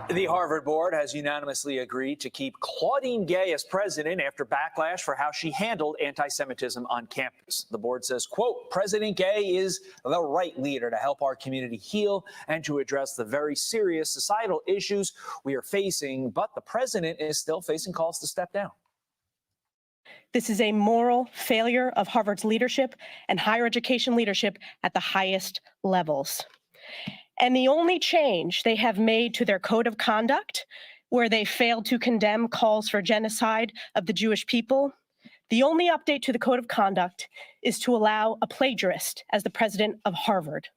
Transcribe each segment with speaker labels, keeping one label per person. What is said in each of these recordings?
Speaker 1: The Harvard board has unanimously agreed to keep Claudine Gay as president after backlash for how she handled anti-Semitism on campus. The board says, quote, President Gay is the right leader to help our community heal and to address the very serious societal issues we are facing, but the president is still facing calls to step down.
Speaker 2: This is a moral failure of Harvard's leadership and higher education leadership at the highest levels. And the only change they have made to their code of conduct, where they failed to condemn calls for genocide of the Jewish people, the only update to the code of conduct is to allow a plagiarist as the president of Harvard.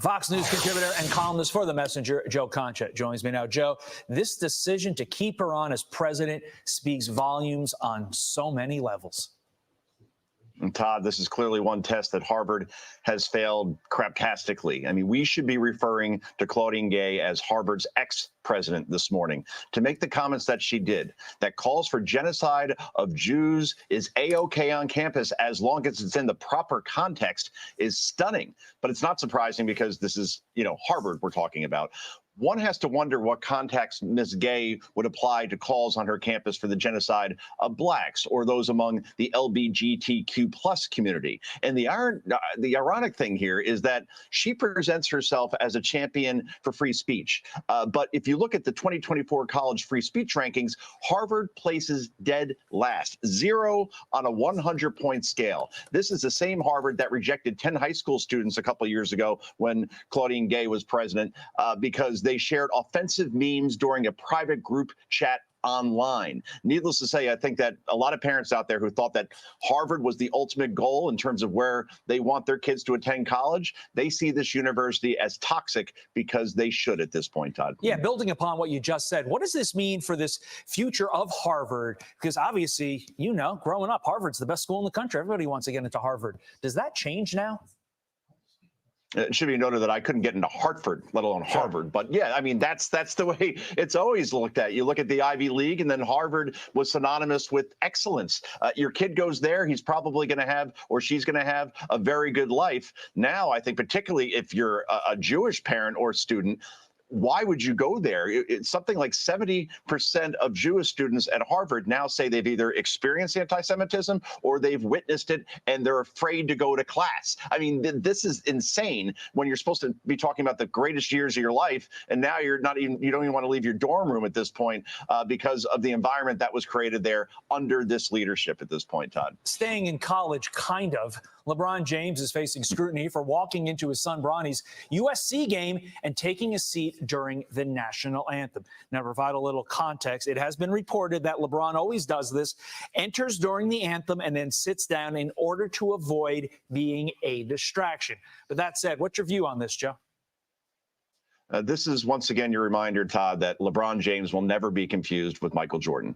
Speaker 1: Fox News contributor and columnist for The Messenger, Joe Concha, joins me now. Joe, this decision to keep her on as president speaks volumes on so many levels.
Speaker 3: And Todd, this is clearly one test that Harvard has failed craptastically. I mean, we should be referring to Claudine Gay as Harvard's ex-president this morning to make the comments that she did, that calls for genocide of Jews is A-OK on campus as long as it's in the proper context, is stunning. But it's not surprising because this is, Harvard we're talking about. One has to wonder what context Ms. Gay would apply to calls on her campus for the genocide of blacks or those among the LGBTQ plus community. And the ironic thing here is that she presents herself as a champion for free speech. But if you look at the 2024 college free speech rankings, Harvard places dead last, 0 on a 100-point scale. This is the same Harvard that rejected 10 high school students a couple of years ago when Claudine Gay was president because they shared offensive memes during a private group chat online. Needless to say, I think that a lot of parents out there who thought that Harvard was the ultimate goal in terms of where they want their kids to attend college, they see this university as toxic because they should at this point, Todd.
Speaker 1: Yeah, building upon what you just said, what does this mean for this future of Harvard? Because obviously, growing up, Harvard's the best school in the country. Everybody wants to get into Harvard. Does that change now?
Speaker 3: It should be noted that I couldn't get into Hartford, let alone Harvard. But yeah, I mean, that's the way it's always looked at. You look at the Ivy League, and then Harvard was synonymous with excellence. Your kid goes there, he's probably going to have, or she's going to have, a very good life. Now, I think particularly if you're a Jewish parent or student, why would you go there? It's something like 70% of Jewish students at Harvard now say they've either experienced anti-Semitism or they've witnessed it, and they're afraid to go to class. I mean, this is insane when you're supposed to be talking about the greatest years of your life, and now you don't even want to leave your dorm room at this point because of the environment that was created there under this leadership at this point, Todd.
Speaker 1: Staying in college, kind of. LeBron James is facing scrutiny for walking into his son Bronny's USC game and taking a seat during the national anthem. Now, to provide a little context, it has been reported that LeBron always does this, enters during the anthem, and then sits down in order to avoid being a distraction. But that said, what's your view on this, Joe?
Speaker 3: This is, once again, your reminder, Todd, that LeBron James will never be confused with Michael Jordan.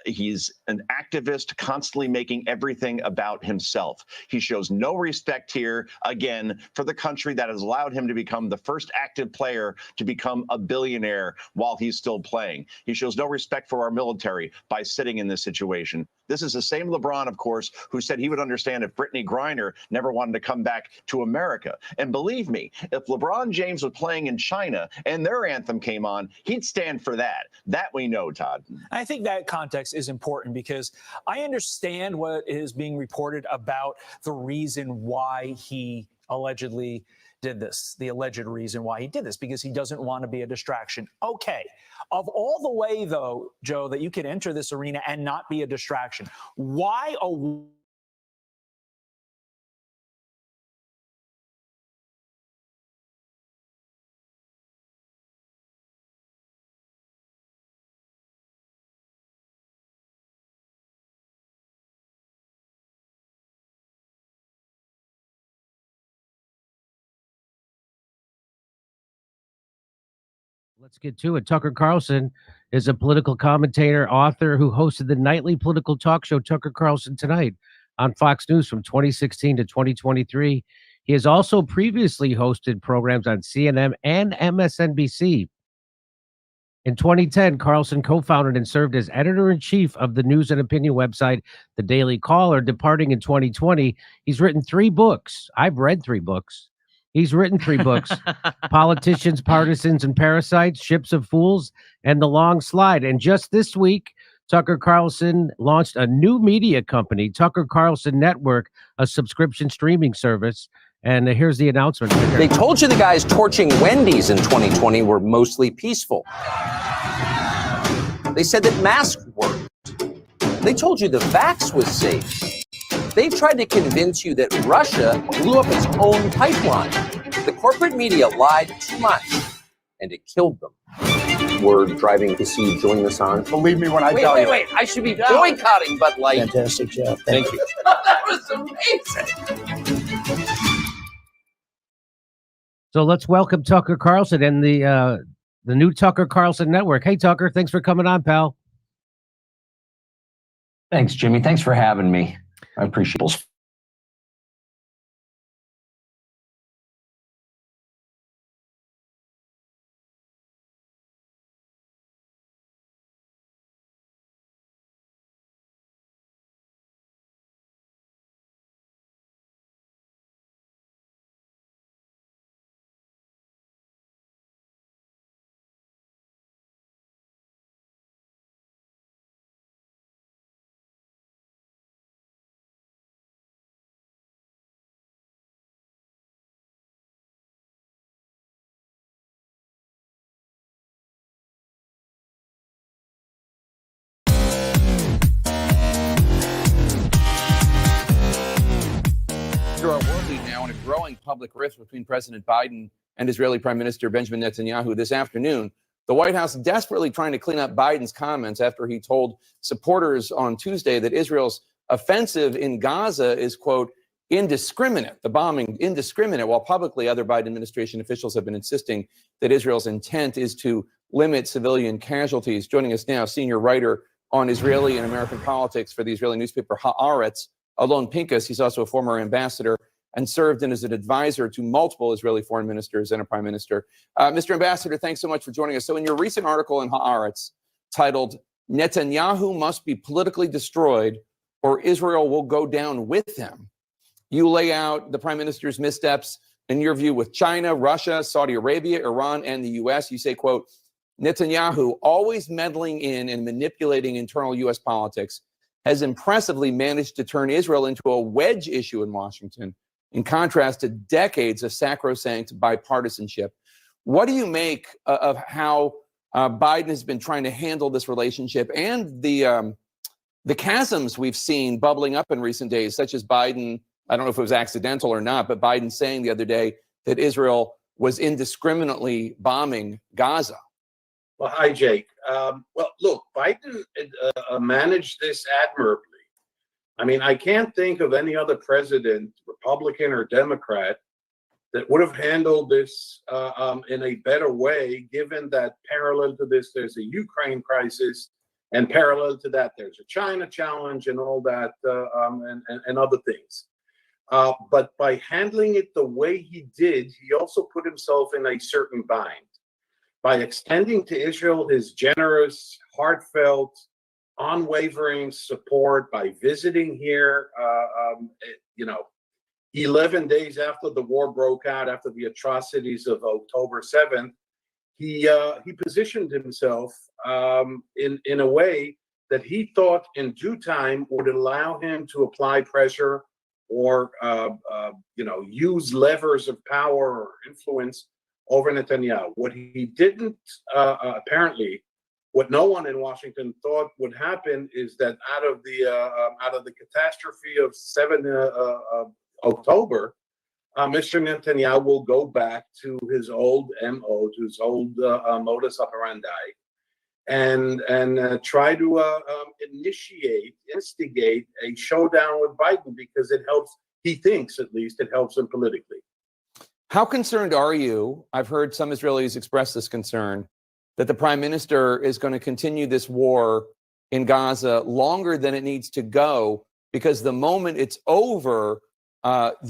Speaker 3: He's an activist, constantly making everything about himself. He shows no respect here, again, for the country that has allowed him to become the first active player to become a billionaire while he's still playing. He shows no respect for our military by sitting in this situation. This is the same LeBron, of course, who said he would understand if Brittany Griner never wanted to come back to America. And believe me, if LeBron James was playing in China and their anthem came on, he'd stand for that. That we know, Todd.
Speaker 1: I think that context is important because I understand what is being reported about the reason why he allegedly did this, the alleged reason why he did this, because he doesn't want to be a distraction. Okay. Of all the way, though, Joe, that you could enter this arena and not be a distraction, why
Speaker 4: Let's get to it. Tucker Carlson is a political commentator, author who hosted the nightly political talk show Tucker Carlson Tonight on Fox News from 2016 to 2023. He has also previously hosted programs on CNN and MSNBC. In 2010, Carlson co-founded and served as editor-in-chief of the news and opinion website, The Daily Caller. Departing in 2020, he's written 3 books. I've read 3 books. He's written 3 books: Politicians, Partisans, and Parasites, Ships of Fools, and The Long Slide. And just this week, Tucker Carlson launched a new media company, Tucker Carlson Network, a subscription streaming service. And here's the announcement.
Speaker 5: They told you the guys torching Wendy's in 2020 were mostly peaceful. They said that masks worked. They told you the vax was safe. They've tried to convince you that Russia blew up its own pipeline. The corporate media lied too much, and it killed them. We're driving to see you join us on.
Speaker 6: Believe me when I tell you.
Speaker 5: Wait. I should be boycotting Bud Light.
Speaker 6: Fantastic job.
Speaker 5: Thank you. That was amazing.
Speaker 4: So let's welcome Tucker Carlson and the new Tucker Carlson Network. Hey, Tucker, thanks for coming on, pal.
Speaker 7: Thanks, Jimmy. Thanks for having me. I appreciate it.
Speaker 8: Our world lead now in a growing public rift between President Biden and Israeli Prime Minister Benjamin Netanyahu this afternoon. The White House desperately trying to clean up Biden's comments after he told supporters on Tuesday that Israel's offensive in Gaza is, quote, indiscriminate, the bombing indiscriminate, while publicly other Biden administration officials have been insisting that Israel's intent is to limit civilian casualties. Joining us now, senior writer on Israeli and American politics for the Israeli newspaper Haaretz, Alon Pinkas. He's also a former ambassador and served as an advisor to multiple Israeli foreign ministers and a prime minister. Mr. Ambassador, thanks so much for joining us. So in your recent article in Haaretz titled, "Netanyahu must be politically destroyed or Israel will go down with him," you lay out the prime minister's missteps, in your view, with China, Russia, Saudi Arabia, Iran, and the U.S. You say, quote, "Netanyahu, always meddling in and manipulating internal U.S. politics, has impressively managed to turn Israel into a wedge issue in Washington, in contrast to decades of sacrosanct bipartisanship." What do you make of how Biden has been trying to handle this relationship and the chasms we've seen bubbling up in recent days, such as Biden, I don't know if it was accidental or not, but Biden saying the other day that Israel was indiscriminately bombing Gaza?
Speaker 9: Well, hi, Jake. Well, look, Biden managed this admirably. I mean, I can't think of any other president, Republican or Democrat, that would have handled this in a better way, given that parallel to this, there's a Ukraine crisis, and parallel to that, there's a China challenge and all that, and other things. But by handling it the way he did, he also put himself in a certain bind. By extending to Israel his generous, heartfelt, unwavering support, by visiting here, 11 days after the war broke out, after the atrocities of October 7th, he positioned himself in a way that he thought in due time would allow him to apply pressure or use levers of power or influence over Netanyahu. What he didn't, apparently, what no one in Washington thought would happen is that out of the catastrophe of 7 October, Mr. Netanyahu will go back to his old MO, to his old modus operandi, and try to instigate a showdown with Biden, because it helps. He thinks, at least, it helps him politically.
Speaker 8: How concerned are you? I've heard some Israelis express this concern that the prime minister is going to continue this war in Gaza longer than it needs to go, because the moment it's over,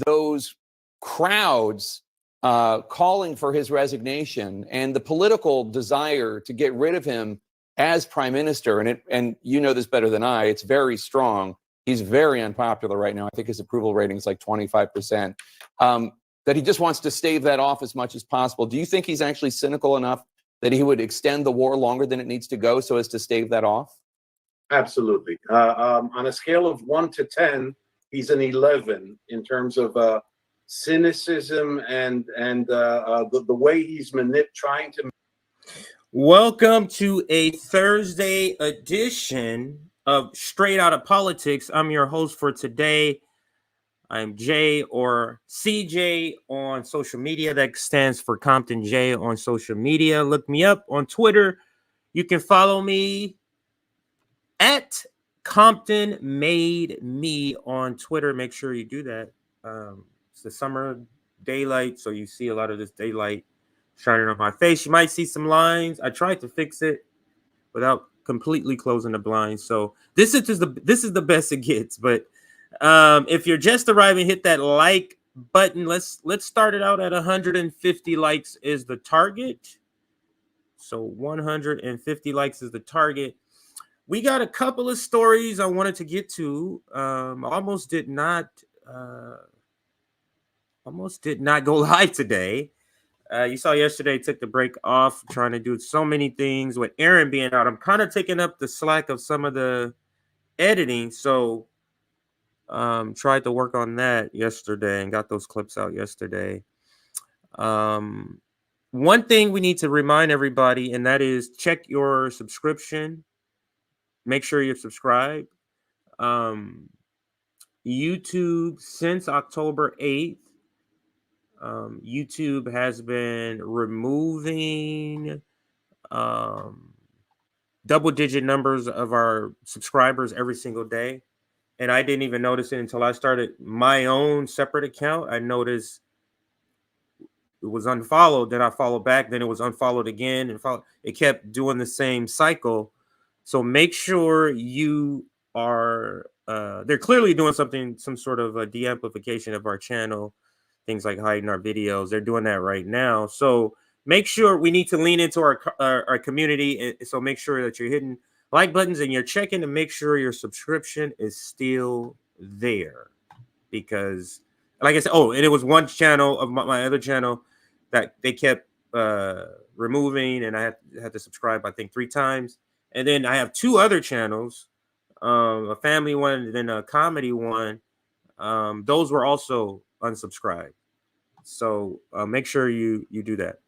Speaker 8: those crowds calling for his resignation and the political desire to get rid of him as prime minister, and you know this better than I, it's very strong. He's very unpopular right now. I think his approval rating is like 25%. that he just wants to stave that off as much as possible. Do you think he's actually cynical enough that he would extend the war longer than it needs to go so as to stave that off?
Speaker 9: Absolutely. On a scale of 1 to 10, he's an 11 in terms of cynicism and the way he's trying to.
Speaker 6: Welcome to a Thursday edition of Straight Outta Politics. I'm your host for today. I'm Jay, or CJ on social media. That stands for Compton J on social media. Look me up on Twitter. You can follow me at Compton Made Me on Twitter. Make sure you do that. It's the summer daylight, so you see a lot of this daylight shining on my face. You might see some lines. I tried to fix it without completely closing the blinds. So this is the best it gets. But if you're just arriving, hit that like button. Let's start it out at 150 likes is the target. So 150 likes is the target. We got a couple of stories I wanted to get to. Almost did not go live today. You saw yesterday, took the break off, trying to do so many things with Aaron being out. I'm kind of taking up the slack of some of the editing. So tried to work on that yesterday and got those clips out yesterday. One thing we need to remind everybody, and that is check your subscription. Make sure you're subscribed. YouTube, since October 8th, YouTube has been removing double-digit numbers of our subscribers every single day. And I didn't even notice it until I started my own separate account. I noticed it was unfollowed, then I followed back, then it was unfollowed again, and it kept doing the same cycle. So make sure you are, they're clearly doing some sort of a de-amplification of our channel, things like hiding our videos. They're doing that right now. So make sure we need to lean into our community. So make sure that you're hitting like buttons and you're checking to make sure your subscription is still there. Because, like I said, and it was one channel of my other channel that they kept removing, and I had to subscribe, I think, 3 times. And then I have 2 other channels, a family one and then a comedy one. Those were also unsubscribed. So make sure you do that.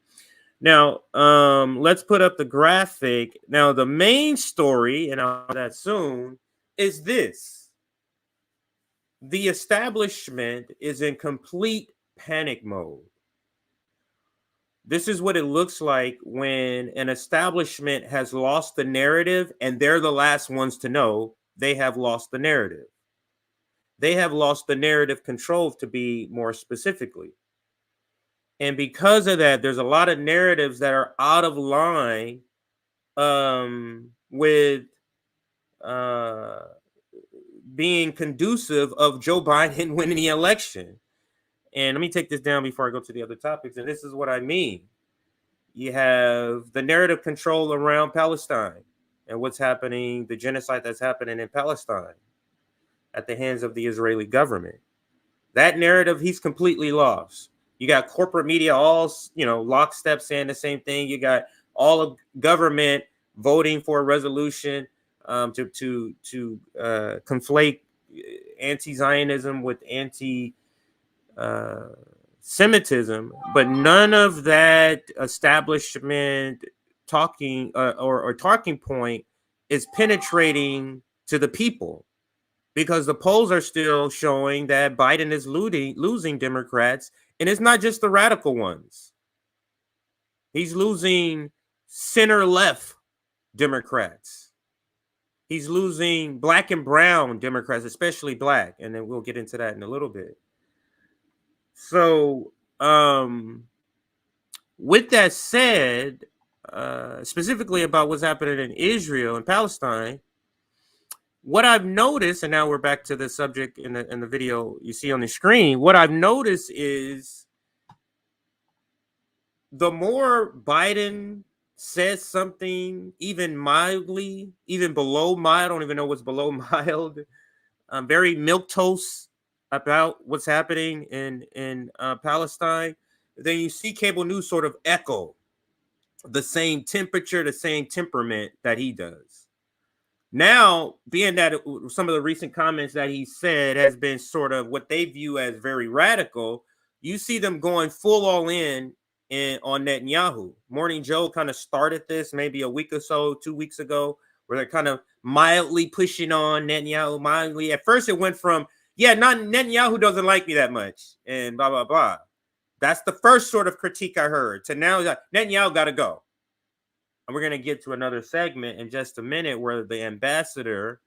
Speaker 6: Now, let's put up the graphic. Now, the main story, and I'll do that soon, is this. The establishment is in complete panic mode. This is what it looks like when an establishment has lost the narrative, and they're the last ones to know they have lost the narrative. They have lost the narrative control, to be more specifically. And because of that, there's a lot of narratives that are out of line with being conducive of Joe Biden winning the election. And let me take this down before I go to the other topics. And this is what I mean. You have the narrative control around Palestine and what's happening, the genocide that's happening in Palestine at the hands of the Israeli government. That narrative, he's completely lost. You got corporate media all, lockstep saying the same thing. You got all of government voting for a resolution to conflate anti-Zionism with anti-Semitism, but none of that establishment talking or talking point is penetrating to the people, because the polls are still showing that Biden is losing Democrats. And it's not just the radical ones. He's losing center-left Democrats. He's losing black and brown Democrats, especially black. And then we'll get into that in a little bit. So with that said, specifically about what's happening in Israel and Palestine, what I've noticed, and now we're back to the subject in the video you see on the screen, what I've noticed is the more Biden says something, even mildly, even below mild, I don't even know what's below mild, very milquetoast about what's happening in Palestine, then you see cable news sort of echo the same temperature, the same temperament that he does. Now, being that some of the recent comments that he said has been sort of what they view as very radical, you see them going full all in on Netanyahu. Morning Joe kind of started this maybe a week or so, 2 weeks ago, where they're kind of mildly pushing on Netanyahu, mildly. At first, it went from, yeah, Netanyahu doesn't like me that much, and blah, blah, blah. That's the first sort of critique I heard. To now, Netanyahu got to go. And we're going to get to another segment in just a minute where the ambassador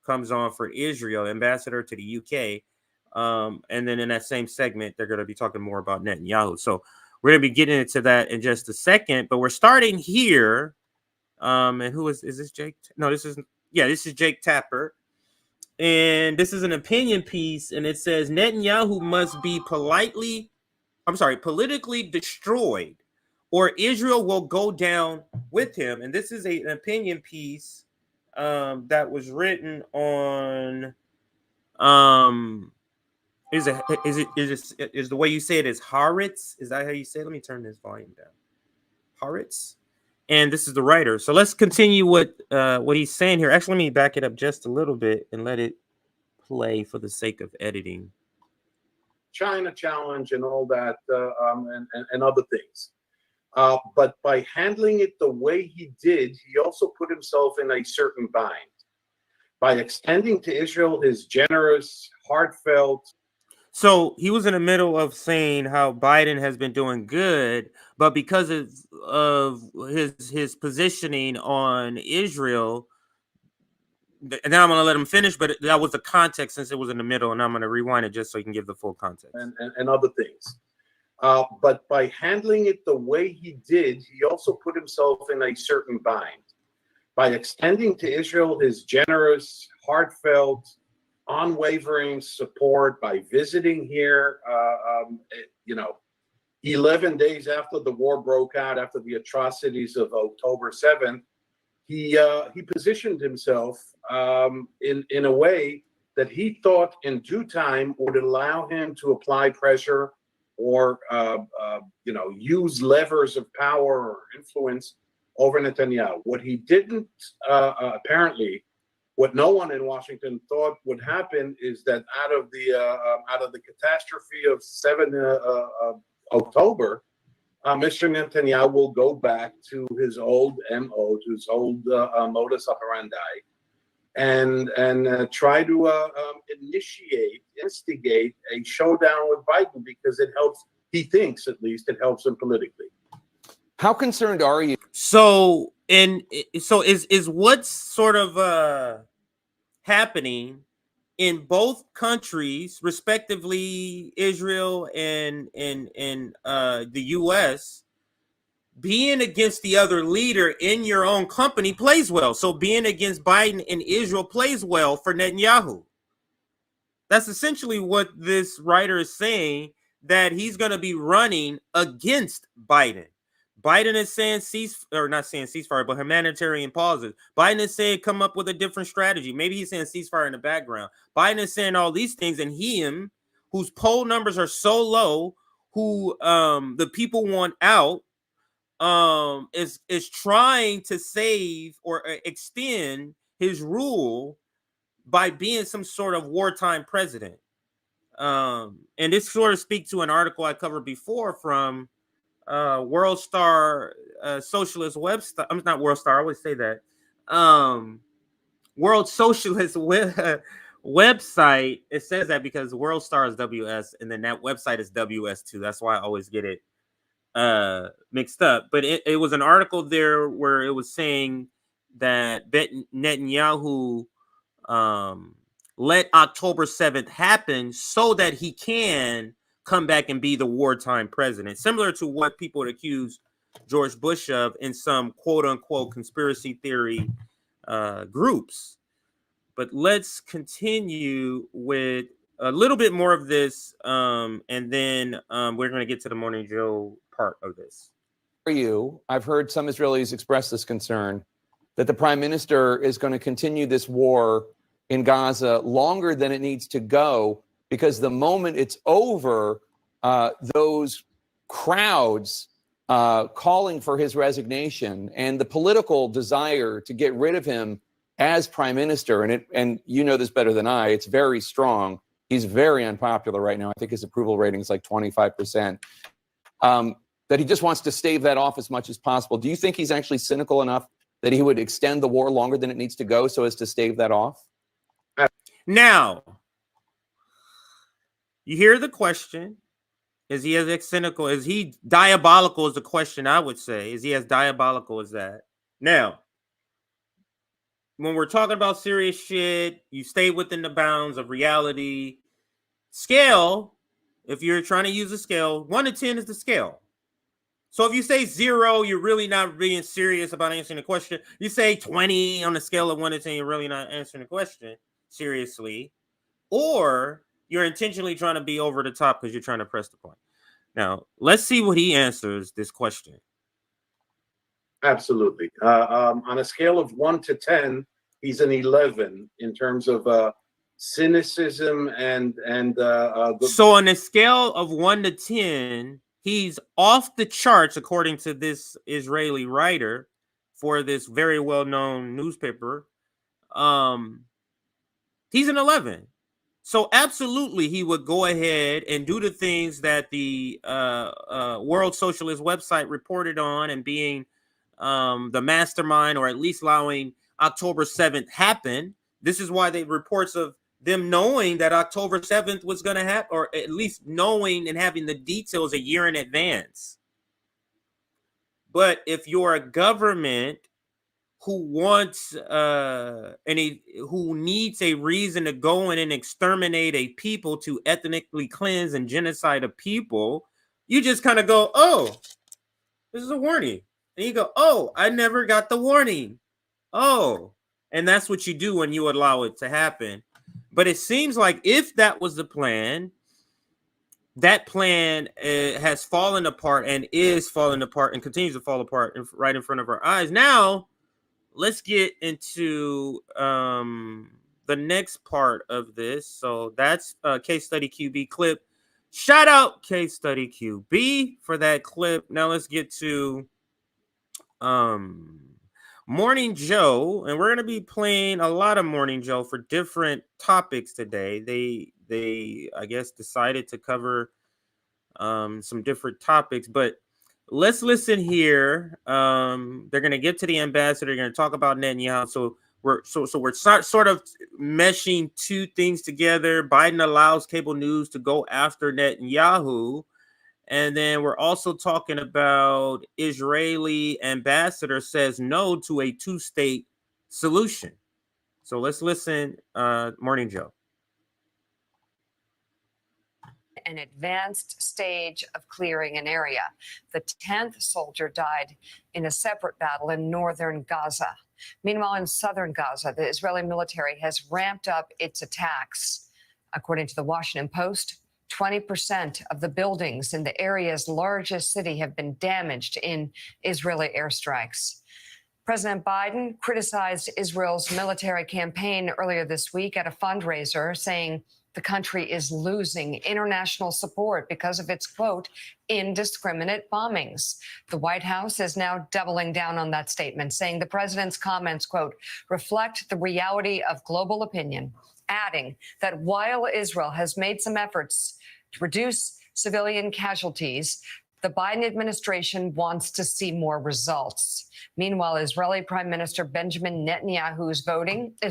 Speaker 6: comes on for Israel, ambassador to the UK. And then in that same segment, they're going to be talking more about Netanyahu. So we're going to be getting into that in just a second. But we're starting here. And who is this Jake? No, this is Jake Tapper. And this is an opinion piece. And it says Netanyahu must be politically destroyed, or Israel will go down with him. And this is an opinion piece that was written on is the way you say it is Haaretz? Is that how you say it? Let me turn this volume down. Haaretz. And this is the writer. So let's continue what he's saying here. Actually, let me back it up just a little bit and let it play for the sake of editing.
Speaker 9: China challenge and all that, and other things. But by handling it the way he did, he also put himself in a certain bind. By extending to Israel his generous, heartfelt.
Speaker 6: So he was in the middle of saying how Biden has been doing good, but because of his positioning on Israel, and then I'm going to let him finish, but that was the context since it was in the middle, and I'm going to rewind it just so you can give the full context.
Speaker 9: And other things. But by handling it the way he did, he also put himself in a certain bind. By extending to Israel his generous, heartfelt, unwavering support, by visiting here, 11 days after the war broke out, after the atrocities of October 7th, he positioned himself in a way that he thought in due time would allow him to apply pressure or use levers of power or influence over Netanyahu. What he didn't apparently, what no one in Washington thought would happen is that out of the catastrophe of 7 October, Mr. Netanyahu will go back to his old MO, to his old modus operandi, and try to instigate a showdown with Biden, because it helps. He thinks, at least, it helps him politically.
Speaker 8: How concerned are you?
Speaker 6: So is what's sort of happening in both countries, respectively, Israel and the U.S., being against the other leader in your own company plays well. So being against Biden in Israel plays well for Netanyahu. That's essentially what this writer is saying, that he's going to be running against Biden. Biden is saying not saying ceasefire, but humanitarian pauses. Biden is saying come up with a different strategy. Maybe he's saying ceasefire in the background. Biden is saying all these things, and him, whose poll numbers are so low, who the people want out, is trying to save or extend his rule by being some sort of wartime president. And this sort of speaks to an article I covered before from World Star Socialist website. I'm not World Star, I always say that. World Socialist website. It says that because World Star is WS, and then that website is WS2. That's why I always get it mixed up. But it was an article there where it was saying that Netanyahu let October 7th happen so that he can come back and be the wartime president, similar to what people would accuse George Bush of in some quote unquote conspiracy theory groups. But let's continue with a little bit more of this, and then we're going to get to the Morning Joe part of this.
Speaker 8: For you, I've heard some Israelis express this concern that the prime minister is going to continue this war in Gaza longer than it needs to go because the moment it's over, those crowds calling for his resignation and the political desire to get rid of him as prime minister, and you know this better than I, it's very strong. He's very unpopular right now. I think his approval rating is like 25%. That he just wants to stave that off as much as possible. Do you think he's actually cynical enough that he would extend the war longer than it needs to go so as to stave that off?
Speaker 6: Now, you hear the question. Is he as cynical? Is he diabolical is the question I would say. Is he as diabolical as that? Now, when we're talking about serious shit, you stay within the bounds of reality. Scale, if you're trying to use a scale, 1 to 10 is the scale. So if you say 0, you're really not being serious about answering the question. You say 20 on the scale of 1 to 10, you're really not answering the question seriously. Or you're intentionally trying to be over the top because you're trying to press the point. Now, let's see what he answers this question.
Speaker 9: Absolutely. On a scale of 1 to 10, he's an 11 in terms of cynicism and
Speaker 6: so on a scale of 1 to 10, he's off the charts, according to this Israeli writer for this very well-known newspaper. He's an 11. So absolutely, he would go ahead and do the things that the World Socialist website reported on, and being the mastermind, or at least allowing October 7th happen. This is why the reports of them knowing that October 7th was going to happen, or at least knowing and having the details a year in advance. But if you're a government who wants who needs a reason to go in and exterminate a people, to ethnically cleanse and genocide a people, you just kind of go, oh, this is a warning. And you go, oh, I never got the warning. Oh, and that's what you do when you allow it to happen. But it seems like if that was the plan, that plan has fallen apart and is falling apart and continues to fall apart right in front of our eyes. Now, let's get into the next part of this. So that's Case Study QB clip. Shout out Case Study QB for that clip. Now let's get to Morning Joe, and we're going to be playing a lot of Morning Joe for different topics today. They I guess decided to cover some different topics, but let's listen here. They're going to get to the ambassador. They're going to talk about Netanyahu. So we're sort of meshing two things together. Biden allows cable news to go after Netanyahu. And then we're also talking about Israeli ambassador says no to a two-state solution. So let's listen. Morning Joe.
Speaker 10: An advanced stage of clearing an area. The 10th soldier died in a separate battle in northern Gaza. Meanwhile, in southern Gaza, the Israeli military has ramped up its attacks. According to the Washington Post, 20% of the buildings in the area's largest city have been damaged in Israeli airstrikes. President Biden criticized Israel's military campaign earlier this week at a fundraiser, saying the country is losing international support because of its, quote, indiscriminate bombings. The White House is now doubling down on that statement, saying the president's comments, quote, reflect the reality of global opinion, adding that while Israel has made some efforts to reduce civilian casualties, the Biden administration wants to see more results. Meanwhile, Israeli Prime Minister Benjamin Netanyahu is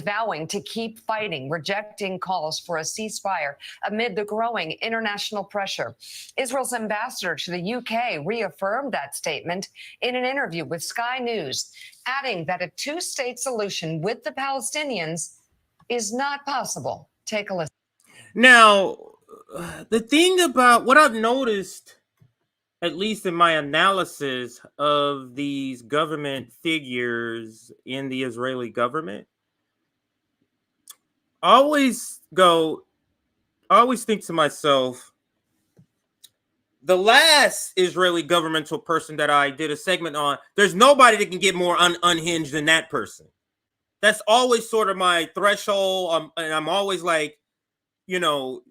Speaker 10: vowing to keep fighting, rejecting calls for a ceasefire amid the growing international pressure. Israel's ambassador to the UK reaffirmed that statement in an interview with Sky News, adding that a two-state solution with the Palestinians is not possible. Take a listen.
Speaker 6: Now, the thing about what I've noticed, at least in my analysis of these government figures in the Israeli government, I always think to myself, the last Israeli governmental person that I did a segment on, there's nobody that can get more unhinged than that person. That's always sort of my threshold. And I'm always like, you know,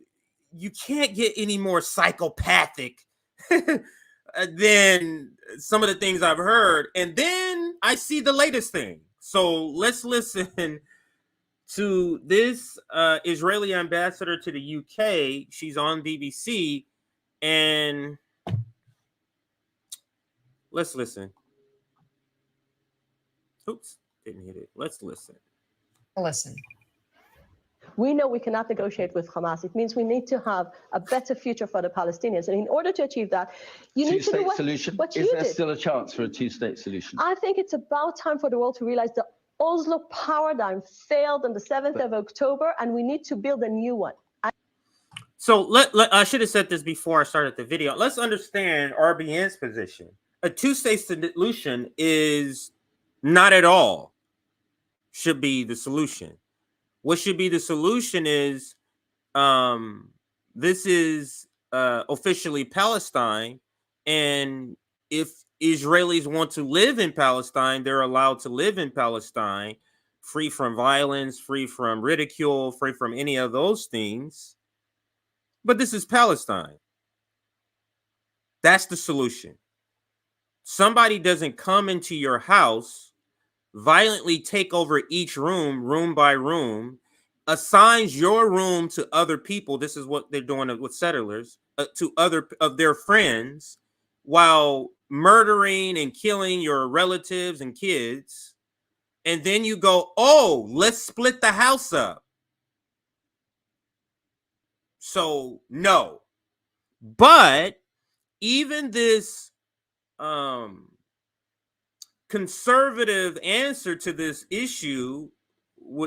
Speaker 6: you can't get any more psychopathic than some of the things I've heard. And then I see the latest thing. So let's listen to this Israeli ambassador to the UK. She's on BBC, and let's listen. Oops, didn't hit it. Let's listen.
Speaker 10: Listen.
Speaker 11: We know we cannot negotiate with Hamas. It means we need to have a better future for the Palestinians. And in order to achieve that, you need to do what you did.
Speaker 7: Still a chance for a two-state solution?
Speaker 11: I think it's about time for the world to realize the Oslo paradigm failed on the 7th of October, and we need to build a new one.
Speaker 6: So I should have said this before I started the video. Let's understand RBN's position. A two-state solution is not at all should be the solution. What should be the solution is this is officially Palestine, and if Israelis want to live in Palestine, they're allowed to live in Palestine, free from violence, free from ridicule, free from any of those things. But this is Palestine. That's the solution. Somebody doesn't come into your house, violently take over each room, room by room, assigns your room to other people. This is what they're doing with settlers, to other of their friends, while murdering and killing your relatives and kids. And then you go, oh, let's split the house up. So no. But even this conservative answer to this issue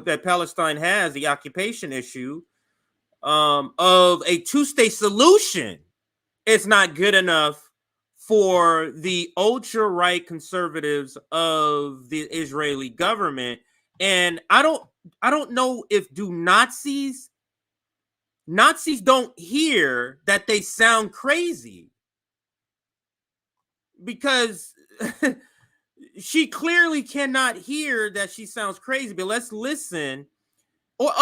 Speaker 6: that Palestine has, the occupation issue, of a two-state solution, is not good enough for the ultra-right conservatives of the Israeli government. And I don't know if Nazis don't hear that they sound crazy, because she clearly cannot hear that she sounds crazy. But let's listen. Or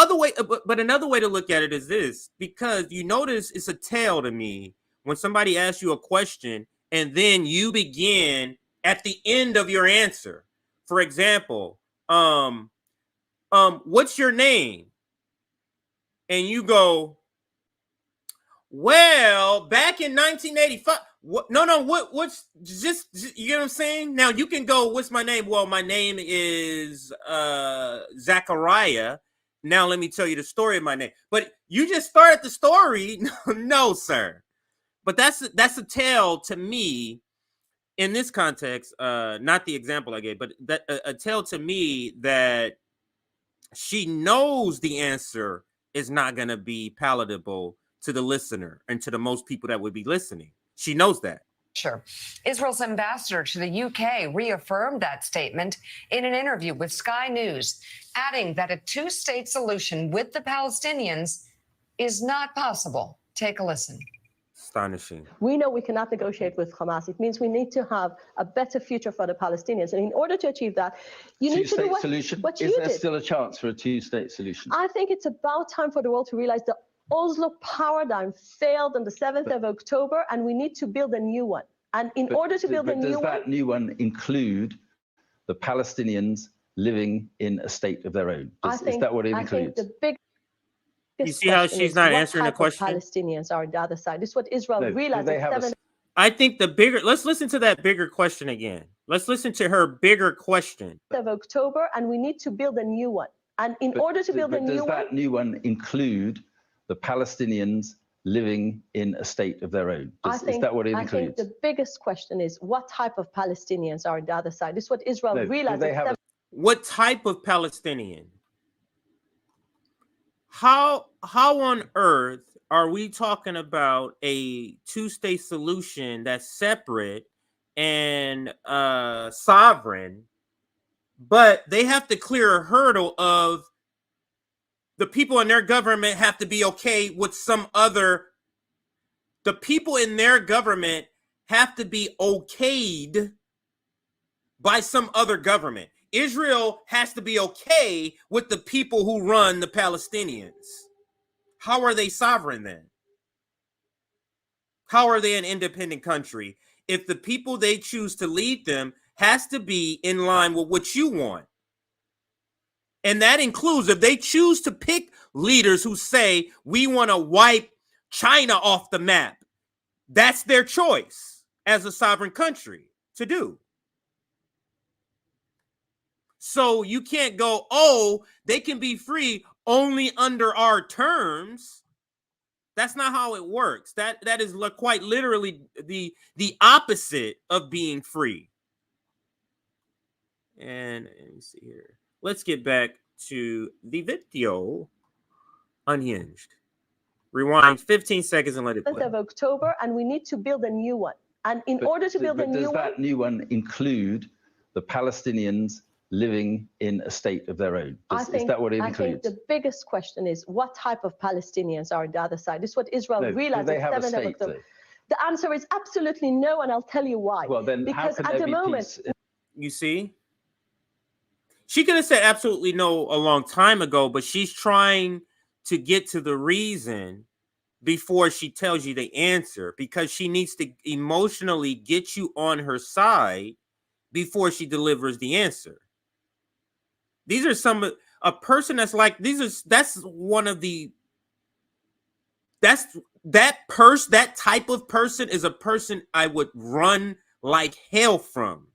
Speaker 6: but another way to look at it is this, because you notice it's a tale to me when somebody asks you a question and then you begin at the end of your answer. For example, what's your name? And you go, well, back in 1985. What's just you know what I'm saying? Now you can go, what's my name? Well, my name is Zachariah. Now let me tell you the story of my name. But you just started the story. No, sir. But that's a tale to me in this context, not the example I gave, but that a tale to me that she knows the answer is not going to be palatable to the listener and to the most people that would be listening. She knows that.
Speaker 10: Sure. Israel's ambassador to the UK reaffirmed that statement in an interview with Sky News, adding that a two-state solution with the Palestinians is not possible. Take a listen.
Speaker 6: Astonishing.
Speaker 11: We know we cannot negotiate with Hamas. It means we need to have a better future for the Palestinians. And in order to achieve that, you need to do what you did.
Speaker 7: Still a chance for a two-state solution?
Speaker 11: I think it's about time for the world to realize the Oslo paradigm failed on the 7th of October, and we need to build a new one. And in order to build a new one...
Speaker 7: Does that new one include the Palestinians living in a state of their own? Is that what it includes?
Speaker 11: I think the big...
Speaker 6: You see how she's not answering the question?
Speaker 11: Palestinians are on the other side. This is what Israel realized.
Speaker 6: I think the bigger... Let's listen to that bigger question again. Let's listen to her bigger question.
Speaker 11: Of October, and we need to build a new one. And in order to build a new one...
Speaker 7: Does that new one include the Palestinians living in a state of their own? Is that what it includes?
Speaker 11: I think the biggest question is, what type of Palestinians are on the other side? This is what Israel realized.
Speaker 6: What type of Palestinian? How on earth are we talking about a two-state solution that's separate and sovereign, but they have to clear a hurdle of the people in their government have to be okay with some other. The people in their government have to be okayed by some other government. Israel has to be okay with the people who run the Palestinians. How are they sovereign then? How are they an independent country if the people they choose to lead them has to be in line with what you want? And that includes if they choose to pick leaders who say, we want to wipe China off the map, that's their choice as a sovereign country to do. So you can't go, oh, they can be free only under our terms. That's not how it works. That is quite literally the opposite of being free. And let me see here. Let's get back to the video. Unhinged. Rewind 15 seconds and let it play.
Speaker 11: Of October, and we need to build a new one. And in order to build a new one,
Speaker 7: does that new one include the Palestinians living in a state of their own? Is that what it includes?
Speaker 11: I think the biggest question is what type of Palestinians are on the other side? This is what Israel realized
Speaker 7: they have
Speaker 11: at 7th of October. The answer is absolutely no, and I'll tell you why.
Speaker 7: Well, then
Speaker 11: because
Speaker 7: how can
Speaker 11: at
Speaker 7: there
Speaker 11: the
Speaker 7: be
Speaker 11: moment,
Speaker 7: peace?
Speaker 6: You see? She could have said absolutely no a long time ago, but she's trying to get to the reason before she tells you the answer, because she needs to emotionally get you on her side before she delivers the answer. These are a person that's like, that type of person is a person I would run like hell from.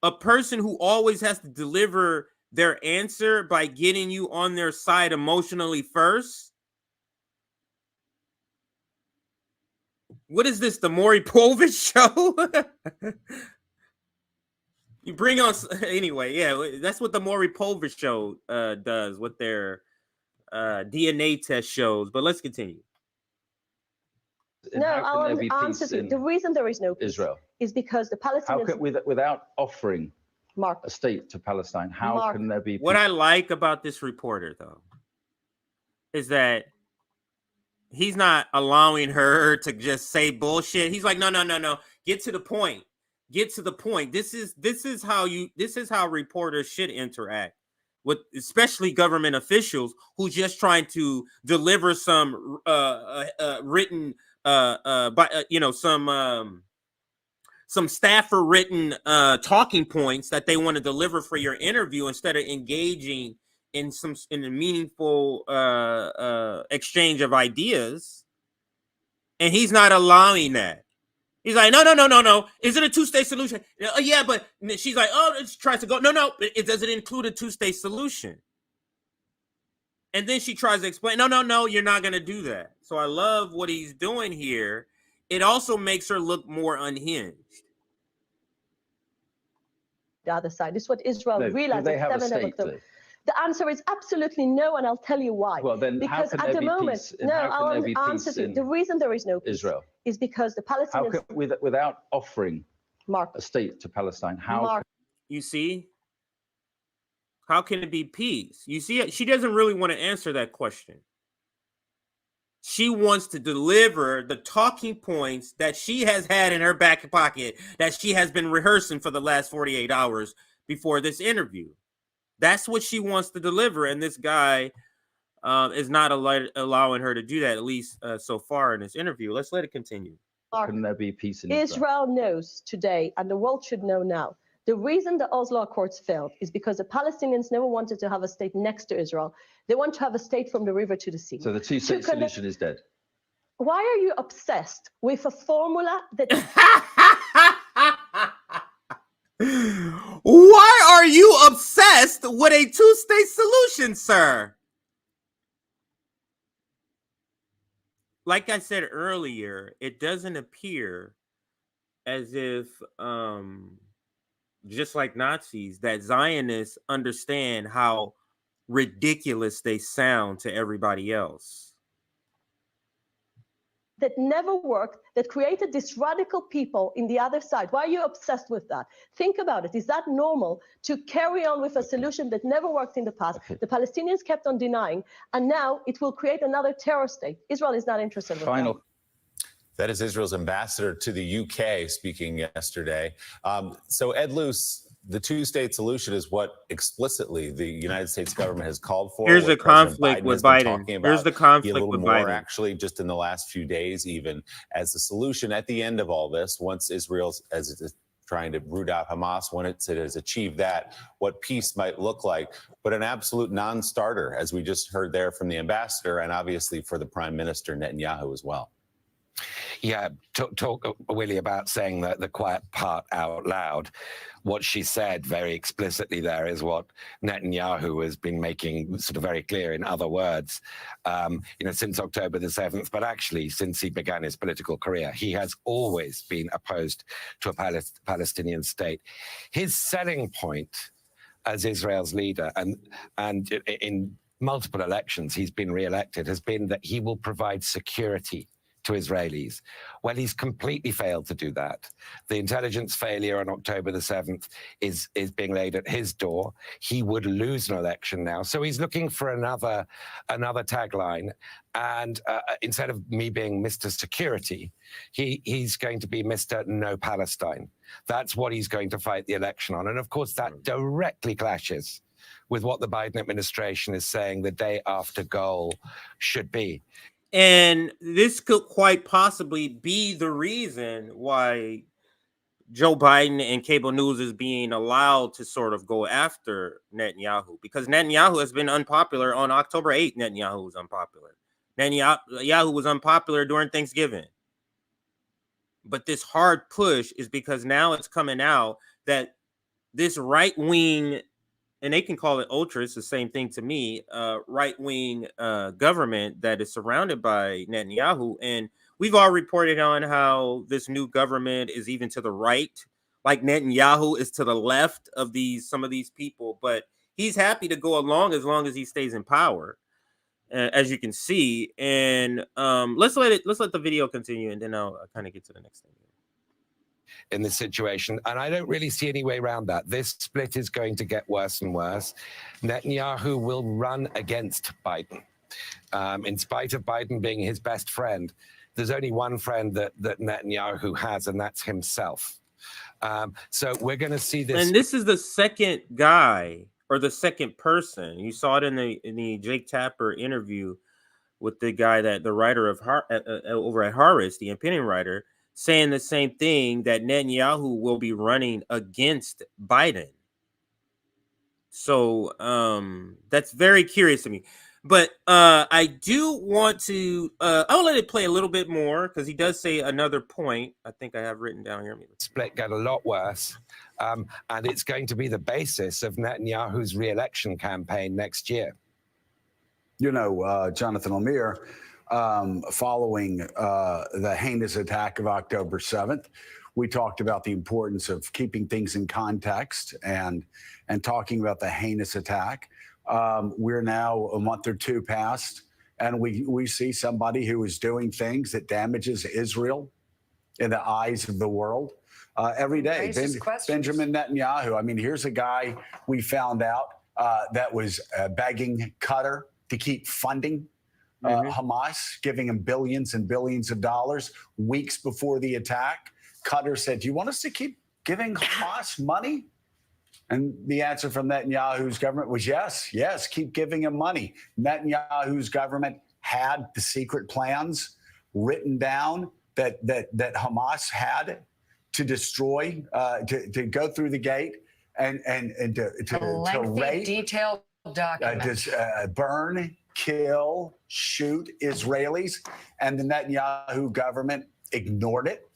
Speaker 6: A person who always has to deliver their answer by getting you on their side emotionally first. What is this, the Maury Povich show? You bring on, anyway, yeah, that's what the Maury Povich show does with their DNA test shows. But let's continue.
Speaker 11: No, I'll answer to you. The reason there is no peace
Speaker 7: Israel
Speaker 11: is because the Palestinians...
Speaker 7: without offering a state to Palestine, how can there be peace?
Speaker 6: What I like about this reporter, though, is that he's not allowing her to just say bullshit. He's like, no. Get to the point. Get to the point. This is how reporters should interact with, especially government officials who just trying to deliver some written some staffer written talking points that they want to deliver for your interview, instead of engaging in a meaningful exchange of ideas. And he's not allowing that. He's like, no. Is it a two-state solution? Yeah, but she's like, oh, it tries to go. No. It doesn't include a two-state solution. And then she tries to explain, no, you're not going to do that. So I love what he's doing here. It also makes her look more unhinged.
Speaker 11: The other side. This is what Israel realized at 7th of October. The answer is absolutely no, and I'll tell you why.
Speaker 7: Well, then
Speaker 11: because
Speaker 7: how can there be peace?
Speaker 11: No, I'll answer to you. The reason there is no peace
Speaker 7: Israel
Speaker 11: is because the Palestinians...
Speaker 7: without offering a state to Palestine,
Speaker 6: You see? How can it be peace? You see, she doesn't really want to answer that question. She wants to deliver the talking points that she has had in her back pocket, that she has been rehearsing for the last 48 hours before this interview. That's what she wants to deliver, and this guy is not allowing her to do that, at least so far in this interview. Let's let it continue.
Speaker 7: Can there be peace in
Speaker 11: Israel knows today, and the world should know now, the reason the Oslo Accords failed is because the Palestinians never wanted to have a state next to Israel. They want to have a state from the river to the sea.
Speaker 7: So the two-state solution is dead.
Speaker 11: Why are you obsessed with a formula that...
Speaker 6: Why are you obsessed with a two-state solution, sir? Like I said earlier, it doesn't appear as if, just like Nazis, that Zionists understand how ridiculous they sound to everybody else.
Speaker 11: That never worked, that created this radical people in the other side. Why are you obsessed with that? Think about it. Is that normal to carry on with a solution that never worked in the past? The Palestinians kept on denying, and now it will create another terror state. Israel is not interested in that.
Speaker 12: That is Israel's ambassador to the UK speaking yesterday. So Ed Luce, the two-state solution is what explicitly the United States government has called for.
Speaker 6: Here's
Speaker 12: what
Speaker 6: the
Speaker 12: President
Speaker 6: conflict
Speaker 12: Biden
Speaker 6: with
Speaker 12: has been
Speaker 6: Biden.
Speaker 12: talking
Speaker 6: Here's
Speaker 12: about
Speaker 6: the conflict
Speaker 12: a little
Speaker 6: with
Speaker 12: more,
Speaker 6: Biden.
Speaker 12: actually, just in the last few days, even as the solution at the end of all this, once Israel, as it is trying to root out Hamas, when it has achieved that, what peace might look like, but an absolute non-starter, as we just heard there from the ambassador, and obviously for the Prime Minister Netanyahu as well.
Speaker 13: Yeah, talk Willie, about saying the quiet part out loud. What she said very explicitly there is what Netanyahu has been making sort of very clear in other words, since October the 7th, but actually since he began his political career. He has always been opposed to a Palestinian state. His selling point as Israel's leader, and in multiple elections he's been re-elected, has been that he will provide security to Israelis. Well, he's completely failed to do that. The intelligence failure on October the 7th is being laid at his door. He would lose an election now. So he's looking for another tagline. And instead of me being Mr. Security, he's going to be Mr. No Palestine. That's what he's going to fight the election on. And of course, that directly clashes with what the Biden administration is saying the day after goal should be.
Speaker 6: And this could quite possibly be the reason why Joe Biden and cable news is being allowed to sort of go after Netanyahu, because Netanyahu has been unpopular. On October 8th, Netanyahu was unpopular. Netanyahu was unpopular during Thanksgiving. But this hard push is because now it's coming out that this right-wing, and they can call it ultra, it's the same thing to me, right-wing government that is surrounded by Netanyahu. And we've all reported on how this new government is even to the right, like Netanyahu is to the left of some of these people, but he's happy to go along as long as he stays in power, as you can see. And let's let the video continue, and then I'll kind of get to the next thing
Speaker 13: in this situation. And I don't really see any way around that. This split is going to get worse and worse. Netanyahu will run against Biden. In spite of Biden being his best friend, there's only one friend that Netanyahu has, and that's himself. So we're going to see this.
Speaker 6: And this is the second guy, or the second person. You saw it in the Jake Tapper interview with the guy, the writer of over at Harris, the opinion writer, saying the same thing, that Netanyahu will be running against Biden. So that's very curious to me. But I do want to, I'll let it play a little bit more, because he does say another point. I think I have written down here.
Speaker 13: Split got a lot worse. And it's going to be the basis of Netanyahu's re-election campaign next year.
Speaker 14: You know, Jonathan Lemire, following the heinous attack of October 7th, we talked about the importance of keeping things in context and talking about the heinous attack. We're now a month or two past, and we see somebody who is doing things that damages Israel in the eyes of the world every day. Benjamin Netanyahu. I mean, here's a guy we found out that was begging Qatar to keep funding Hamas, giving him billions and billions of dollars weeks before the attack. Qatar said, "Do you want us to keep giving Hamas money?" And the answer from Netanyahu's government was yes, keep giving him money. Netanyahu's government had the secret plans written down that Hamas had to destroy, to go through the gate and to rape,
Speaker 10: detailed document,
Speaker 14: burn, kill, shoot Israelis, and the Netanyahu government ignored it.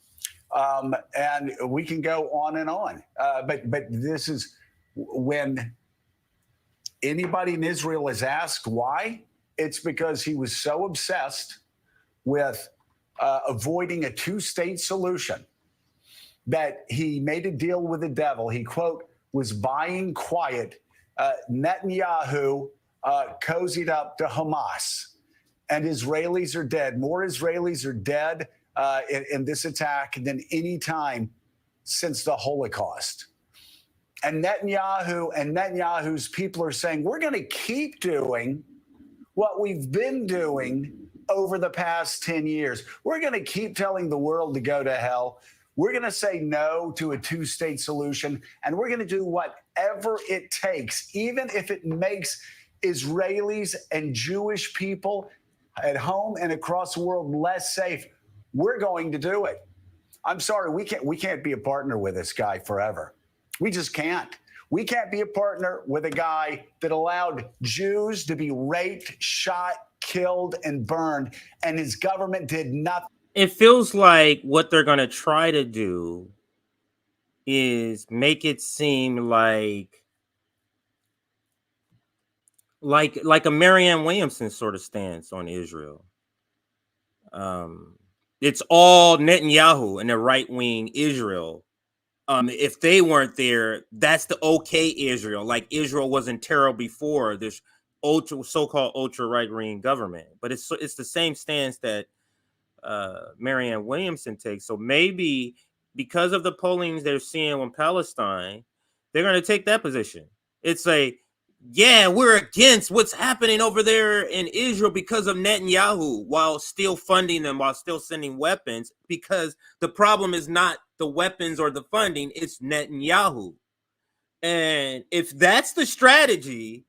Speaker 14: And we can go on and on. But this is when anybody in Israel is asked why, it's because he was so obsessed with avoiding a two-state solution that he made a deal with the devil. He, quote, was buying quiet. Netanyahu cozied up to Hamas, and Israelis are dead. More Israelis are dead in this attack than any time since the Holocaust. And Netanyahu and Netanyahu's people are saying, we're going to keep doing what we've been doing over the past 10 years. We're going to keep telling the world to go to hell. We're going to say no to a two-state solution, and we're going to do whatever it takes, even if it makes Israelis and Jewish people at home and across the world less safe. We're going to do it. I'm sorry, we can't be a partner with this guy forever. We just can't. We can't be a partner with a guy that allowed Jews to be raped, shot, killed, and burned, and his government did nothing.
Speaker 6: It feels like what they're going to try to do is make it seem like a Marianne Williamson sort of stance on Israel. It's all Netanyahu and the right-wing Israel. If they weren't there, that's the okay Israel. Like Israel wasn't terrible before this so-called ultra right-wing government. But it's the same stance that Marianne Williamson takes. So maybe because of the pollings they're seeing on Palestine, they're going to take that position. It's yeah, we're against what's happening over there in Israel because of Netanyahu, while still funding them, while still sending weapons, because the problem is not the weapons or the funding, it's Netanyahu. And if that's the strategy,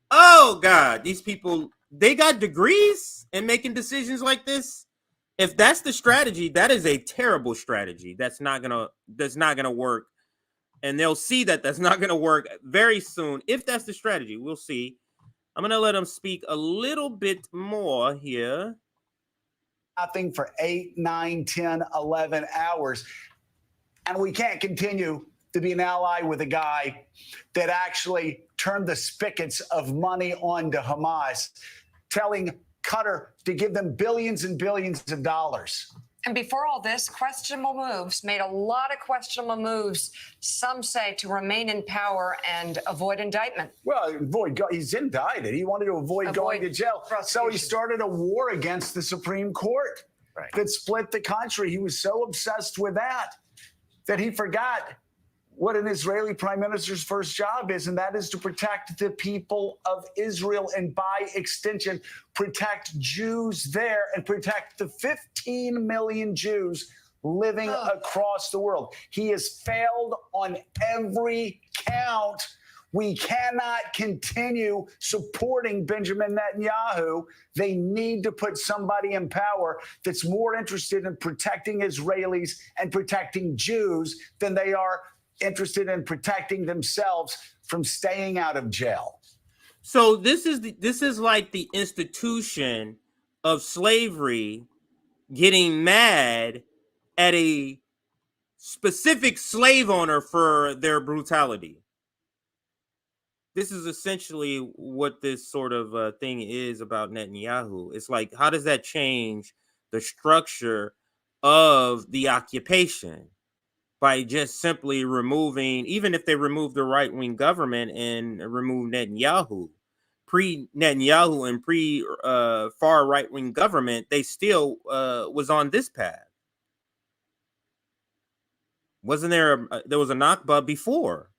Speaker 6: oh God, these people, they got degrees in making decisions like this. If that's the strategy, that is a terrible strategy. That's not gonna work. And they'll see that that's not going to work very soon. If that's the strategy, we'll see. I'm going to let them speak a little bit more here.
Speaker 14: Nothing for 8, 9, 10, 11 hours. And we can't continue to be an ally with a guy that actually turned the spigots of money on to Hamas, telling Qatar to give them billions and billions of dollars.
Speaker 10: And before all this, questionable moves, made a lot of questionable moves, some say to remain in power and avoid indictment.
Speaker 14: Well, he's indicted. He wanted to avoid going to jail. So he started a war against the Supreme Court that split the country. He was so obsessed with that he forgot what an Israeli prime minister's first job is, and that is to protect the people of Israel and, by extension, protect Jews there and protect the 15 million Jews living across the world. He has failed on every count. We cannot continue supporting Benjamin Netanyahu. They need to put somebody in power that's more interested in protecting Israelis and protecting Jews than they are interested in protecting themselves from staying out of jail.
Speaker 6: So this is like the institution of slavery getting mad at a specific slave owner for their brutality. This is essentially what this sort of thing is about Netanyahu. It's like, how does that change the structure of the occupation? By just simply removing, even if they remove the right-wing government and remove Netanyahu, pre-Netanyahu and far right-wing government, they still was on this path. Wasn't there? There was a Nakba before.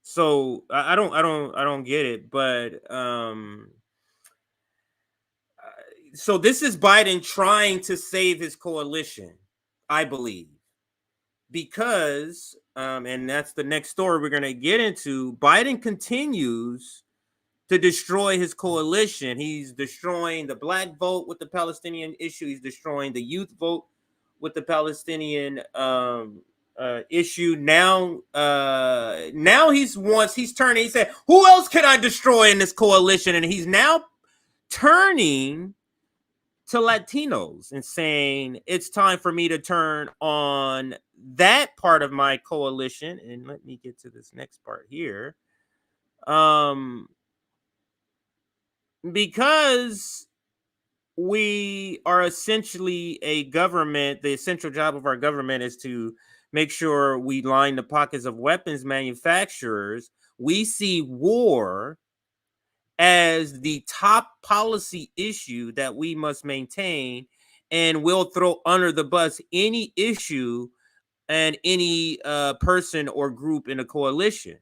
Speaker 6: So I don't get it. But so this is Biden trying to save his coalition, I believe, because, and that's the next story we're going to get into, Biden continues to destroy his coalition. He's destroying the black vote with the Palestinian issue. He's destroying the youth vote with the Palestinian issue. Now he's turning, he said, who else can I destroy in this coalition? And he's now turning to Latinos and saying, it's time for me to turn on that part of my coalition. And let me get to this next part here. Because we are essentially a government, the essential job of our government is to make sure we line the pockets of weapons manufacturers. We see war as the top policy issue that we must maintain, and we'll throw under the bus any issue and any person or group in a coalition.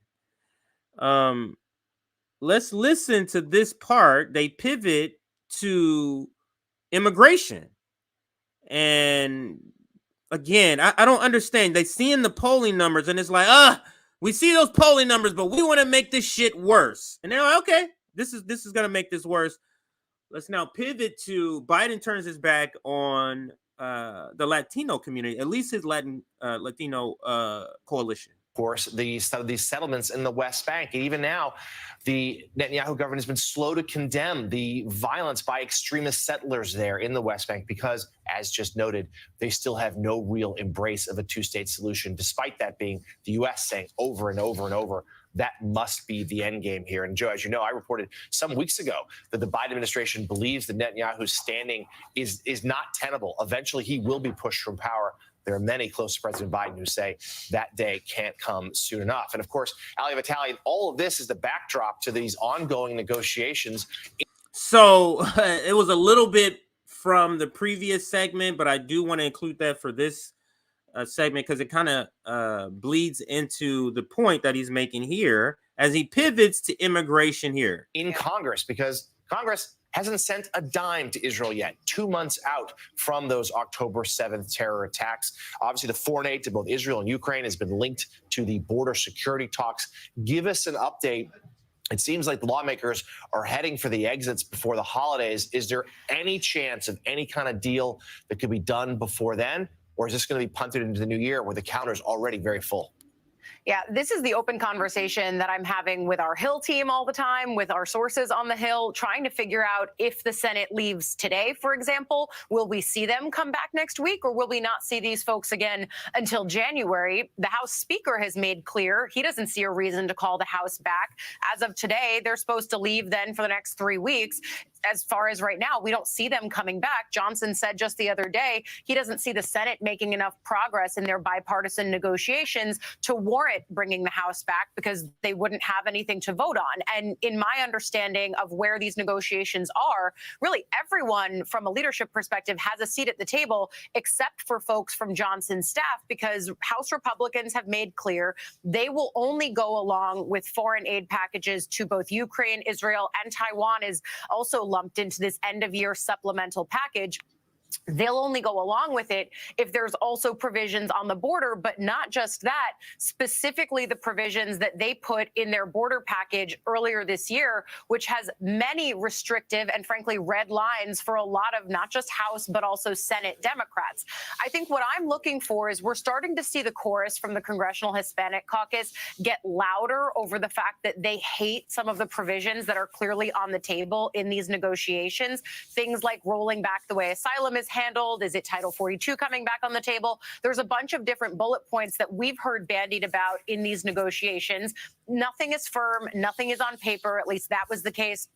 Speaker 6: Let's listen to this part. They pivot to immigration. And again, I don't understand. They seeing the polling numbers and it's like, we see those polling numbers, but we want to make this shit worse. And they're like, okay, this is gonna make this worse. Let's now pivot to Biden turns his back on the Latino community, at least his Latino coalition.
Speaker 15: Of course, these settlements in the West Bank. And even now, the Netanyahu government has been slow to condemn the violence by extremist settlers there in the West Bank because, as just noted, they still have no real embrace of a two-state solution, despite that being the U.S. saying over and over and over, that must be the end game here. And Joe, as you know, I reported some weeks ago that the Biden administration believes that Netanyahu's standing is not tenable. Eventually, he will be pushed from power. There are many close to President Biden who say that day can't come soon enough. And of course, Ali Vitali, all of this is the backdrop to these ongoing negotiations.
Speaker 6: So it was a little bit from the previous segment, but I do want to include that for this segment because it kind of bleeds into the point that he's making here as he pivots to immigration here
Speaker 15: in Congress, because Congress hasn't sent a dime to Israel yet, 2 months out from those October 7th terror attacks. Obviously, the foreign aid to both Israel and Ukraine has been linked to the border security talks. Give us an update. It seems like the lawmakers are heading for the exits before the holidays. Is there any chance of any kind of deal that could be done before then? Or is this going to be punted into the new year where the counter is already very full?
Speaker 16: Yeah, this is the open conversation that I'm having with our Hill team all the time, with our sources on the Hill, trying to figure out if the Senate leaves today, for example, will we see them come back next week or will we not see these folks again until January? The House Speaker has made clear he doesn't see a reason to call the House back. As of today, they're supposed to leave then for the next 3 weeks. As far as right now, we don't see them coming back. Johnson said just the other day he doesn't see the Senate making enough progress in their bipartisan negotiations to warrant bringing the House back because they wouldn't have anything to vote on. And in my understanding of where these negotiations are, really everyone from a leadership perspective has a seat at the table except for folks from Johnson's staff, because House Republicans have made clear they will only go along with foreign aid packages to both Ukraine, Israel, and Taiwan is also lumped into this end of year supplemental package. They'll only go along with it if there's also provisions on the border, but not just that, specifically the provisions that they put in their border package earlier this year, which has many restrictive and frankly red lines for a lot of not just House, but also Senate Democrats. I think what I'm looking for is we're starting to see the chorus from the Congressional Hispanic Caucus get louder over the fact that they hate some of the provisions that are clearly on the table in these negotiations. Things like rolling back the way asylum is handled. Is it Title 42 coming back on the table? There's a bunch of different bullet points that we've heard bandied about in these negotiations. Nothing is firm. Nothing is on paper. At least that was the case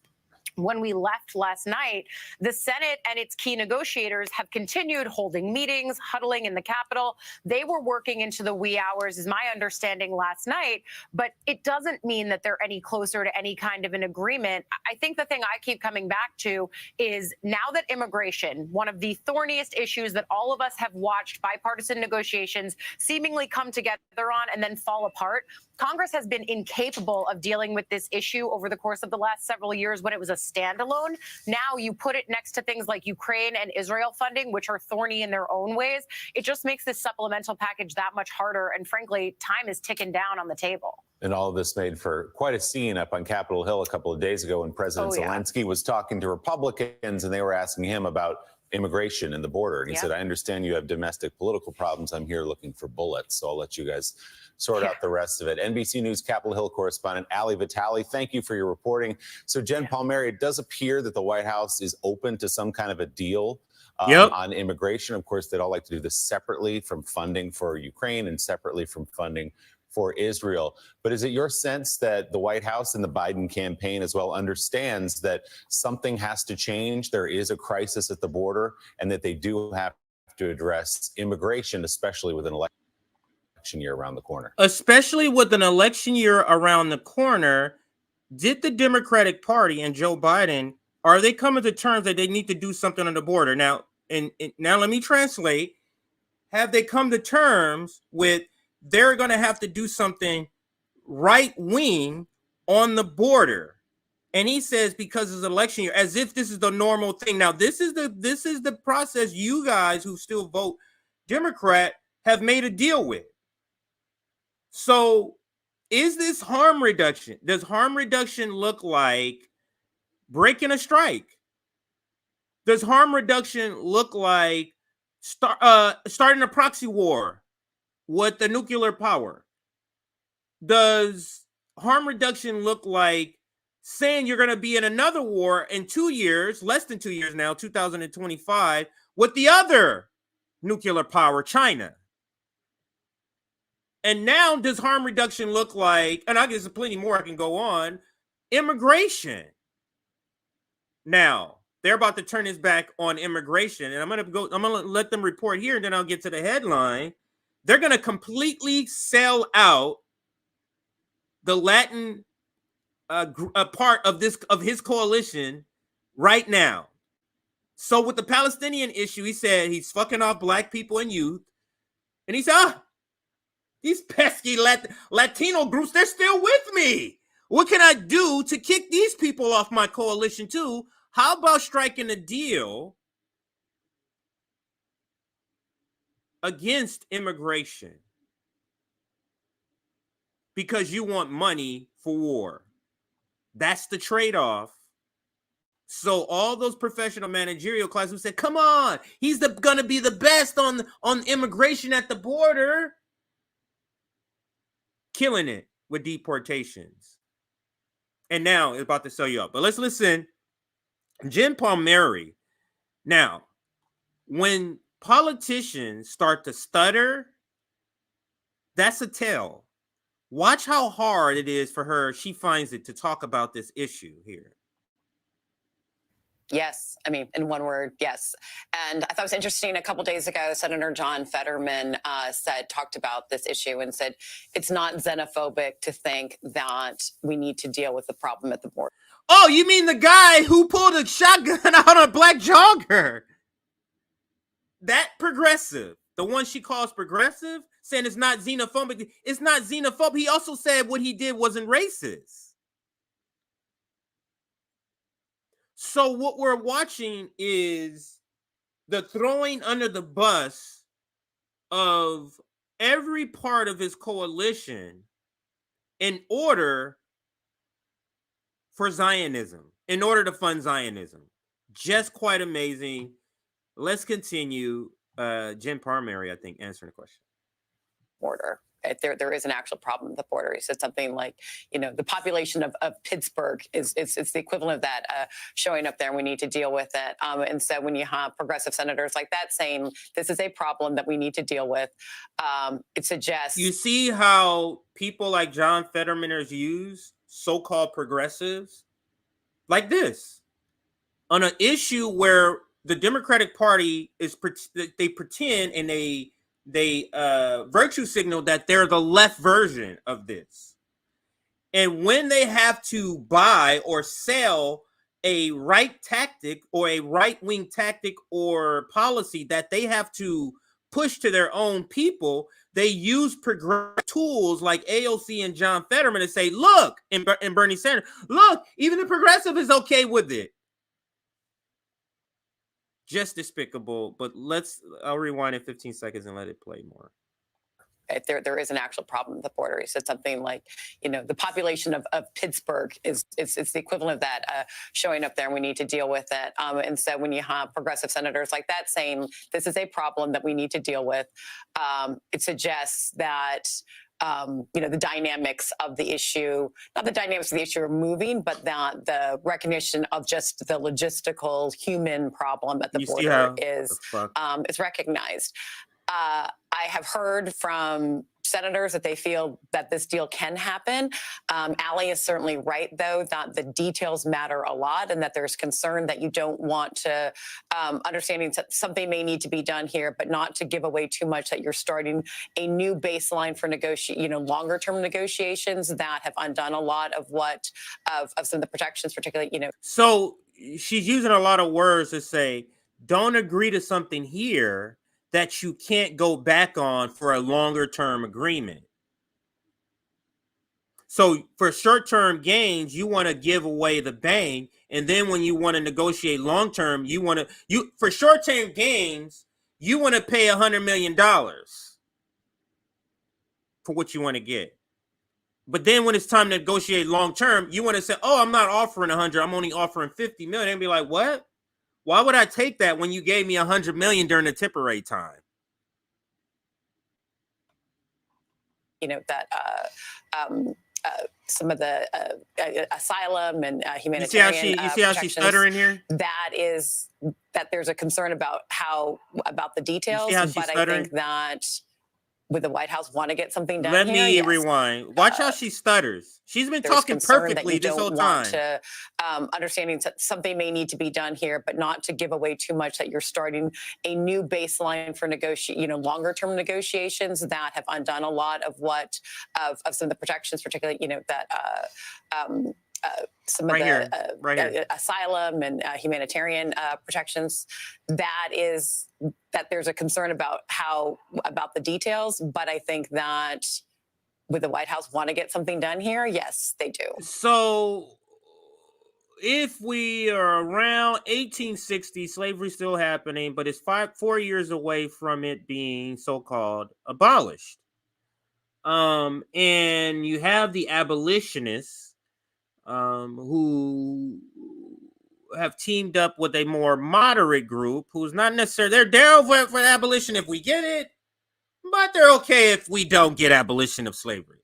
Speaker 16: when we left last night. The Senate and its key negotiators have continued holding meetings, huddling in the Capitol. They were working into the wee hours, is my understanding, last night, but it doesn't mean that they're any closer to any kind of an agreement. I think the thing I keep coming back to is now that immigration, one of the thorniest issues that all of us have watched bipartisan negotiations seemingly come together on and then fall apart, Congress has been incapable of dealing with this issue over the course of the last several years when it was a standalone. Now you put it next to things like Ukraine and Israel funding, which are thorny in their own ways. It just makes this supplemental package that much harder. And frankly, time is ticking down on the table.
Speaker 12: And all of this made for quite a scene up on Capitol Hill a couple of days ago when President Zelensky was talking to Republicans and they were asking him about immigration and the border. And he said, I understand you have domestic political problems. I'm here looking for bullets. So I'll let you guys sort out the rest of it. NBC News Capitol Hill correspondent Ali Vitali, thank you for your reporting. So Jen Palmieri, it does appear that the White House is open to some kind of a deal on immigration. Of course, they'd all like to do this separately from funding for Ukraine and separately from funding for Israel. But is it your sense that the White House and the Biden campaign as well understands that something has to change? There is a crisis at the border and that they do have to address immigration, especially with an election year around the corner?
Speaker 6: Especially with an election year around the corner, did the Democratic Party and Joe Biden, are they coming to terms that they need to do something on the border? Now, now let me translate. Have they come to terms with they're going to have to do something right wing on the border? And he says because it's election year, as if this is the normal thing. Now, this is the process you guys who still vote Democrat have made a deal with. So is this harm reduction? Does harm reduction look like breaking a strike? Does harm reduction look like starting a proxy war with the nuclear power? Does harm reduction look like saying you're going to be in another war in 2 years, less than 2 years now, 2025, with the other nuclear power, China? And now does harm reduction look like, and I guess there's plenty more I can go on, immigration? Now, they're about to turn his back on immigration, and I'm going to let them report here, and then I'll get to the headline. They're going to completely sell out the Latin part of his coalition right now. So with the Palestinian issue, he said he's fucking off black people and youth, and he said, these pesky Latino groups, they're still with me. What can I do to kick these people off my coalition too? How about striking a deal against immigration? Because you want money for war. That's the trade-off. So all those professional managerial classes who said, come on, he's gonna be the best on immigration at the border, killing it with deportations. And now it's about to sell you up. But let's listen. Jen Palmieri. Now, when politicians start to stutter, that's a tell. Watch how hard it is for her. She finds it to talk about this issue here.
Speaker 17: Yes. I mean, in one word, yes. And I thought it was interesting. A couple days ago, Senator John Fetterman talked about this issue and said it's not xenophobic to think that we need to deal with the problem at the border.
Speaker 6: Oh, you mean the guy who pulled a shotgun out on a black jogger? That progressive, the one she calls progressive, saying it's not xenophobic. It's not xenophobic. He also said what he did wasn't racist. So what we're watching is the throwing under the bus of every part of his coalition in order for Zionism, in order to fund Zionism. Just quite amazing. Let's continue. Jen Palmieri, I think, answering the question.
Speaker 17: Border. There is an actual problem at the border. He said something like, the population of Pittsburgh it's the equivalent of that showing up there, and we need to deal with it. And so when you have progressive senators like that saying this is a problem that we need to deal with, it suggests.
Speaker 6: You see how people like John Fetterman use so-called progressives like this on an issue where the Democratic Party they pretend and they virtue signal that they're the left version of this. And when they have to buy or sell a right tactic or a right-wing tactic or policy that they have to push to their own people, they use progressive tools like AOC and John Fetterman to say, look, and Bernie Sanders, look, even the progressive is okay with it. Just despicable, but I'll rewind in 15 seconds and let it play more.
Speaker 17: There is an actual problem at the border. He said something like, the population of Pittsburgh it's the equivalent of that showing up there, and we need to deal with it. And so when you have progressive senators like that saying this is a problem that we need to deal with, it suggests that the dynamics of the issue, not the dynamics of the issue are moving, but that the recognition of just the logistical human problem at the border is recognized. I have heard from senators that they feel that this deal can happen. Ali is certainly right, though, that the details matter a lot and that there's concern that you don't want to, understanding that something may need to be done here, but not to give away too much that you're starting a new baseline for longer term negotiations that have undone a lot of of some of the protections, particularly,
Speaker 6: So she's using a lot of words to say, don't agree to something here that you can't go back on for a longer term agreement. So for short-term gains, you want to give away the bank, and then when you want to negotiate long-term, for short-term gains, you want to pay $100 million for what you want to get. But then when it's time to negotiate long-term, you want to say, "Oh, I'm not offering 100. I'm only offering 50 million." And be like, "What? Why would I take that when you gave me 100 million during the tip rate time?"
Speaker 17: That some of the asylum and
Speaker 6: You
Speaker 17: humanitarian
Speaker 6: see how she's stuttering here?
Speaker 17: That there's a concern about the details,
Speaker 6: how she's
Speaker 17: but
Speaker 6: stuttering?
Speaker 17: I think that would the White House want to get something done
Speaker 6: Let
Speaker 17: here?
Speaker 6: me
Speaker 17: Yes.
Speaker 6: rewind. Watch how she stutters. She's been
Speaker 17: There's
Speaker 6: talking
Speaker 17: concern that
Speaker 6: perfectly
Speaker 17: you
Speaker 6: this whole
Speaker 17: don't want
Speaker 6: time.
Speaker 17: to understanding that something may need to be done here, but not to give away too much. That you're starting a new baseline for longer term negotiations that have undone a lot of some of the protections, particularly some
Speaker 6: Right
Speaker 17: of
Speaker 6: here.
Speaker 17: the
Speaker 6: Right here.
Speaker 17: asylum and humanitarian protections. That there's a concern about the details, but I think that would the White House want to get something done here? Yes, they do.
Speaker 6: So if we are around 1860, slavery's still happening, but it's 4 years away from it being so-called abolished. And you have the abolitionists who have teamed up with a more moderate group who's not necessarily, they're down for abolition if we get it, but they're okay if we don't get abolition of slavery.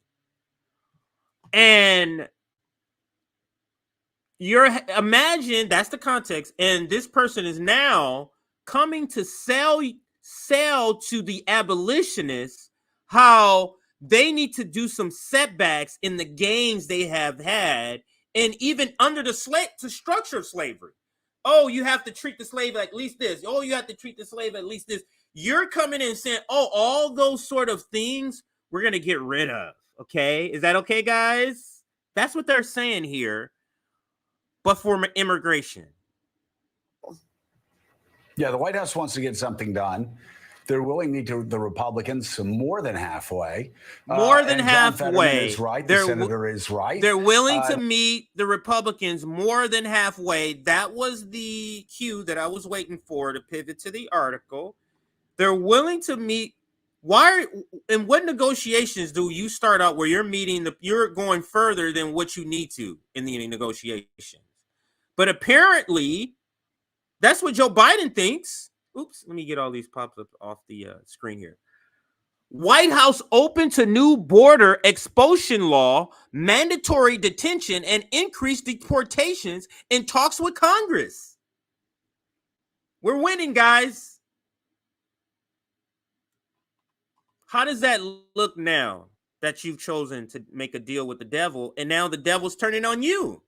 Speaker 6: And imagine that's the context, and this person is now coming to sell to the abolitionists how they need to do some setbacks in the gains they have had, and even under the structure of slavery. Oh, you have to treat the slave at least this. Oh, you have to treat the slave at least this. You're coming in and saying, oh, all those sort of things we're going to get rid of. Okay. Is that okay, guys? That's what they're saying here. But for immigration.
Speaker 14: Yeah, the White House wants to get something done. They're willing to meet the Republicans more than halfway.
Speaker 6: More than
Speaker 14: and
Speaker 6: halfway.
Speaker 14: John Fetterman is right. The senator is right.
Speaker 6: They're willing to meet the Republicans more than halfway. That was the cue that I was waiting for to pivot to the article. They're willing to meet. In what negotiations do you start out where you're going further than what you need to in the negotiations? But apparently, that's what Joe Biden thinks. Oops, let me get all these pop-ups off the screen here. White House open to new border expulsion law, mandatory detention, and increased deportations in talks with Congress. We're winning, guys. How does that look now that you've chosen to make a deal with the devil, and now the devil's turning on you?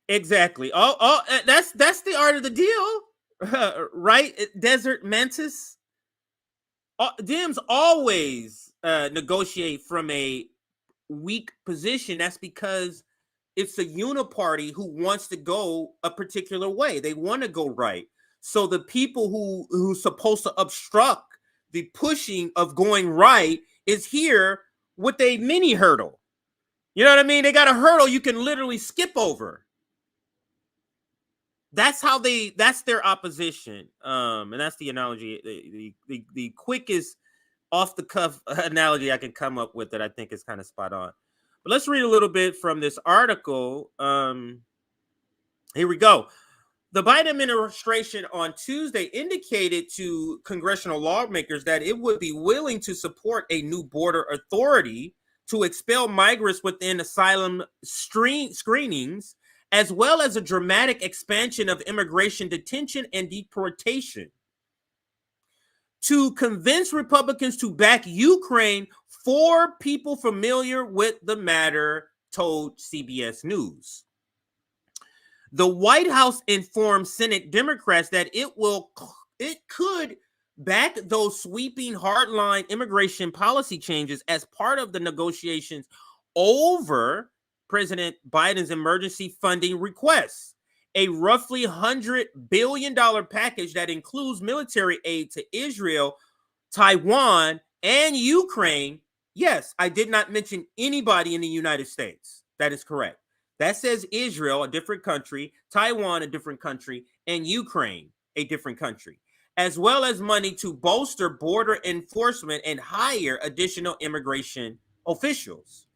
Speaker 6: Exactly. That's the art of the deal, right? Desert Mantis. Dems always negotiate from a weak position. That's because it's a uniparty who wants to go a particular way. They want to go right. So the people who's supposed to obstruct the pushing of going right is here with a mini hurdle. You know what I mean? They got a hurdle you can literally skip over. That's their opposition. And that's the analogy, the quickest off the cuff analogy I can come up with that I think is kind of spot on. But let's read a little bit from this article. Here we go. The Biden administration on Tuesday indicated to congressional lawmakers that it would be willing to support a new border authority to expel migrants within asylum screenings, as well as a dramatic expansion of immigration detention and deportation. To convince Republicans to back Ukraine, 4 people familiar with the matter told CBS News. The White House informed Senate Democrats that it could back those sweeping hardline immigration policy changes as part of the negotiations over President Biden's emergency funding requests a roughly $100 billion package that includes military aid to Israel, Taiwan, and Ukraine. Yes, I did not mention anybody in the United States. That is correct. That says Israel, a different country, Taiwan, a different country, and Ukraine, a different country, as well as money to bolster border enforcement and hire additional immigration officials.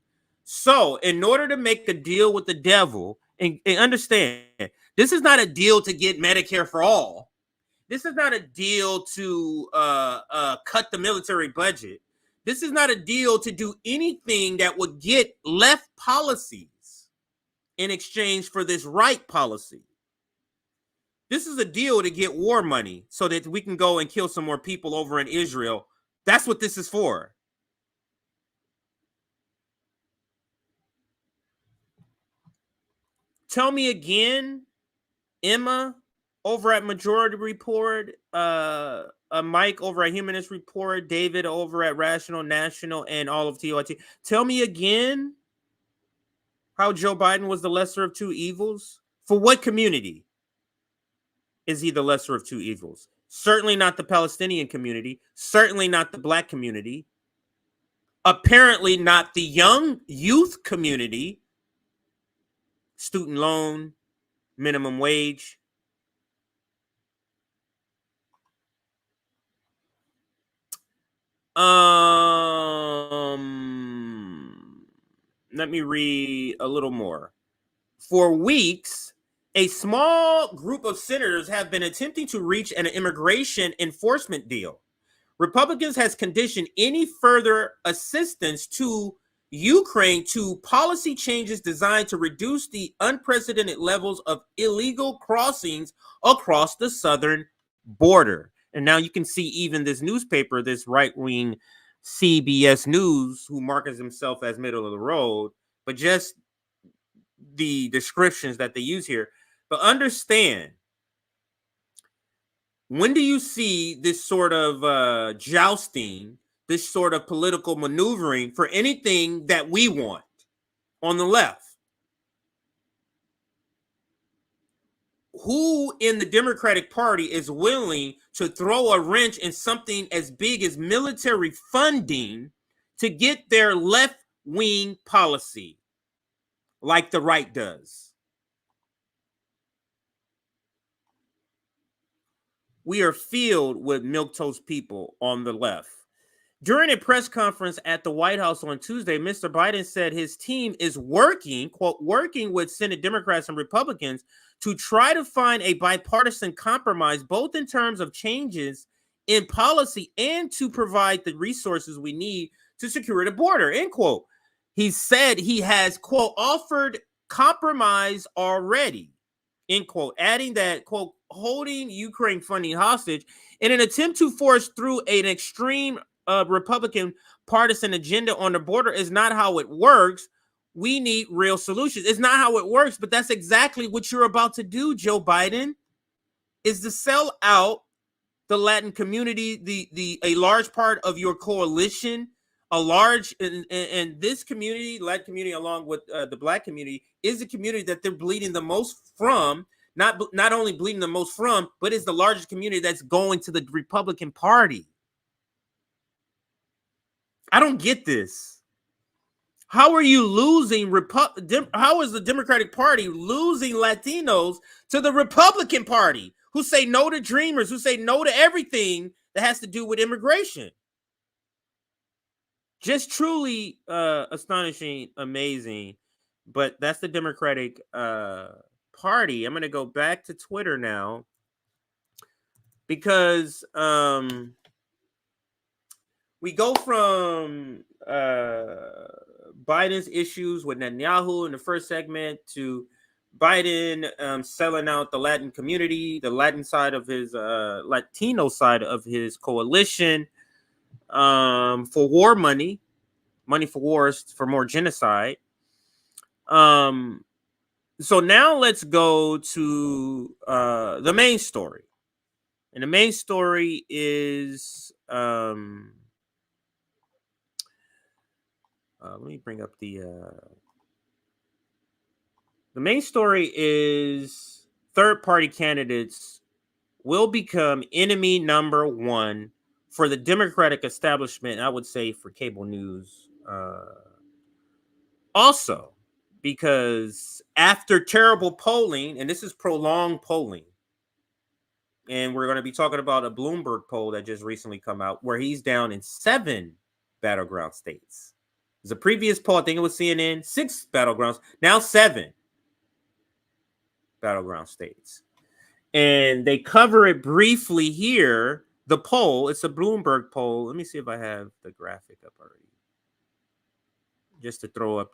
Speaker 6: So, in order to make a deal with the devil, and understand, this is not a deal to get Medicare for all. This is not a deal to cut the military budget. This is not a deal to do anything that would get left policies in exchange for this right policy. This is a deal to get war money so that we can go and kill some more people over in Israel. That's what this is for. Tell me again, Emma over at Majority Report, Mike over at Humanist Report, David over at Rational National, and all of TOIT. Tell me again how Joe Biden was the lesser of two evils. For what community is he the lesser of two evils? Certainly not the Palestinian community. Certainly not the Black community. Apparently not the young youth community. Student loan, minimum wage. Let me read a little more. For weeks, a small group of senators have been attempting to reach an immigration enforcement deal. Republicans has conditioned any further assistance to Ukraine to policy changes designed to reduce the unprecedented levels of illegal crossings across the southern border. And now you can see even this newspaper, this right-wing CBS News, who markets himself as middle of the road, but just the descriptions that they use here. But understand, when do you see this sort of jousting, this sort of political maneuvering for anything that we want on the left? Who in the Democratic Party is willing to throw a wrench in something as big as military funding to get their left-wing policy like the right does? We are filled with milquetoast people on the left. During a press conference at the White House on Tuesday, Mr. Biden said his team is working, quote, working with Senate Democrats and Republicans to try to find a bipartisan compromise, both in terms of changes in policy and to provide the resources we need to secure the border, end quote. He said he has, quote, offered compromise already, end quote, adding that, quote, holding Ukraine funding hostage in an attempt to force through an extreme Republican partisan agenda on the border is not how it works. We need real solutions. It's not how it works, but that's exactly what you're about to do, Joe Biden, is to sell out the Latin community, a large part of your coalition, a large, and this community, Latin community, along with the Black community, is the community that they're bleeding the most from. Not only bleeding the most from, but is the largest community that's going to the Republican Party. I don't get this. How are you losing? How is the Democratic Party losing Latinos to the Republican Party, who say no to dreamers, who say no to everything that has to do with immigration? Just truly astonishing, amazing. But that's the Democratic Party. I'm going to go back to Twitter now because we go from Biden's issues with Netanyahu in the first segment to Biden selling out the Latin community, the Latin side of his Latino side of his coalition for war money for wars, for more genocide. So now let's go to the main story. And the main story is let me bring up the main story is third-party candidates will become enemy number one for the Democratic establishment, I would say for cable news. Also, because after terrible polling, and this is prolonged polling, and we're going to be talking about a Bloomberg poll that just recently come out where he's down in 7 battleground states. There's a previous poll, I think it was CNN, 6 battlegrounds, now 7 battleground states. And they cover it briefly here. The poll, it's a Bloomberg poll. Let me see if I have the graphic up already. Just to throw up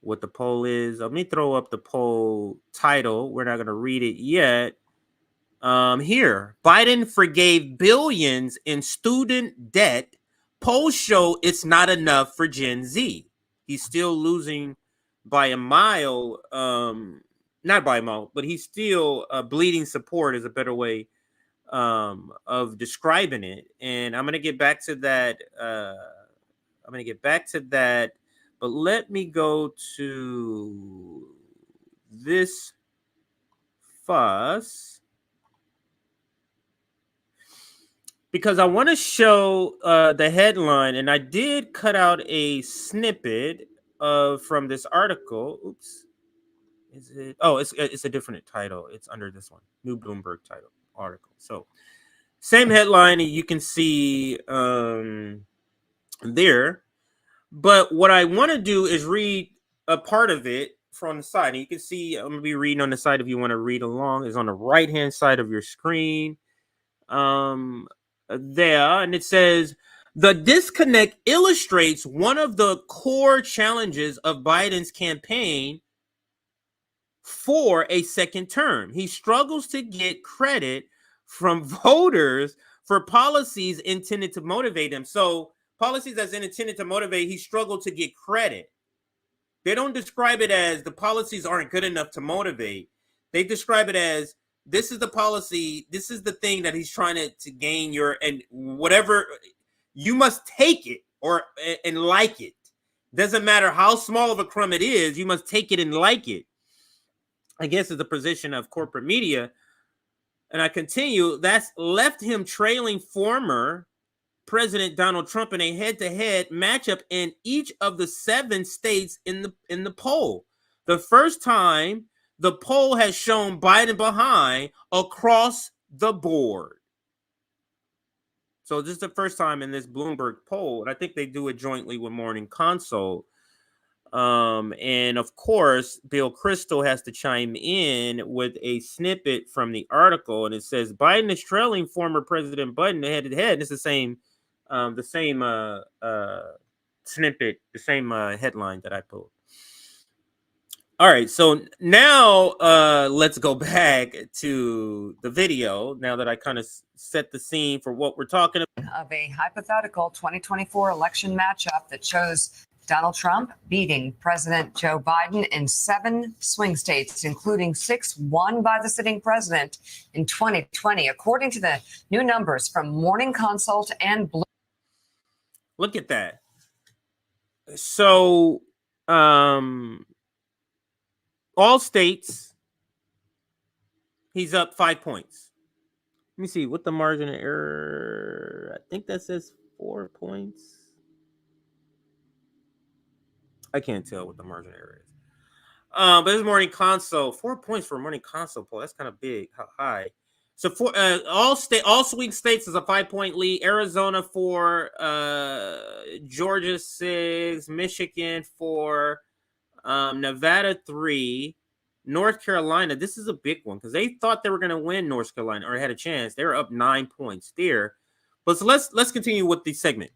Speaker 6: what the poll is. Let me throw up the poll title. We're not going to read it yet. Here, Biden forgave billions in student debt. Polls show it's not enough for Gen Z. He's still losing by a mile. Not by a mile, but he's still bleeding support is a better way of describing it. And I'm going to get back to that. But let me go to this fuss because I want to show the headline, and I did cut out a snippet from this article. Oops. Is it? Oh, it's a different title. It's under this one, new Bloomberg title article. So same headline you can see there. But what I want to do is read a part of it from the side. And you can see, I'm going to be reading on the side if you want to read along. It's on the right-hand side of your screen there. And it says, the disconnect illustrates one of the core challenges of Biden's campaign for a second term. He struggles to get credit from voters for policies intended to motivate him. So policies that's intended to motivate, he struggled to get credit. They don't describe it as the policies aren't good enough to motivate. They describe it as this is the policy, this is the thing that he's trying to gain your, and whatever, you must take it and like it. Doesn't matter how small of a crumb it is, you must take it and like it. I guess is the position of corporate media. And I continue, that's left him trailing former President Donald Trump in a head-to-head matchup in each of the 7 states in the poll. The first time the poll has shown Biden behind across the board. So this is the first time in this Bloomberg poll, and I think they do it jointly with Morning Consult. And of course, Bill Kristol has to chime in with a snippet from the article, and it says Biden is trailing former President Biden head-to-head. It's the same snippet, the same headline that I pulled. All right, so now let's go back to the video. Now that I kind of set the scene for what we're talking about,
Speaker 10: of a hypothetical 2024 election matchup that shows Donald Trump beating President Joe Biden in 7 swing states, including 6 won by the sitting president in 2020, according to the new numbers from Morning Consult and Blue.
Speaker 6: Look at that. So, all states, he's up 5 points. Let me see what the margin of error. I think that says 4 points. I can't tell what the margin of error is. But this Morning Consult, 4 points for a Morning Consult poll. That's kind of big. How high? So for all swing states is a 5-point lead. Arizona 4, Georgia 6, Michigan 4, Nevada 3, North Carolina. This is a big one because they thought they were going to win North Carolina or had a chance. They were up 9 points there. But so let's continue with the segment.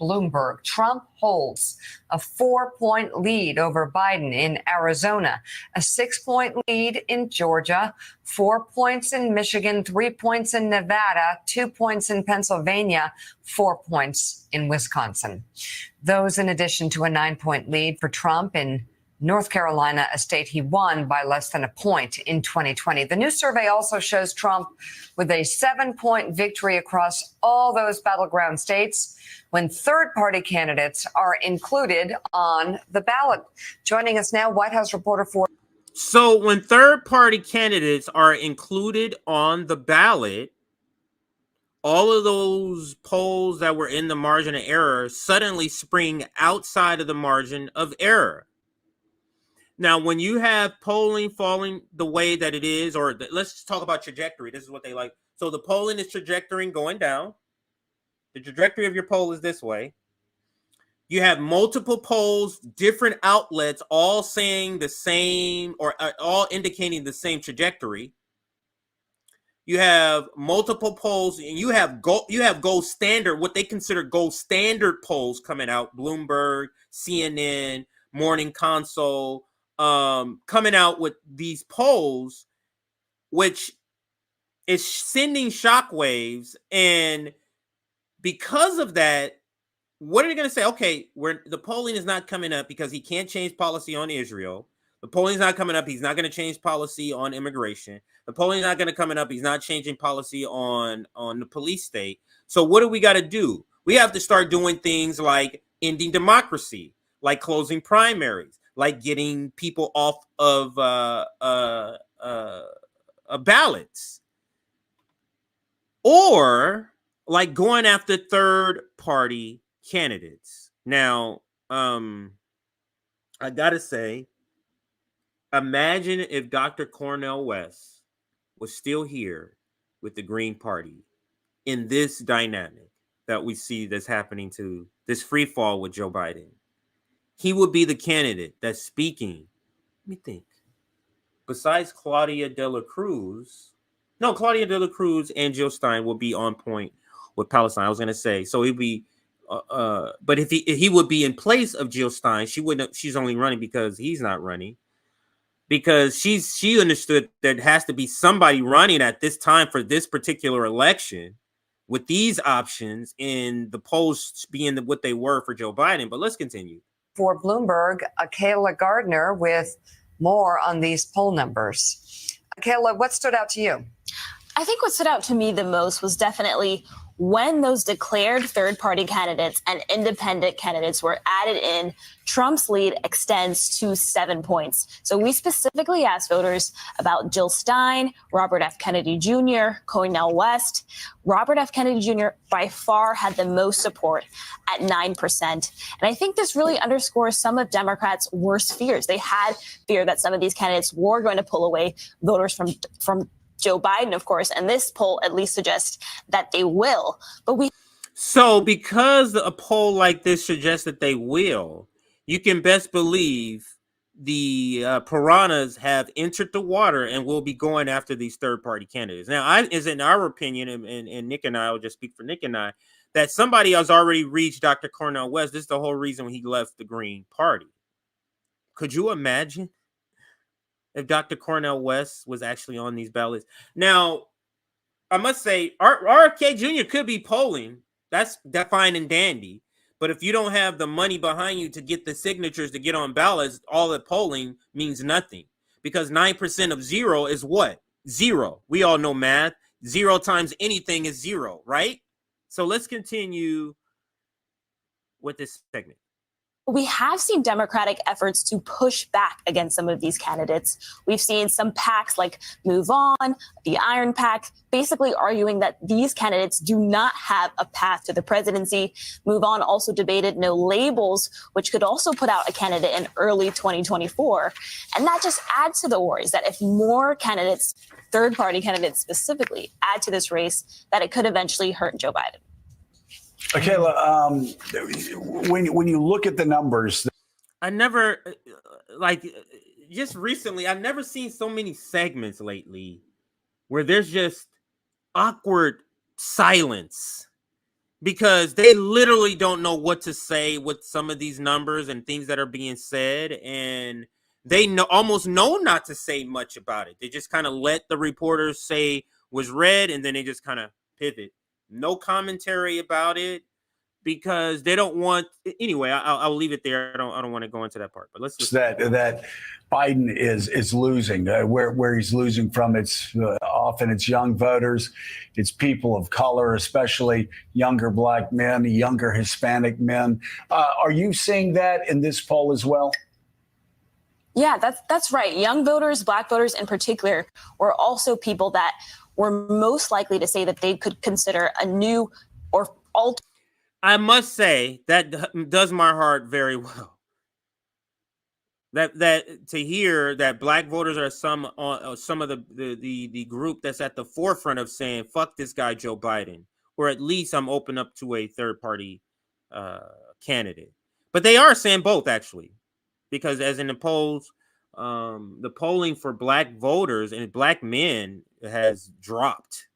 Speaker 10: Bloomberg, Trump holds a 4-point lead over Biden in Arizona, a 6-point lead in Georgia, 4 points in Michigan, 3 points in Nevada, 2 points in Pennsylvania, 4 points in Wisconsin. Those in addition to a 9-point lead for Trump in North Carolina, a state he won by less than a point in 2020. The new survey also shows Trump with a 7-point victory across all those battleground states when third-party candidates are included on the ballot. Joining us now, White House reporter for...
Speaker 6: So when third-party candidates are included on the ballot, all of those polls that were in the margin of error suddenly spring outside of the margin of error. Now, when you have polling falling the way that it is, or let's just talk about trajectory. This is what they like. So the polling is trajectory going down. The trajectory of your poll is this way. You have multiple polls, different outlets, all saying the same or all indicating the same trajectory. You have multiple polls, and you have gold standard, what they consider gold standard polls coming out. Bloomberg, CNN, Morning Consult, coming out with these polls, which is sending shockwaves. And because of that, what are they going to say? Okay, the polling is not coming up because he can't change policy on Israel. The polling is not coming up. He's not going to change policy on immigration. The polling is not going to come up. He's not changing policy on the police state. So what do we got to do? We have to start doing things like ending democracy, like closing primaries, like getting people off of ballots, or like going after third-party candidates. Now, I gotta say, imagine if Dr. Cornel West was still here with the Green Party in this dynamic that we see that's happening to this free fall with Joe Biden. He would be the candidate that's speaking. Let me think. Besides Claudia De La Cruz, Claudia De La Cruz and Jill Stein will be on point with Palestine. I was gonna say, so he'd be. But if he would be in place of Jill Stein, she's only running because he's not running, because she understood there has to be somebody running at this time for this particular election with these options, and the polls being what they were for Joe Biden. But let's continue.
Speaker 10: For Bloomberg, Kayla Gardner with more on these poll numbers. Kayla, what stood out to you?
Speaker 18: I think what stood out to me the most was definitely when those declared third-party candidates and independent candidates were added in, Trump's lead extends to 7 points. So we specifically asked voters about Jill Stein, Robert F. Kennedy Jr., Cornel West. Robert F. Kennedy Jr. by far had the most support at 9%. And I think this really underscores some of Democrats' worst fears. They had fear that some of these candidates were going to pull away voters from Joe Biden, of course, and this poll at least suggests that they will.
Speaker 6: So because a poll like this suggests that they will, you can best believe the piranhas have entered the water and will be going after these third-party candidates. Now, is in our opinion, and Nick and I will just speak for Nick and I, that somebody has already reached Dr. Cornel West. This is the whole reason he left the Green Party. Could you imagine if Dr. Cornel West was actually on these ballots? Now, I must say, RFK Jr. could be polling. That's fine and dandy. But if you don't have the money behind you to get the signatures to get on ballots, all the polling means nothing. Because 9% of zero is what? Zero. We all know math. 0 times anything is 0, right? So let's continue with this segment.
Speaker 18: We have seen Democratic efforts to push back against some of these candidates. We've seen some PACs like Move On, the Iron PAC, basically arguing that these candidates do not have a path to the presidency. Move On also debated no labels, which could also put out a candidate in early 2024. And that just adds to the worries that if more candidates, third-party candidates specifically, add to this race, that it could eventually hurt Joe Biden.
Speaker 14: Kayla, when you look at the numbers,
Speaker 6: I never, just recently, I've never seen so many segments lately where there's just awkward silence because they literally don't know what to say with some of these numbers and things that are being said, and they almost know not to say much about it. They just kind of let the reporters say was read, and then they just kind of pivot. No commentary about it because they don't want. Anyway, I'll leave it there. I don't want to go into that part. But let's
Speaker 14: that Biden is losing. Where he's losing from, it's often it's young voters, it's people of color, especially younger Black men, younger Hispanic men. Are you seeing that in this poll as well?
Speaker 18: Yeah, that's right. Young voters, Black voters in particular, were also people that were most likely to say that they could consider a new or alternative.
Speaker 6: I must say that does my heart very well. That to hear that Black voters are some of the group that's at the forefront of saying fuck this guy Joe Biden, or at least I'm open up to a third party candidate. But they are saying both, actually, because as in the polls, the polling for Black voters and Black men has dropped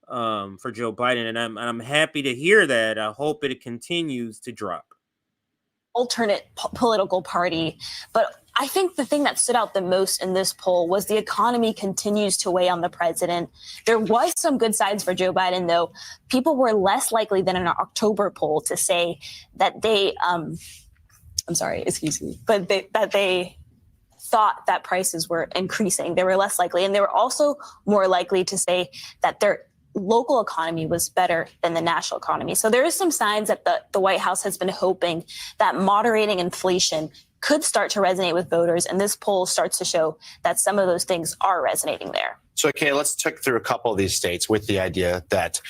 Speaker 6: for Joe Biden, and I'm happy to hear that. I hope it continues to drop.
Speaker 18: Alternate political party. But I think the thing that stood out the most in this poll was the economy continues to weigh on the president. There was some good signs for Joe Biden, though. People were less likely than in an October poll to say that they, I'm sorry, excuse me, but that they thought that prices were increasing. They were less likely. And they were also more likely to say that their local economy was better than the national economy. So there is some signs that the White House has been hoping that moderating inflation could start to resonate with voters. And this poll starts to show that some of those things are resonating there.
Speaker 15: So, okay, let's check through a couple of these states with the idea that,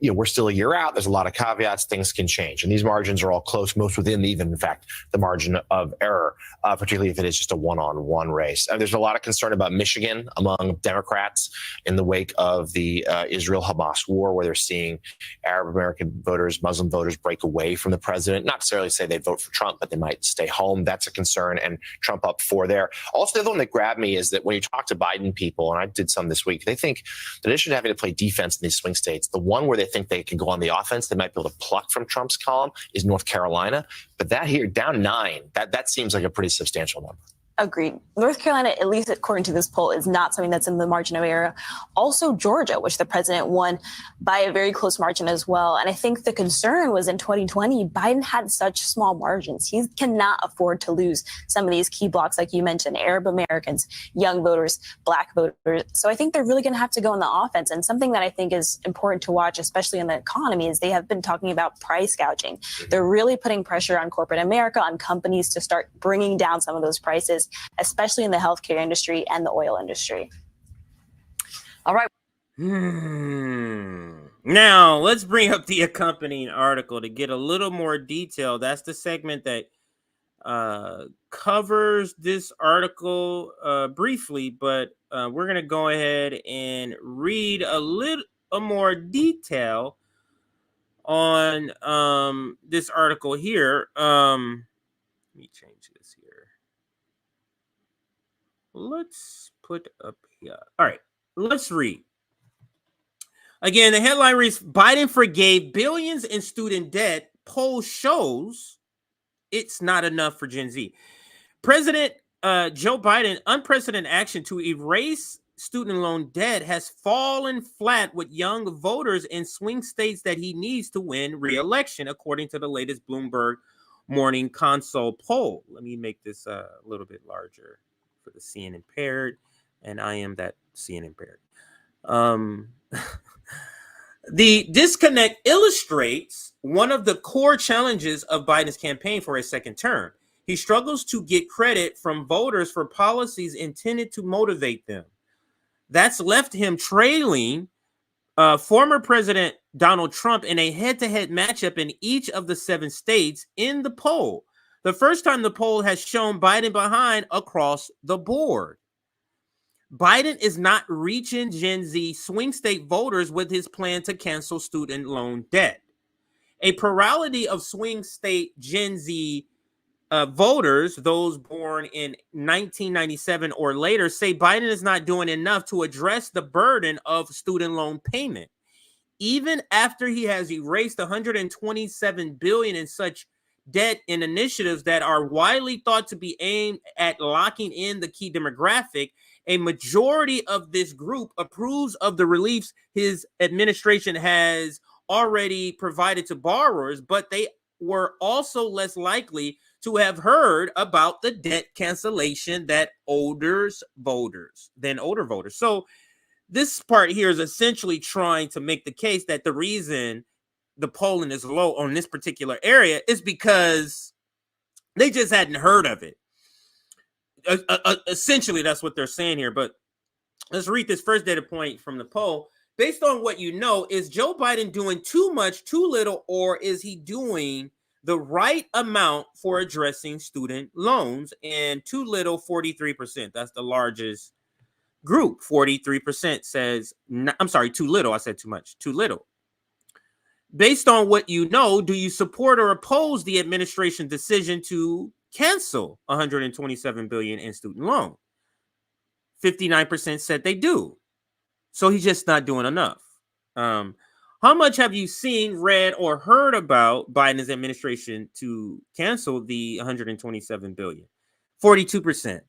Speaker 15: we're still a year out. There's a lot of caveats. Things can change. And these margins are all close, most within even, in fact, the margin of error, particularly if it is just a one-on-one race. There's a lot of concern about Michigan among Democrats in the wake of the Israel-Hamas war, where they're seeing Arab American voters, Muslim voters break away from the president. Not necessarily say they'd vote for Trump, but they might stay home. That's a concern, and Trump up for there. Also, the other one that grabbed me is that when you talk to Biden people, and I did some this week, they think that in addition to having to play defense in these swing states, the one where they think they can go on the offense, they might be able to pluck from Trump's column, is North Carolina. But that here, down 9, that seems like a pretty substantial number.
Speaker 18: Agreed. North Carolina, at least according to this poll, is not something that's in the margin of error. Also, Georgia, which the president won by a very close margin as well. And I think the concern was in 2020, Biden had such small margins. He cannot afford to lose some of these key blocks, like you mentioned, Arab Americans, young voters, Black voters. So I think they're really going to have to go on the offense. And something that I think is important to watch, especially in the economy, is they have been talking about price gouging. They're really putting pressure on corporate America, on companies to start bringing down some of those prices, especially in the healthcare industry and the oil industry.
Speaker 10: All right.
Speaker 6: Now, let's bring up the accompanying article to get a little more detail. That's the segment that covers this article briefly, but we're going to go ahead and read a little more detail on this article here. Let me change this here. Let's put up here. All right, let's read. Again, the headline reads, Biden forgave billions in student debt. Poll shows it's not enough for Gen Z. President Joe Biden, unprecedented action to erase student loan debt has fallen flat with young voters in swing states that he needs to win re-election, according to the latest Bloomberg Morning Consult poll. Let me make this a little bit larger for the seeing impaired, and I am that seeing impaired. The disconnect illustrates one of the core challenges of Biden's campaign for a second term. He struggles to get credit from voters for policies intended to motivate them. That's left him trailing former President Donald Trump in a head-to-head matchup in each of the 7 states in the poll. The first time the poll has shown Biden behind across the board. Biden is not reaching Gen Z swing state voters with his plan to cancel student loan debt. A plurality of swing state Gen Z voters, those born in 1997 or later, say Biden is not doing enough to address the burden of student loan payment. Even after he has erased $127 billion in such debt in initiatives that are widely thought to be aimed at locking in the key demographic, a majority of this group approves of the reliefs his administration has already provided to borrowers, but they were also less likely to have heard about the debt cancellation that older voters. So this part here is essentially trying to make the case that the reason the polling is low on this particular area is because they just hadn't heard of it. essentially that's what they're saying here. But let's read this first data point from the poll. Based on what you know, is Joe Biden doing too much, too little, or is he doing the right amount for addressing student loans? And too little, 43%. That's the largest group. 43% says, I'm sorry, too little. I said too much, too little. Based on what you know, do you support or oppose the administration's decision to cancel $127 billion in student loan? 59% said they do. So he's just not doing enough. How much have you seen, read, or heard about Biden's administration to cancel the $127 billion? 42%.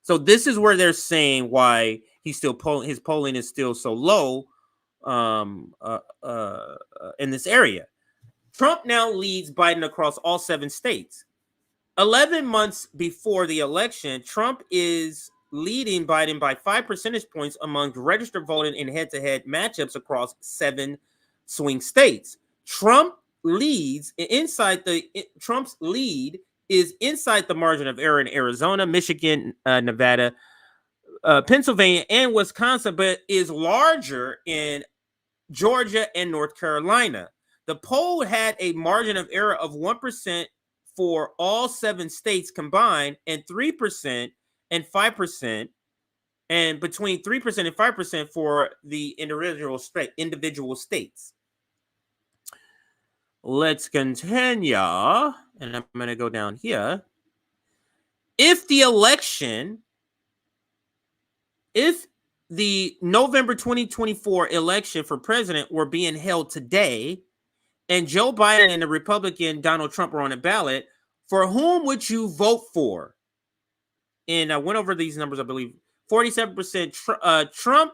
Speaker 6: So this is where they're saying why he's still his polling is still so low in this area. Trump now leads Biden across all 7 states. 11 months before the election, Trump is leading Biden by 5 percentage points among registered voting in head-to-head matchups across 7 swing states. Trump's lead is inside the margin of error in Arizona, Michigan, Nevada, Pennsylvania, and Wisconsin, but is larger in Georgia and North Carolina. The poll had a margin of error of 1% for all 7 states combined, and 3% and 5%, and between 3% and 5% for the individual states. Let's continue, and I'm going to go down here. If the November 2024 election for president were being held today, and Joe Biden and the Republican Donald Trump were on the ballot, for whom would you vote for? And I went over these numbers, I believe. 47% Trump,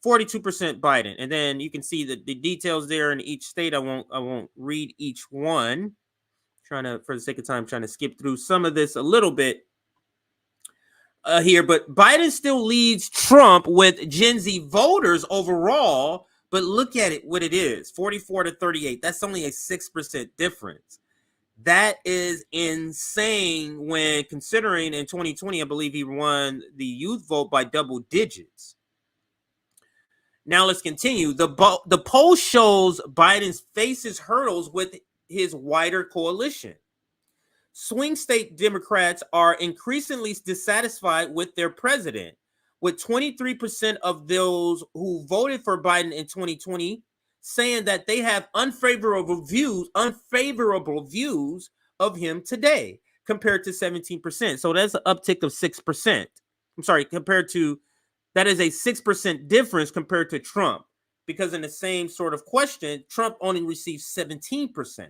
Speaker 6: 42% Biden. And then you can see the details there in each state. I won't read each one. For the sake of time, trying to skip through some of this a little bit here. But Biden still leads Trump with Gen Z voters overall. But look at it, what it is, 44 to 38. That's only a 6% difference. That is insane when considering in 2020, I believe he won the youth vote by double digits. Now let's continue. The poll shows Biden faces hurdles with his wider coalition. Swing state Democrats are increasingly dissatisfied with their president, with 23% of those who voted for Biden in 2020 saying that they have unfavorable views of him today, compared to 17%. So that's an uptick of 6%. I'm sorry, that is a 6% difference compared to Trump, because in the same sort of question, Trump only received 17%.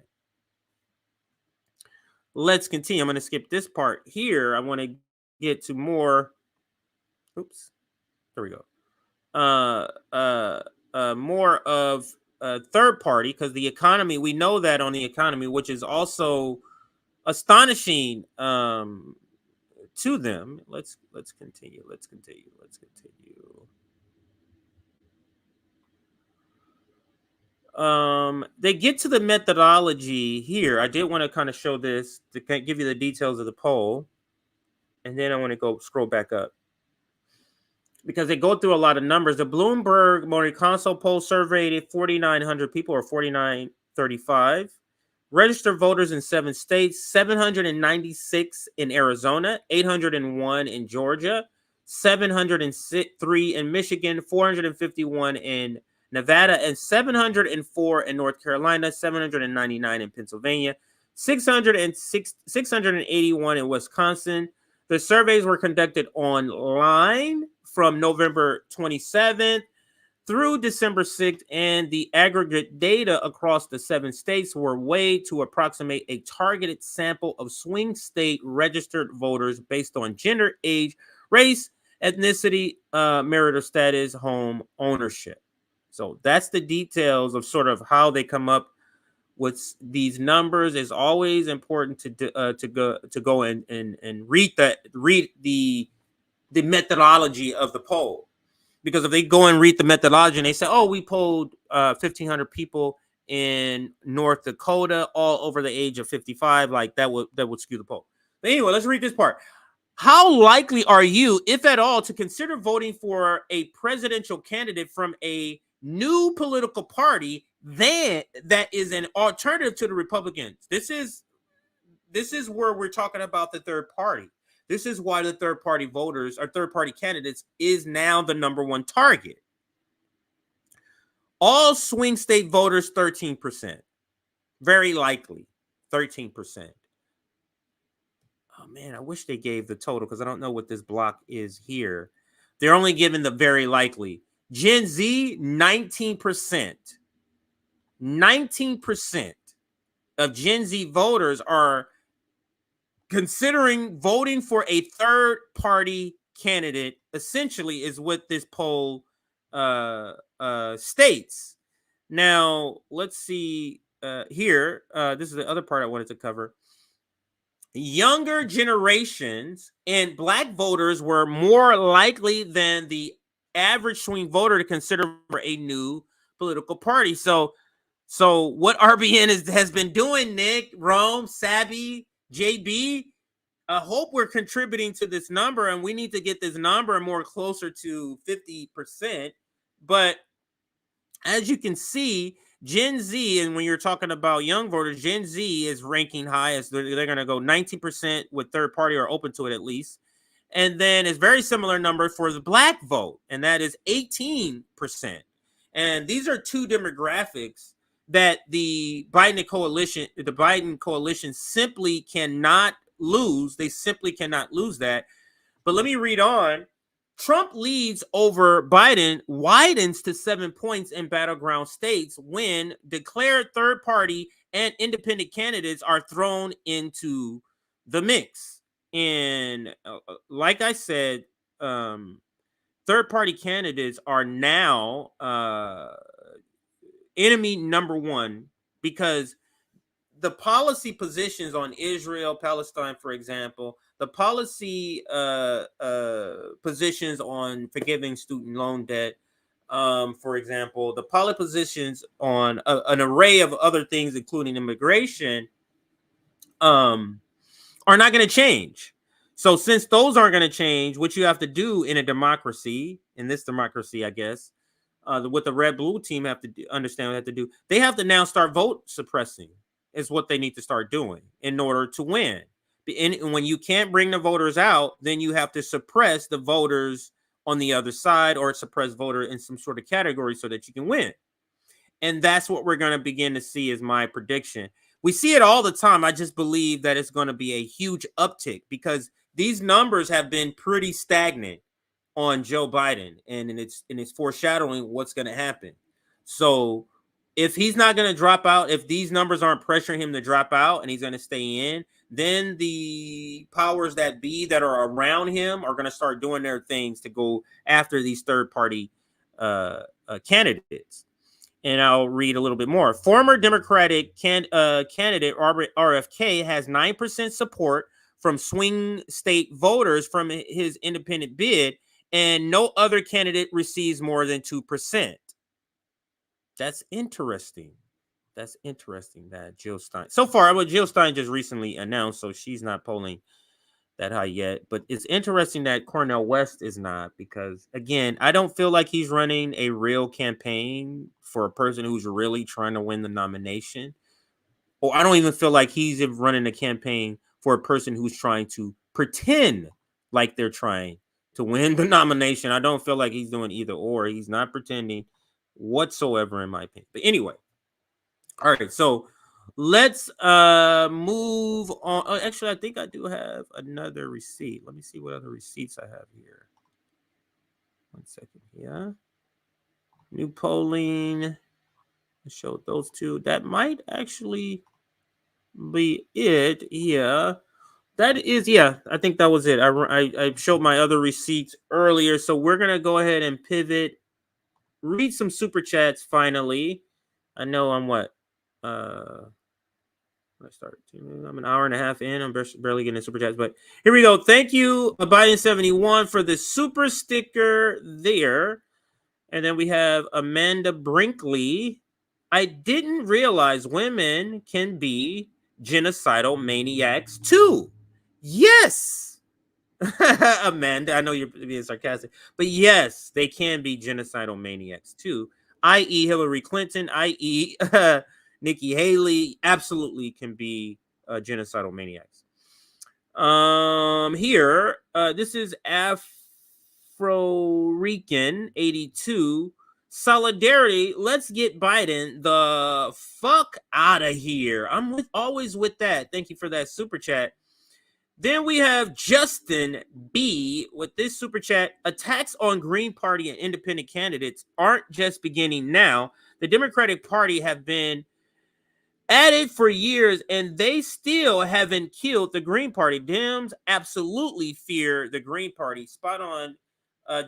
Speaker 6: Let's continue. I'm going to skip this part here. I want to get to more. Oops. There we go. More of third party, because the economy, we know that on the economy, which is also astonishing to them. Let's continue. They get to the methodology here. I did want to kind of show this to give you the details of the poll, and then I want to scroll back up, because they go through a lot of numbers. The Bloomberg Morning Consult poll surveyed 4,900 people, or 4,935. Registered voters in 7 states, 796 in Arizona, 801 in Georgia, 703 in Michigan, 451 in Nevada, and 704 in North Carolina, 799 in Pennsylvania, 681 in Wisconsin. The surveys were conducted online from November 27th through December 6th, and the aggregate data across the 7 states were weighed to approximate a targeted sample of swing state registered voters based on gender, age, race, ethnicity, marital status, home ownership. So that's the details of sort of how they come up with these numbers. It's always important to go and read the methodology of the poll, because if they go and read the methodology and they say, "Oh, we polled 1,500 people in North Dakota, all over the age of 55," like that would skew the poll. But anyway, let's read this part. how likely are you, if at all, to consider voting for a presidential candidate from a new political party that is an alternative to the Republicans? This is where we're talking about the third party. This is why the third party voters or third party candidates is now the number one target. All swing state voters, 13%. Very likely, 13%. Oh man, I wish they gave the total because I don't know what this block is here. They're only giving the very likely. Gen Z, 19%. 19% of Gen Z voters are considering voting for a third party candidate, essentially, is what this poll states. Now, let's see here. This is the other part I wanted to cover. Younger generations and Black voters were more likely than the average swing voter to consider a new political party. So what RBN has been doing, Nick, Rome, Sabby, JB, I hope we're contributing to this number, and we need to get this number more closer to 50%. But as you can see, Gen Z, and when you're talking about young voters, Gen Z is ranking high as they're going to go 19% with third party or open to it at least. And then it's very similar number for the Black vote, and that is 18%. And these are two demographics that the Biden coalition simply cannot lose. They simply cannot lose that. But let me read on. Trump leads over Biden widens to 7 points in battleground states when declared third party and independent candidates are thrown into the mix. And like I said, third party candidates are now enemy number one, because the policy positions on Israel, Palestine, for example, the policy positions on forgiving student loan debt, for example, the policy positions on an array of other things, including immigration, are not going to change. So since those aren't going to change, what you have to do in a democracy, in this democracy, I guess, what the red blue team have to understand what they have to do, they have to now start vote suppressing is what they need to start doing in order to win. And when you can't bring the voters out, then you have to suppress the voters on the other side, or suppress voter in some sort of category so that you can win. And that's what we're going to begin to see, is my prediction. We see it all the time. I just believe that it's going to be a huge uptick because these numbers have been pretty stagnant on Joe Biden, and it's foreshadowing what's going to happen. So if he's not going to drop out, if these numbers aren't pressuring him to drop out and he's going to stay in, then the powers that be that are around him are going to start doing their things to go after these third-party candidates. And I'll read a little bit more. Former Democratic candidate RFK has 9% support from swing state voters from his independent bid, and no other candidate receives more than 2%. That's interesting. That's interesting that Jill Stein. So far, well, Jill Stein just recently announced, so she's not polling that high yet. But it's interesting that Cornel West is not, because, again, I don't feel like he's running a real campaign for a person who's really trying to win the nomination. Or I don't even feel like he's running a campaign for a person who's trying to pretend like they're trying to win the nomination. I don't feel like he's doing either or. He's not pretending whatsoever, in my opinion. But anyway, all right, so let's move on. Oh, actually, I think I do have another receipt. Let me see what other receipts I have here. 1 second here. New polling. I showed those two. That might actually be it. Yeah. That is, yeah, I think that was it. I showed my other receipts earlier, so we're going to go ahead and pivot, read some super chats finally. I know I'm what? I'm an hour and a half in. I'm barely getting super chats, but here we go. Thank you, Biden71, for the super sticker there. And then we have Amanda Brinkley. I didn't realize women can be genocidal maniacs too. Yes. Amanda, I know you're being sarcastic, but yes, they can be genocidal maniacs too, i.e. Hillary Clinton, i.e. Nikki Haley, absolutely can be genocidal maniacs. Here, this is Afro-Rican 82. Solidarity, let's get Biden the fuck out of here. I'm always with that. Thank you for that super chat. Then we have Justin B with this super chat. Attacks on Green Party and independent candidates aren't just beginning now. The Democratic Party have been at it for years, and they still haven't killed the Green Party. Dems absolutely fear the Green Party. Spot on,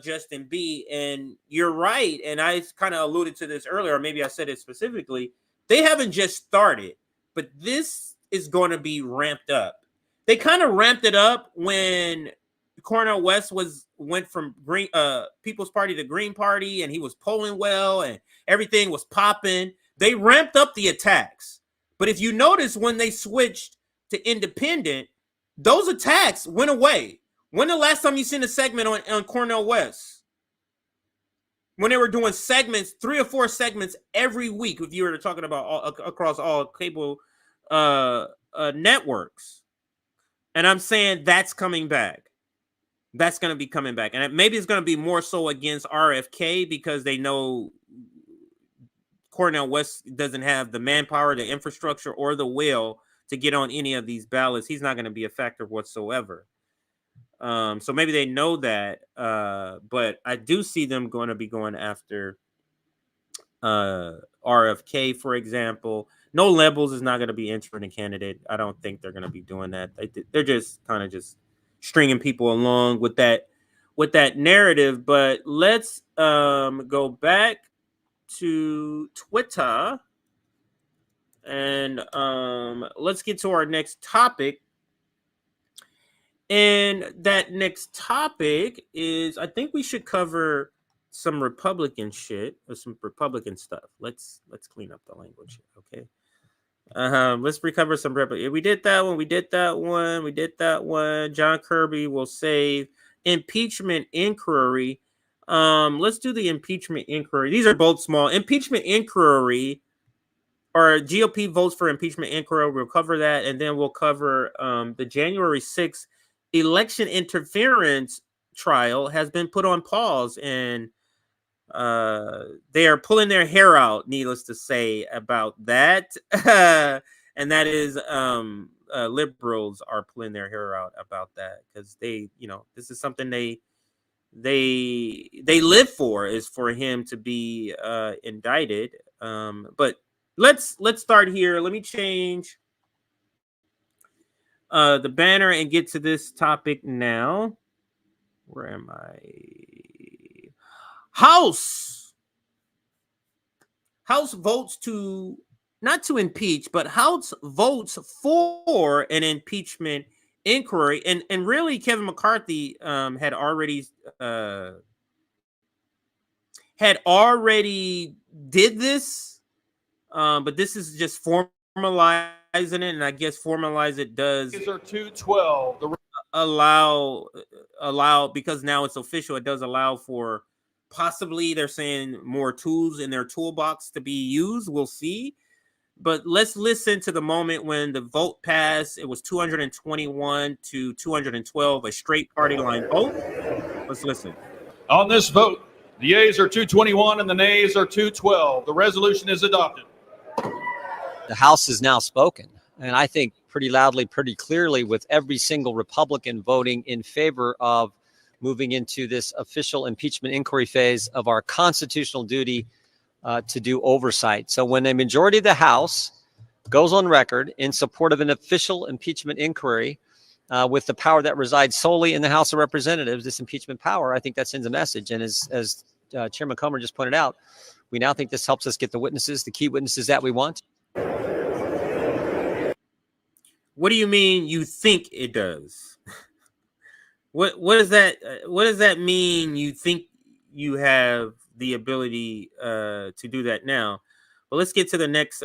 Speaker 6: Justin B. And you're right. And I kind of alluded to this earlier, or maybe I said it specifically. They haven't just started, but this is going to be ramped up. They kind of ramped it up when Cornel West went from People's Party to Green Party, and he was polling well, and everything was popping. They ramped up the attacks. But if you notice, when they switched to independent, those attacks went away. When the last time you seen a segment on Cornel West? When they were doing segments, 3 or 4 segments every week, if you were talking about across all cable networks. And I'm saying that's coming back. That's going to be coming back. And maybe it's going to be more so against RFK, because they know Cornel West doesn't have the manpower, the infrastructure, or the will to get on any of these ballots. He's not going to be a factor whatsoever. So maybe they know that. But I do see them going to be going after RFK, for example. No Lebels is not going to be entering a candidate. I don't think they're going to be doing that. They're just kind of just stringing people along with that narrative. But let's go back to Twitter, and let's get to our next topic. And that next topic is, I think we should cover some Republican shit, or some Republican stuff. Let's clean up the language, okay? Let's recover some Republican. We did that one. John Kirby will save impeachment inquiry. Let's do the impeachment inquiry. These are both small. Impeachment inquiry, or GOP votes for impeachment inquiry. We'll cover that, and then we'll cover the January 6th election interference trial has been put on pause, and they are pulling their hair out, needless to say, about that. And that is liberals are pulling their hair out about that, because they, this is something they live for, is for him to be indicted. But let's start here. Let me change the banner and get to this topic now. Where am I? House votes not to impeach, but House votes for an impeachment inquiry. And really, Kevin McCarthy had already did this, but this is just formalizing it, and I guess formalize it does.
Speaker 19: These are 212.
Speaker 6: Allow, because now it's official. It does allow for, possibly they're saying, more tools in their toolbox to be used. We'll see. But let's listen to the moment when the vote passed. It was 221 to 212, a straight party line vote. Let's listen.
Speaker 19: On this vote, the yeas are 221 and the nays are 212. The resolution is adopted.
Speaker 20: The House has now spoken, and I think pretty loudly, pretty clearly, with every single Republican voting in favor of moving into this official impeachment inquiry phase of our constitutional duty to do oversight. So when a majority of the House goes on record in support of an official impeachment inquiry with the power that resides solely in the House of Representatives, this impeachment power, I think that sends a message. And as Chairman Comer just pointed out, we now think this helps us get the witnesses, the key witnesses that we want.
Speaker 6: What do you mean you think it does? What does that mean? You think you have the ability to do that now? But let's get to the next.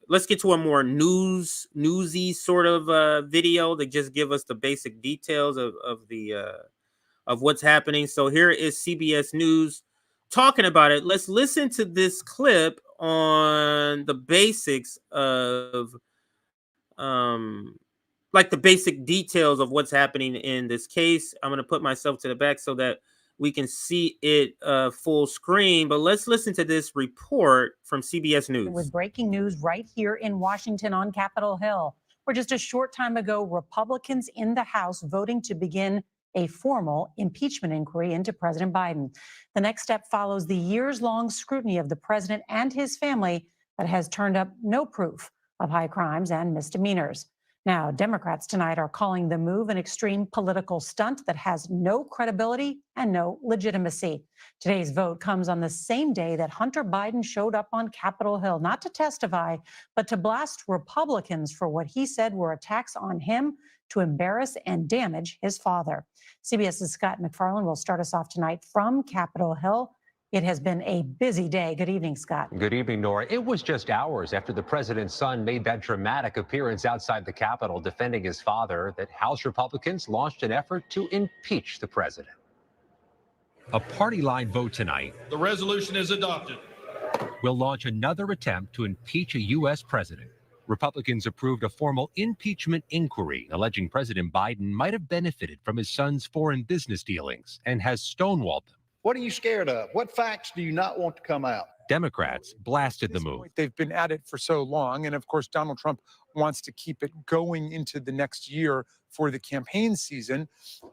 Speaker 6: Let's get to a more newsy sort of video to just give us the basic details of what's happening. So here is CBS News talking about it. Let's listen to this clip on the basics of like the basic details of what's happening in this case. I'm going to put myself to the back so that we can see it full screen, but let's listen to this report from CBS News.
Speaker 21: With breaking news right here in Washington on Capitol Hill, where just a short time ago, Republicans in the House voting to begin a formal impeachment inquiry into President Biden. The next step follows the years-long scrutiny of the president and his family that has turned up no proof of high crimes and misdemeanors. Now, Democrats tonight are calling the move an extreme political stunt that has no credibility and no legitimacy. Today's vote comes on the same day that Hunter Biden showed up on Capitol Hill, not to testify, but to blast Republicans for what he said were attacks on him to embarrass and damage his father. CBS's Scott MacFarlane will start us off tonight from Capitol Hill. It has been a busy day. Good evening, Scott.
Speaker 22: Good evening, Nora. It was just hours after the president's son made that dramatic appearance outside the Capitol defending his father that House Republicans launched an effort to impeach the president. A party-line vote tonight
Speaker 19: The resolution is adopted.
Speaker 22: will launch another attempt to impeach a U.S. president. Republicans approved a formal impeachment inquiry alleging President Biden might have benefited from his son's foreign business dealings and has stonewalled them.
Speaker 23: What are you scared of? What facts do you not want to come out?
Speaker 22: Democrats blasted the move.
Speaker 24: They've been at it for so long. And of course, Donald Trump wants to keep it going into the next year for the campaign season.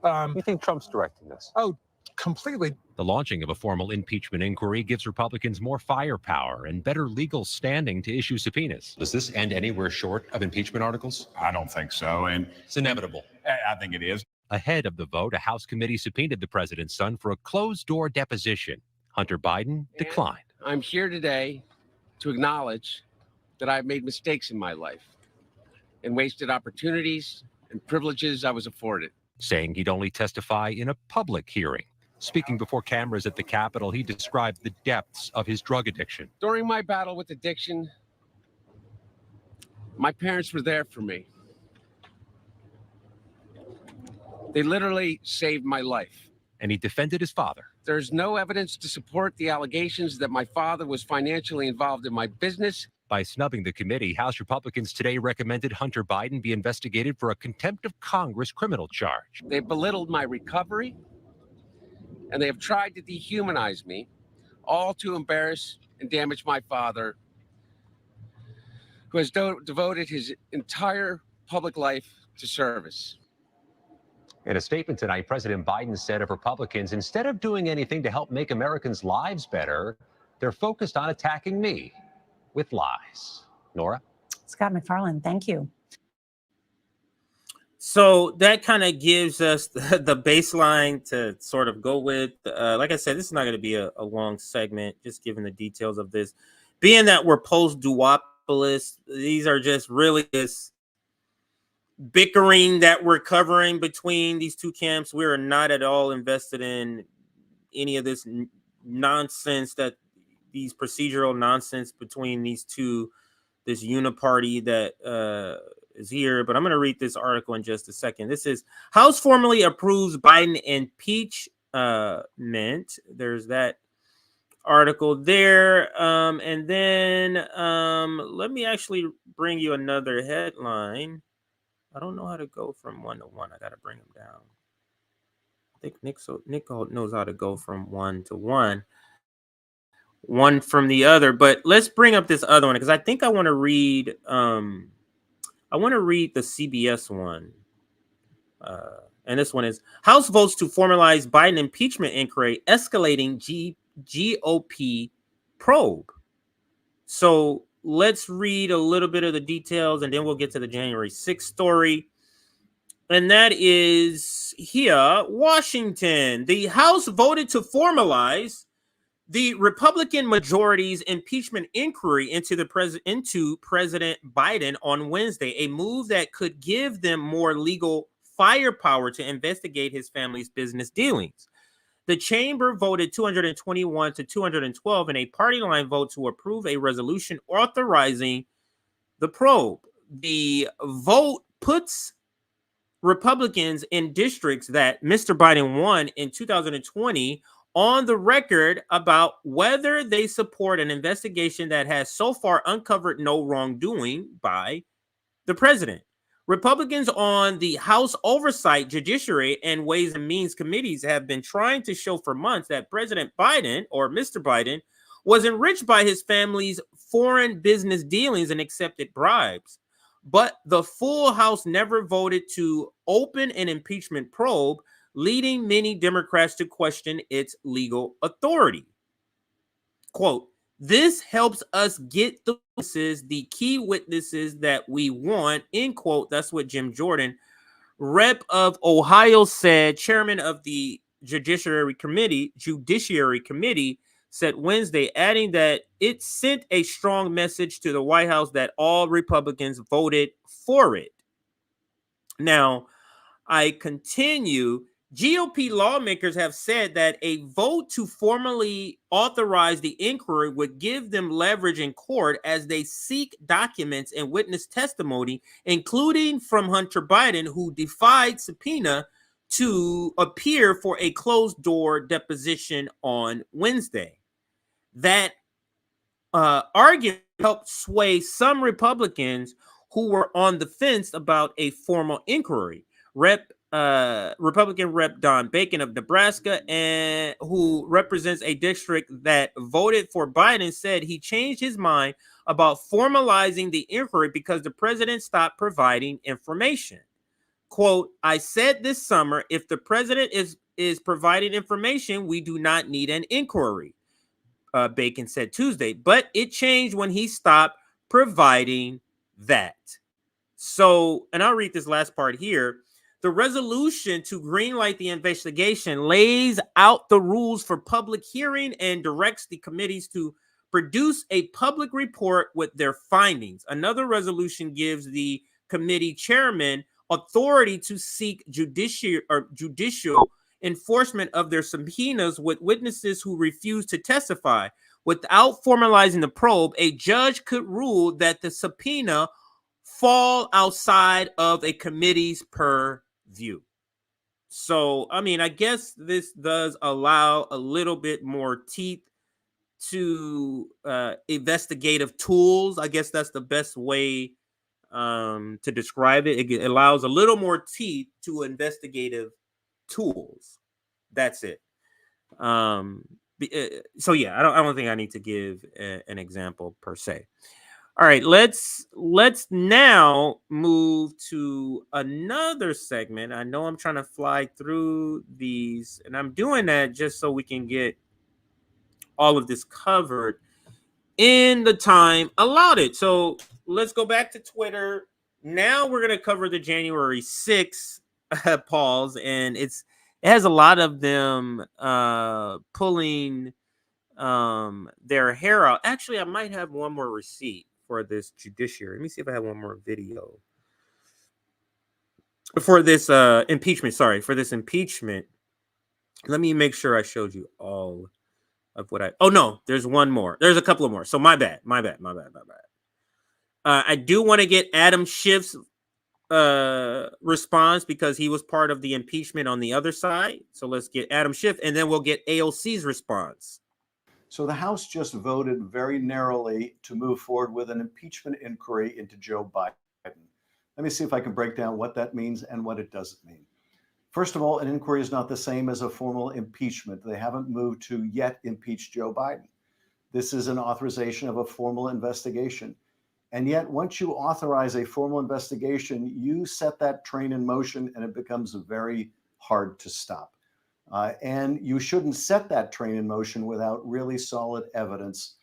Speaker 22: You think Trump's directing this?
Speaker 24: Oh, completely.
Speaker 22: The launching of a formal impeachment inquiry gives Republicans more firepower and better legal standing to issue subpoenas.
Speaker 25: Does this end anywhere short of impeachment articles?
Speaker 26: I don't think so. And
Speaker 25: it's inevitable.
Speaker 26: I think it is.
Speaker 22: Ahead of the vote, a House committee subpoenaed the president's son for a closed-door deposition. Hunter Biden declined.
Speaker 27: I'm here today to acknowledge that I've made mistakes in my life and wasted opportunities and privileges I was afforded.
Speaker 22: Saying he'd only testify in a public hearing. Speaking before cameras at the Capitol, he described the depths of his drug addiction.
Speaker 27: During my battle with addiction, my parents were there for me. They literally saved my life.
Speaker 22: And he defended his father.
Speaker 27: There's no evidence to support the allegations that my father was financially involved in my business.
Speaker 22: By snubbing the committee, House Republicans today recommended Hunter Biden be investigated for a contempt of Congress criminal charge.
Speaker 27: They belittled my recovery, and they have tried to dehumanize me, all to embarrass and damage my father, who has devoted his entire public life to service.
Speaker 22: In a statement tonight, President Biden said of Republicans, instead of doing anything to help make Americans' lives better, they're focused on attacking me with lies. Nora?
Speaker 21: Scott MacFarlane, thank you.
Speaker 6: So that kind of gives us the baseline to sort of go with. Like I said, this is not going to be a long segment, just given the details of this. Being that we're post-duopolist, these are just really this bickering that we're covering between these two camps. We are not at all invested in any of this nonsense, that these procedural nonsense between these two, this uniparty that is here. But I'm going to read this article in just a second. This is House formally approves Biden impeachment. There's that article there. And then let me actually bring you another headline. I don't know how to go from one to one. I got to bring them down. I think Nick knows how to go from one to one from the other. But let's bring up this other one because I think I want to read. I want to read the CBS one. And this one is House votes to formalize Biden impeachment inquiry, escalating GOP probe. So let's read a little bit of the details, and then we'll get to the January 6th story. And that is here, Washington. The House voted to formalize the Republican majority's impeachment inquiry into President Biden on Wednesday, a move that could give them more legal firepower to investigate his family's business dealings. The chamber voted 221 to 212 in a party line vote to approve a resolution authorizing the probe. The vote puts Republicans in districts that Mr. Biden won in 2020 on the record about whether they support an investigation that has so far uncovered no wrongdoing by the president. Republicans on the House Oversight, Judiciary, and Ways and Means committees have been trying to show for months that President Biden, or Mr. Biden, was enriched by his family's foreign business dealings and accepted bribes. But the full House never voted to open an impeachment probe, leading many Democrats to question its legal authority. Quote, this helps us get the key witnesses that we want, end quote. That's what Jim Jordan, rep of Ohio, said. Chairman of the Judiciary Committee, said Wednesday, adding that it sent a strong message to the White House that all Republicans voted for it. Now, I continue. GOP lawmakers have said that a vote to formally authorize the inquiry would give them leverage in court as they seek documents and witness testimony, including from Hunter Biden, who defied subpoena to appear for a closed-door deposition on Wednesday. That argument helped sway some Republicans who were on the fence about a formal inquiry. Republican Rep. Don Bacon of Nebraska, and who represents a district that voted for Biden, said he changed his mind about formalizing the inquiry because the president stopped providing information. Quote, I said this summer, if the president is providing information, we do not need an inquiry, Bacon said Tuesday, but it changed when he stopped providing that. So, and I'll read this last part here. The resolution to greenlight the investigation lays out the rules for public hearing and directs the committees to produce a public report with their findings. Another resolution gives the committee chairman authority to seek judicial enforcement of their subpoenas with witnesses who refuse to testify. Without formalizing the probe, a judge could rule that the subpoena fall outside of a committee's purview. So, I mean, I guess this does allow a little bit more teeth to investigative tools. I guess that's the best way to describe it. It allows a little more teeth to investigative tools. That's it. So yeah, I don't think I need to give an example per se. All right, let's now move to another segment. I know I'm trying to fly through these, and I'm doing that just so we can get all of this covered in the time allotted. So let's go back to Twitter. Now we're going to cover the January 6th polls, and it has a lot of them pulling their hair out. Actually, I might have one more receipt for this judiciary. Let me see if I have one more video for this impeachment. Sorry, for this impeachment. Let me make sure I showed you all of what oh no, there's one more. There's a couple of more. So my bad. I do want to get Adam Schiff's response because he was part of the impeachment on the other side. So let's get Adam Schiff, and then we'll get AOC's response.
Speaker 1: So the House just voted very narrowly to move forward with an impeachment inquiry into Joe Biden. Let me see if I can break down what that means and what it doesn't mean. First of all, an inquiry is not the same as a formal impeachment. They haven't moved to yet impeach Joe Biden. This is an authorization of a formal investigation. And yet, once you authorize a formal investigation, you set that train in motion and it becomes very hard to stop. And you shouldn't set that train in motion without really solid evidence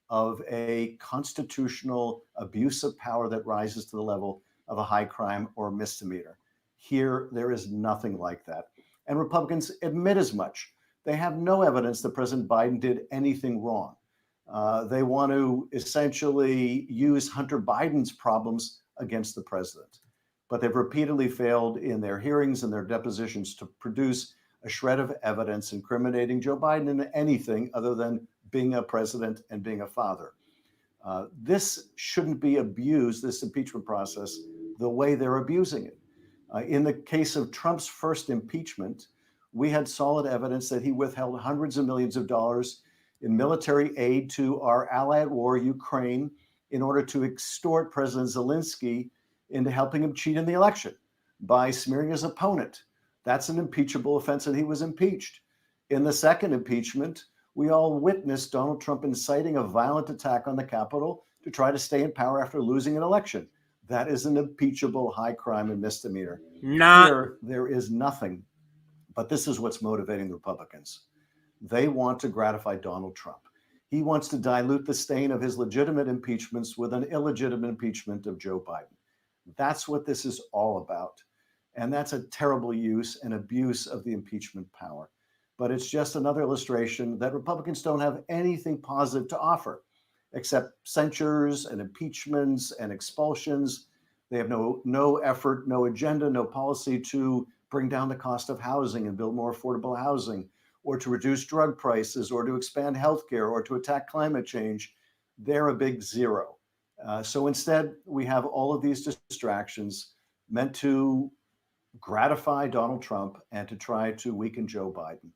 Speaker 1: of a constitutional abuse of power that rises to the level of a high crime or misdemeanor. Here, there is nothing like that. And Republicans admit as much. They have no evidence that President Biden did anything wrong. They want to essentially use Hunter Biden's problems against the president. But they've repeatedly failed in their hearings and their depositions to produce a shred of evidence incriminating Joe Biden in anything other than being a president and being a father. This shouldn't be abused, this impeachment process, the way they're abusing it. In the case of Trump's first impeachment, we had solid evidence that he withheld hundreds of millions of dollars in military aid to our ally at war, Ukraine, in order to extort President Zelensky into helping him cheat in the election by smearing his opponent. That's an impeachable offense, and he was impeached. In the second impeachment, we all witnessed Donald Trump inciting a violent attack on the Capitol to try to stay in power after losing an election. That is an impeachable high crime and misdemeanor. Here, there is nothing, but this is what's motivating the Republicans. They want to gratify Donald Trump. He wants to dilute the stain of his legitimate impeachments with an illegitimate impeachment of Joe Biden. That's what this is all about. And that's a terrible use and abuse of the impeachment power. But it's just another illustration that Republicans don't have anything positive to offer, except censures and impeachments and expulsions. They have no effort, no agenda, no policy to bring down the cost of housing and build more affordable housing, or to reduce drug prices, or to expand healthcare, or to attack climate change. They're a big zero. So instead, we have all of these distractions meant to gratify Donald Trump and to try to weaken Joe Biden.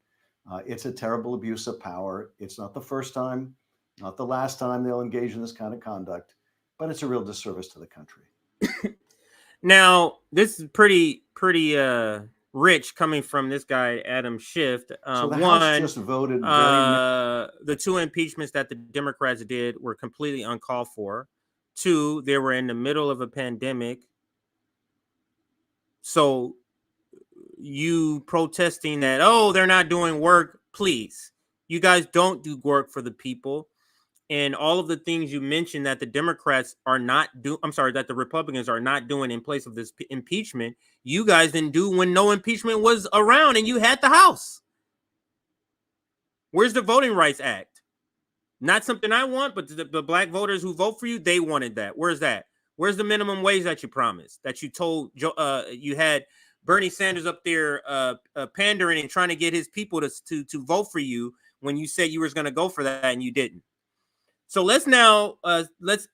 Speaker 1: It's a terrible abuse of power. It's not the first time, not the last time they'll engage in this kind of conduct, but it's a real disservice to the country.
Speaker 6: Now, this is pretty rich coming from this guy, Adam Schiff.
Speaker 1: So the House just voted
Speaker 6: the two impeachments that the Democrats did were completely uncalled for. Two, they were in the middle of a pandemic. So you protesting that, oh, they're not doing work, please. You guys don't do work for the people. And all of the things you mentioned that the Democrats are not that the Republicans are not doing in place of this impeachment, you guys didn't do when no impeachment was around and you had the House. Where's the Voting Rights Act? Not something I want, but the black voters who vote for you, they wanted that. Where's that? Where's the minimum wage that you promised? That you told you had Bernie Sanders up there pandering and trying to get his people to vote for you when you said you were going to go for that and you didn't. So let's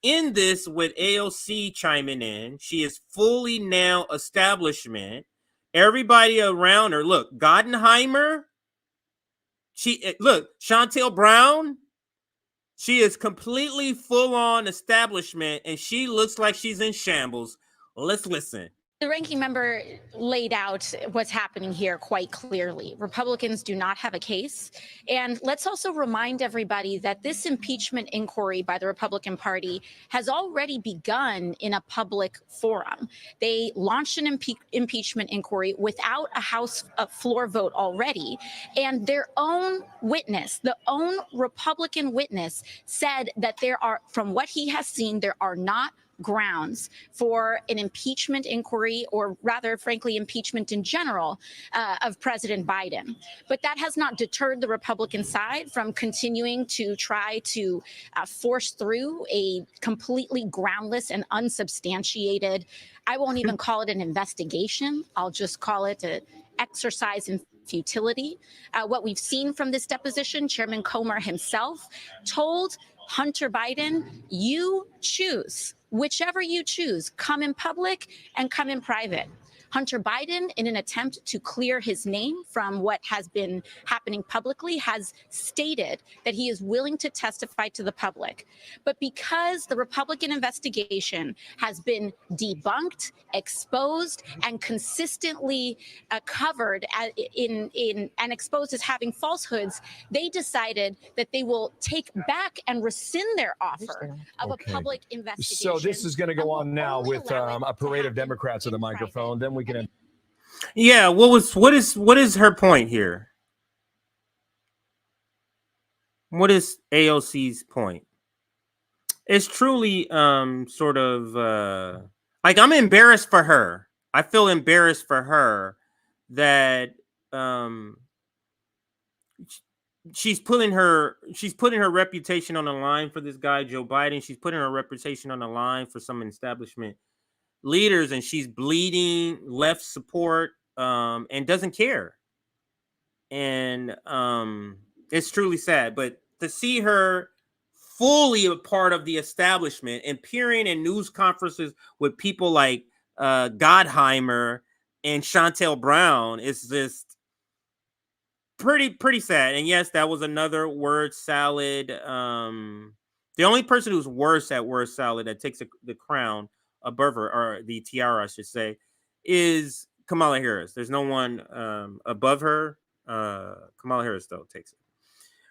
Speaker 6: end this with AOC chiming in. She is fully now establishment. Everybody around her, look, Gottenheimer. Chantel Brown. She is completely full on establishment, and she looks like she's in shambles. Let's listen.
Speaker 2: The ranking member laid out what's happening here quite clearly. Republicans do not have a case. And let's also remind everybody that this impeachment inquiry by the Republican Party has already begun in a public forum. They launched an impeachment inquiry without a House floor vote already. And their own witness, the own Republican witness, said that there are, from what he has seen, there are not grounds for an impeachment inquiry, or rather, frankly, impeachment in general of President Biden. But that has not deterred the Republican side from continuing to try to force through a completely groundless and unsubstantiated, I won't even call it an investigation, I'll just call it an exercise in futility. What we've seen from this deposition, Chairman Comer himself told Hunter Biden, you choose. Whichever you choose, come in public and come in private. Hunter Biden, in an attempt to clear his name from what has been happening publicly, has stated that he is willing to testify to the public. But because the Republican investigation has been debunked, exposed, and consistently covered and exposed as having falsehoods, they decided that they will take back and rescind their offer of a public investigation.
Speaker 3: So this is going to go on now with a parade of Democrats on the microphone. Then we can.
Speaker 6: Yeah. What is her point here? What is AOC's point? It's truly sort of like, I'm embarrassed for her. I feel embarrassed for her that she's putting her reputation on the line for this guy, Joe Biden. She's putting her reputation on the line for some establishment leaders, and she's bleeding left support and doesn't care. and it's truly sad. But to see her fully a part of the establishment and appearing in news conferences with people like Gottheimer and Chantel Brown is just pretty sad. And yes, that was another word salad. The only person who's worse at word salad that takes the crown above her, or the tiara, I should say, is Kamala Harris. There's no one above her. Kamala Harris, though, takes it.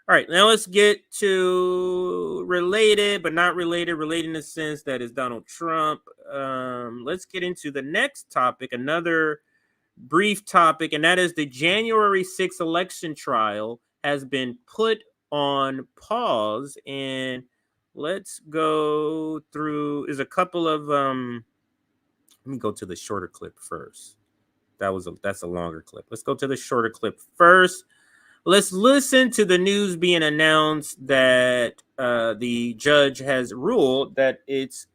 Speaker 6: All right, now let's get to related, but not related in the sense that is Donald Trump. Let's get into the next topic, another brief topic, and that is the January 6th election trial has been put on pause. And let's go through, is a couple of, let me go to the shorter clip first. That's a longer clip. Let's go to the shorter clip first. Let's listen to the news being announced that the judge has ruled that it's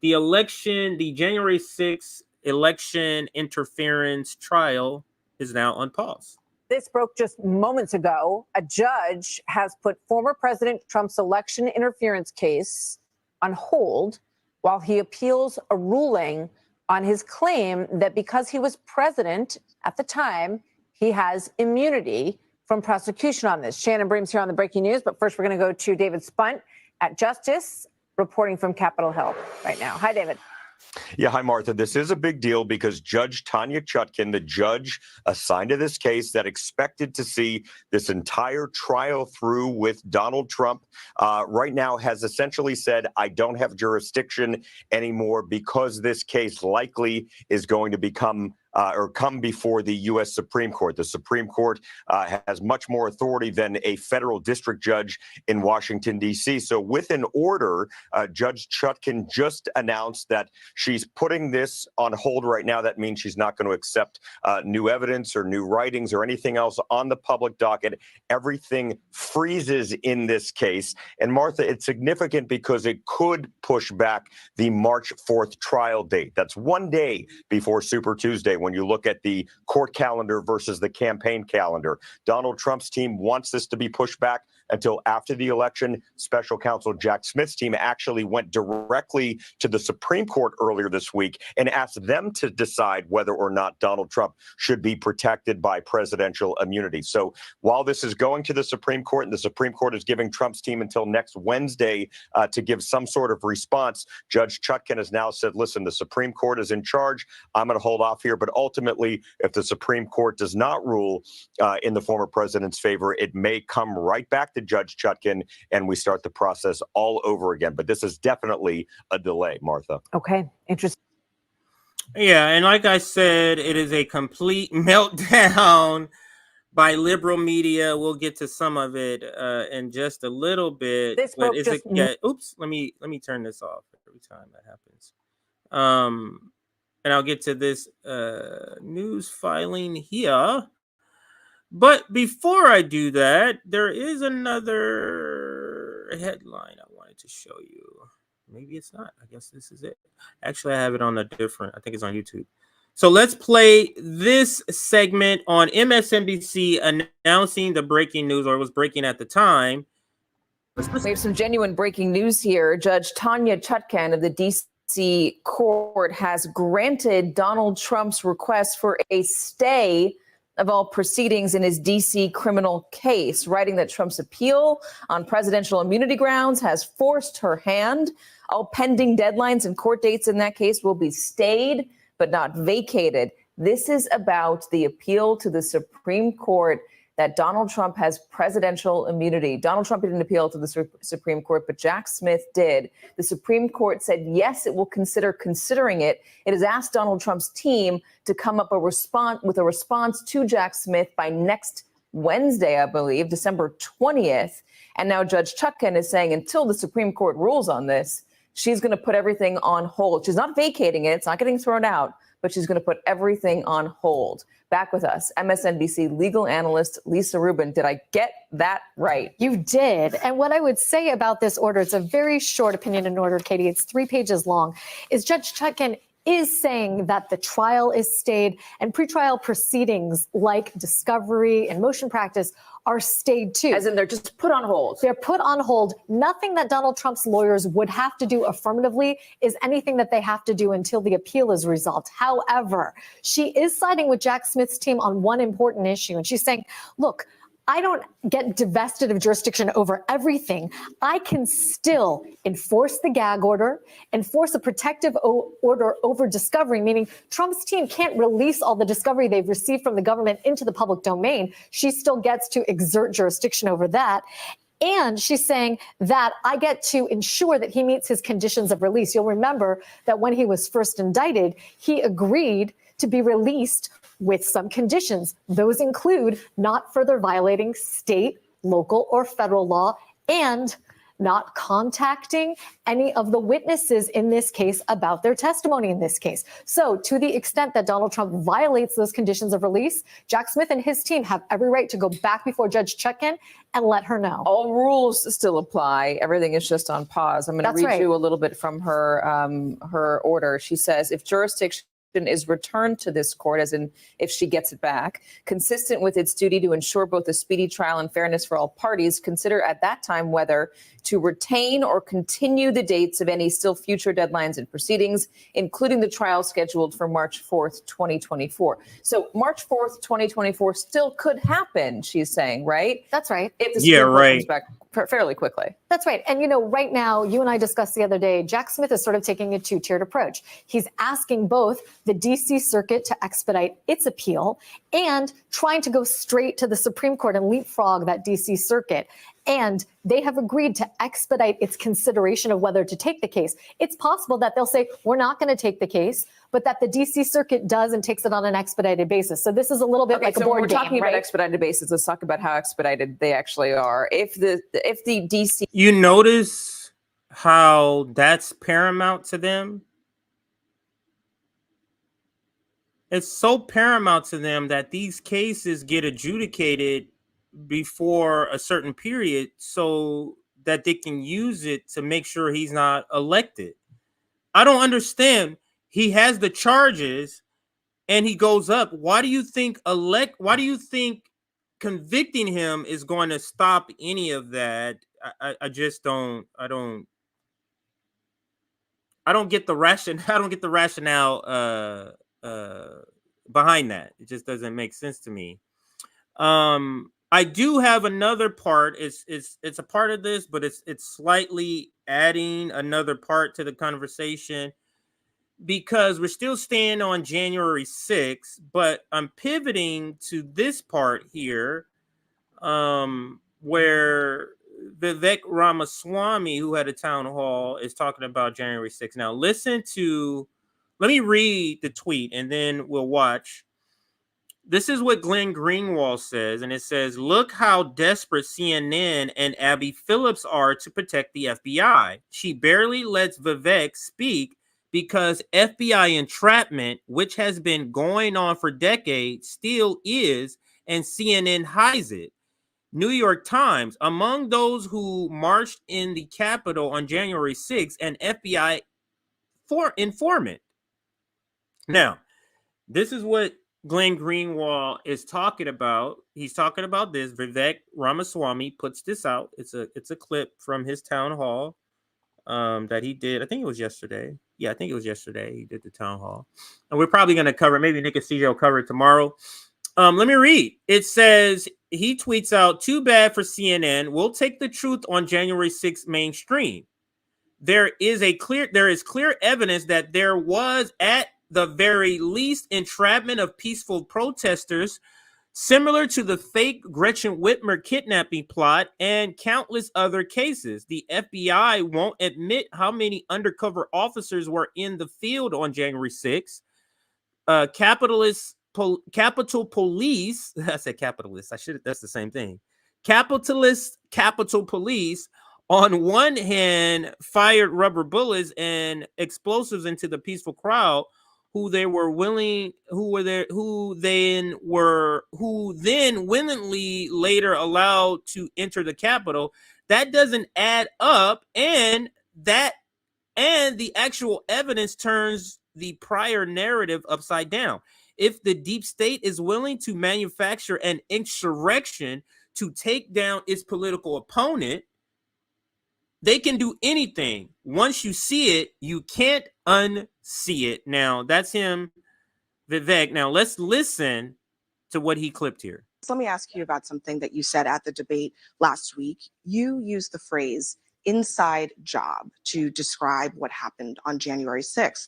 Speaker 6: the election, the January 6th election interference trial is now on pause.
Speaker 4: This broke just moments ago. A judge has put former President Trump's election interference case on hold while he appeals a ruling on his claim that because he was president at the time, he has immunity from prosecution on this. Shannon Bream's here on the breaking news, but first we're going to go to David Spunt at Justice, reporting from Capitol Hill right now. Hi, David.
Speaker 5: Yeah, hi, Martha. This is a big deal because Judge Tanya Chutkan, the judge assigned to this case that expected to see this entire trial through with Donald Trump, right now has essentially said, I don't have jurisdiction anymore because this case likely is going to become or come before the U.S. Supreme Court. The Supreme Court has much more authority than a federal district judge in Washington, D.C. So with an order, Judge Chutkan just announced that she's putting this on hold right now. That means she's not going to accept new evidence or new writings or anything else on the public docket. Everything freezes in this case. And Martha, it's significant because it could push back the March 4th trial date. That's one day before Super Tuesday. When you look at the court calendar versus the campaign calendar, Donald Trump's team wants this to be pushed back until after the election. Special counsel Jack Smith's team actually went directly to the Supreme Court earlier this week and asked them to decide whether or not Donald Trump should be protected by presidential immunity. So while this is going to the Supreme Court and the Supreme Court is giving Trump's team until next Wednesday to give some sort of response, Judge Chutkan has now said, listen, the Supreme Court is in charge. I'm going to hold off here. But ultimately, if the Supreme Court does not rule in the former president's favor, it may come right back to Judge Chutkan and we start the process all over again. But this is definitely a delay, Martha.
Speaker 4: Okay, interesting.
Speaker 6: Yeah, and like I said, it is a complete meltdown by liberal media. We'll get to some of it in just a little bit.
Speaker 4: This
Speaker 6: but
Speaker 4: broke
Speaker 6: is
Speaker 4: just
Speaker 6: it, yeah, oops, let me turn this off every time that happens. And I'll get to this news filing here. But before I do that, there is another headline I wanted to show you. Maybe it's not. I guess this is it. Actually, I have it on a different, I think it's on YouTube. So let's play this segment on MSNBC announcing the breaking news, or it was breaking at the time.
Speaker 4: We have some genuine breaking news here. Judge Tanya Chutkan of the D.C. Court has granted Donald Trump's request for a stay of all proceedings in his D.C. criminal case, writing that Trump's appeal on presidential immunity grounds has forced her hand. All pending deadlines and court dates in that case will be stayed, but not vacated. This is about the appeal to the Supreme Court that Donald Trump has presidential immunity. Donald Trump didn't appeal to the Supreme Court, but Jack Smith did. The Supreme Court said, yes, it will considering it. It has asked Donald Trump's team to come up with a response to Jack Smith by next Wednesday, I believe, December 20th. And now Judge Chutkan is saying until the Supreme Court rules on this, she's going to put everything on hold. She's not vacating it. It's not getting thrown out, but she's going to put everything on hold. Back with us, MSNBC legal analyst Lisa Rubin. Did I get that right?
Speaker 7: You did. And what I would say about this order, it's a very short opinion in order, Katie. It's 3 pages long. Is Judge Chutkan is saying that the trial is stayed and pretrial proceedings like discovery and motion practice are stayed too.
Speaker 4: As in they're just put on hold.
Speaker 7: They're put on hold. Nothing that Donald Trump's lawyers would have to do affirmatively is anything that they have to do until the appeal is resolved. However, she is siding with Jack Smith's team on one important issue. And she's saying, look, I don't get divested of jurisdiction over everything. I can still enforce the gag order, enforce a protective order over discovery, meaning Trump's team can't release all the discovery they've received from the government into the public domain. She still gets to exert jurisdiction over that. And she's saying that I get to ensure that he meets his conditions of release. You'll remember that when he was first indicted, he agreed to be released with some conditions. Those include not further violating state, local, or federal law and not contacting any of the witnesses in this case about their testimony in this case. So to the extent that Donald Trump violates those conditions of release, Jack Smith and his team have every right to go back before Judge Chutkan and let her know.
Speaker 4: All rules still apply. Everything is just on pause. I'm going to read you a little bit from her order. She says, if jurisdiction is returned to this court, as in if she gets it back, consistent with its duty to ensure both a speedy trial and fairness for all parties, consider at that time whether to retain or continue the dates of any still future deadlines and proceedings, including the trial scheduled for March 4th, 2024. So March 4th, 2024 still could happen, she's saying, right?
Speaker 7: That's right.
Speaker 4: If the Supreme Court comes back fairly quickly.
Speaker 7: That's right. And, you know, right now, you and I discussed the other day, Jack Smith is sort of taking a two-tiered approach. He's asking both the D.C. Circuit to expedite its appeal and trying to go straight to the Supreme Court and leapfrog that D.C. Circuit. And they have agreed to expedite its consideration of whether to take the case. It's possible that they'll say, we're not going to take the case, but that the D.C. Circuit does and takes it on an expedited basis. So this is a little bit like a board game,
Speaker 4: we're talking
Speaker 7: right?
Speaker 4: about expedited basis. Let's talk about how expedited they actually are. If the D.C.
Speaker 6: You notice how that's paramount to them? It's so paramount to them that these cases get adjudicated before a certain period so that they can use it to make sure he's not elected. I don't understand. He has the charges and he goes up. Why do you think convicting him is going to stop any of that? I just don't get the rationale behind that. It just doesn't make sense to me. I do have another part. It's a part of this, but it's slightly adding another part to the conversation because we're still staying on January 6th, but I'm pivoting to this part here, where Vivek Ramaswamy, who had a town hall, is talking about January 6th. Now, let me read the tweet and then we'll watch. This is what Glenn Greenwald says, and it says, look how desperate CNN and Abby Phillips are to protect the FBI. She barely lets Vivek speak because FBI entrapment, which has been going on for decades, still is, and CNN hides it. New York Times, among those who marched in the Capitol on January 6th, an FBI informant. Now, this is what Glenn Greenwald is talking about. He's talking about this. Vivek Ramaswamy puts this out. It's a clip from his town hall that he did. I think it was yesterday. Yeah, I think it was yesterday. He did the town hall. And we're probably going to cover it. Maybe Nick and CJ will cover it tomorrow. Let me read. It says, he tweets out, too bad for CNN. We'll take the truth on January 6th mainstream. There is clear evidence that there was at the very least entrapment of peaceful protesters, similar to the fake Gretchen Whitmer kidnapping plot and countless other cases. The FBI won't admit how many undercover officers were in the field on January 6th. Capitol Police, I said capitalist, that's the same thing. Capitol Police, on one hand, fired rubber bullets and explosives into the peaceful crowd, who then willingly later allowed to enter the Capitol. That doesn't add up, and the actual evidence turns the prior narrative upside down. If the deep state is willing to manufacture an insurrection to take down its political opponent, they can do anything. Once you see it, you can't unsee it. Now, that's him, Vivek. Now, let's listen to what he clipped here.
Speaker 8: So let me ask you about something that you said at the debate last week. You used the phrase inside job to describe what happened on January 6th.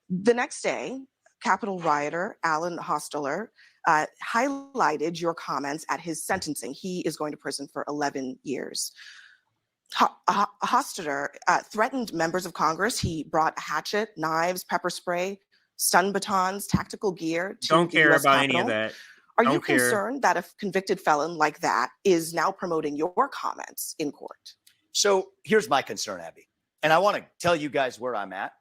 Speaker 8: The next day, Capitol rioter Alan Hostetter highlighted your comments at his sentencing. He is going to prison for 11 years. Hostetter threatened members of Congress. He brought a hatchet, knives, pepper spray, stun batons, tactical gear to
Speaker 6: Don't
Speaker 8: the
Speaker 6: care
Speaker 8: US
Speaker 6: about
Speaker 8: Capitol.
Speaker 6: any of that.
Speaker 8: Are
Speaker 6: Don't
Speaker 8: you
Speaker 6: care.
Speaker 8: concerned that a convicted felon like that is now promoting your comments in court?
Speaker 9: So here's my concern, Abby. And I want to tell you guys where I'm at.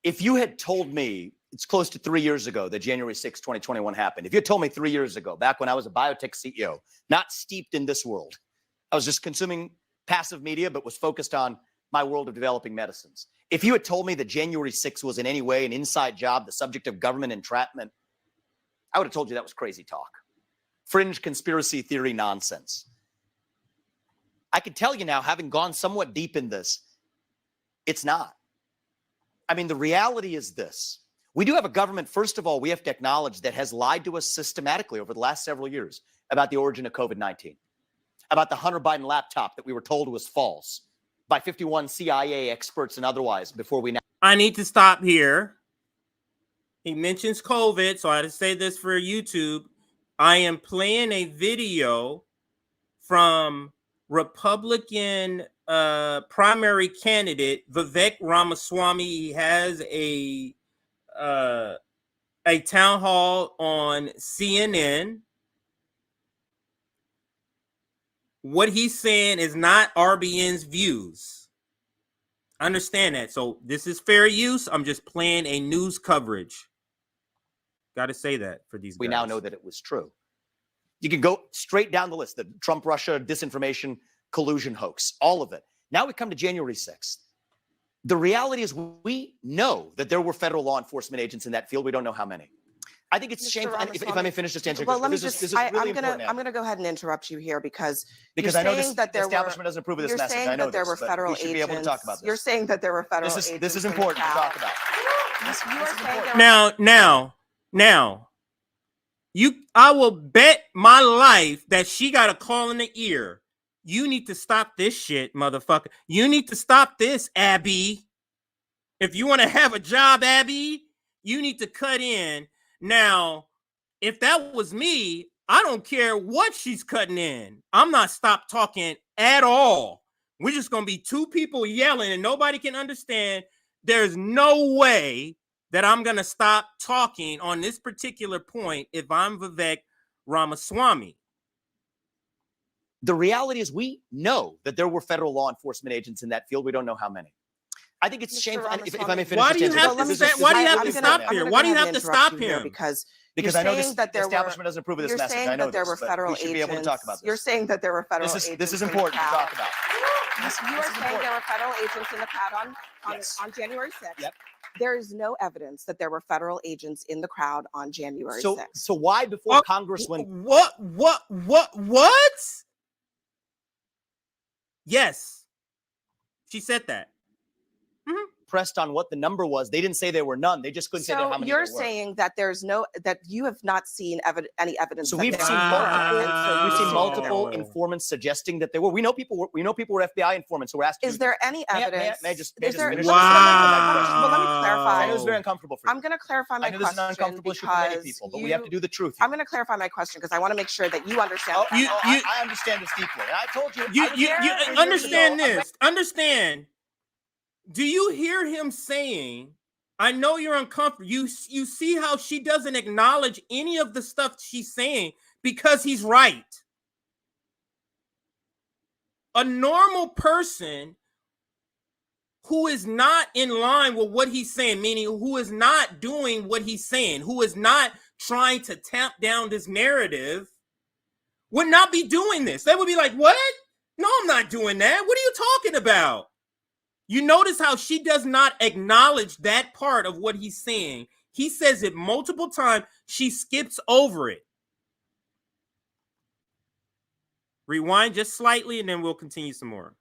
Speaker 9: If you had told me it's close to 3 years ago that January 6, 2021 happened, if you had told me 3 years ago, back when I was a biotech CEO, not steeped in this world, I was just consuming passive media, but was focused on my world of developing medicines. If you had told me that January 6 was in any way an inside job, the subject of government entrapment, I would have told you that was crazy talk. Fringe conspiracy theory nonsense. I can tell you now, having gone somewhat deep in this, it's not. I mean, the reality is this. We do have a government, first of all, we have to acknowledge, that has lied to us systematically over the last several years about the origin of COVID-19, about the Hunter Biden laptop that we were told was false by 51 CIA experts and otherwise before we now.
Speaker 6: I need to stop here. He mentions COVID, so I had to say this for YouTube. I am playing a video from Republican primary candidate Vivek Ramaswamy. He has a town hall on CNN. What he's saying is not RBN's views. Understand that. So this is fair use. I'm just playing a news coverage. Got to say that for these guys.
Speaker 9: We now know that it was true. You can go straight down the list, the Trump-Russia disinformation collusion hoax, all of it. Now we come to January 6th. The reality is we know that there were federal law enforcement agents in that field. We don't know how many. I think it's shameful. If I may finish this answer.
Speaker 8: Well, let me
Speaker 9: this
Speaker 8: just,
Speaker 9: is really important.
Speaker 8: I'm going to go ahead and interrupt you here because
Speaker 9: I know this,
Speaker 8: that
Speaker 9: the
Speaker 8: there
Speaker 9: establishment doesn't approve of this
Speaker 8: you're
Speaker 9: message.
Speaker 8: saying
Speaker 9: I know
Speaker 8: that there were
Speaker 9: this,
Speaker 8: federal
Speaker 9: but we should
Speaker 8: agents.
Speaker 9: be able to talk about this.
Speaker 8: You're saying that there were federal agents.
Speaker 9: This is important to talk about.
Speaker 6: Now, I will bet my life that she got a call in the ear. You need to stop this shit, motherfucker. You need to stop this, Abby. If you want to have a job, Abby, you need to cut in. Now, if that was me, I don't care what she's cutting in. I'm not stop talking at all. We're just going to be two people yelling and nobody can understand. There's no way that I'm going to stop talking on this particular point if I'm Vivek Ramaswamy.
Speaker 9: The reality is we know that there were federal law enforcement agents in that field. We don't know how many. I think it's shameful. If I may finish.
Speaker 6: Why do you have to stop here? Why do you have to stop him?
Speaker 8: Because
Speaker 9: I know the establishment doesn't approve of this message. I know
Speaker 8: that there were federal
Speaker 9: we should be able to talk about this.
Speaker 8: You're saying that there were federal agents.
Speaker 9: This is important to talk about.
Speaker 8: You are saying there were federal agents in the crowd on January 6th. Yep. There is no evidence that there were federal agents in the crowd on January 6th.
Speaker 9: So why before Congress went?
Speaker 6: What? Yes, she said that.
Speaker 9: Pressed on what the number was. They didn't say there were none. They just couldn't say how many
Speaker 8: you're
Speaker 9: there were.
Speaker 8: saying that that you have not seen any evidence.
Speaker 9: So
Speaker 8: that
Speaker 9: we've
Speaker 8: there
Speaker 9: seen
Speaker 8: were.
Speaker 9: multiple informants suggesting that there were. We know people were FBI informants. So we're asking.
Speaker 8: Is there any evidence?
Speaker 9: May I just
Speaker 8: Is there?
Speaker 9: finish?
Speaker 8: Well, let me clarify.
Speaker 9: I know it's very uncomfortable for you.
Speaker 8: I'm going to clarify my
Speaker 9: I know this is an
Speaker 8: question
Speaker 9: uncomfortable issue for many people, but we have to do the truth.
Speaker 8: I'm going to clarify my question because I want to make sure that you understand.
Speaker 9: I understand this deeply. And I told you.
Speaker 6: You understand this. Understand. Do you hear him saying, I know you're uncomfortable. You see how she doesn't acknowledge any of the stuff she's saying because he's right. A normal person who is not in line with what he's saying, meaning who is not doing what he's saying, who is not trying to tamp down this narrative, would not be doing this. They would be like, what? No, I'm not doing that. What are you talking about? You notice how she does not acknowledge that part of what he's saying. He says it multiple times. She skips over it. Rewind just slightly, and then we'll continue some more.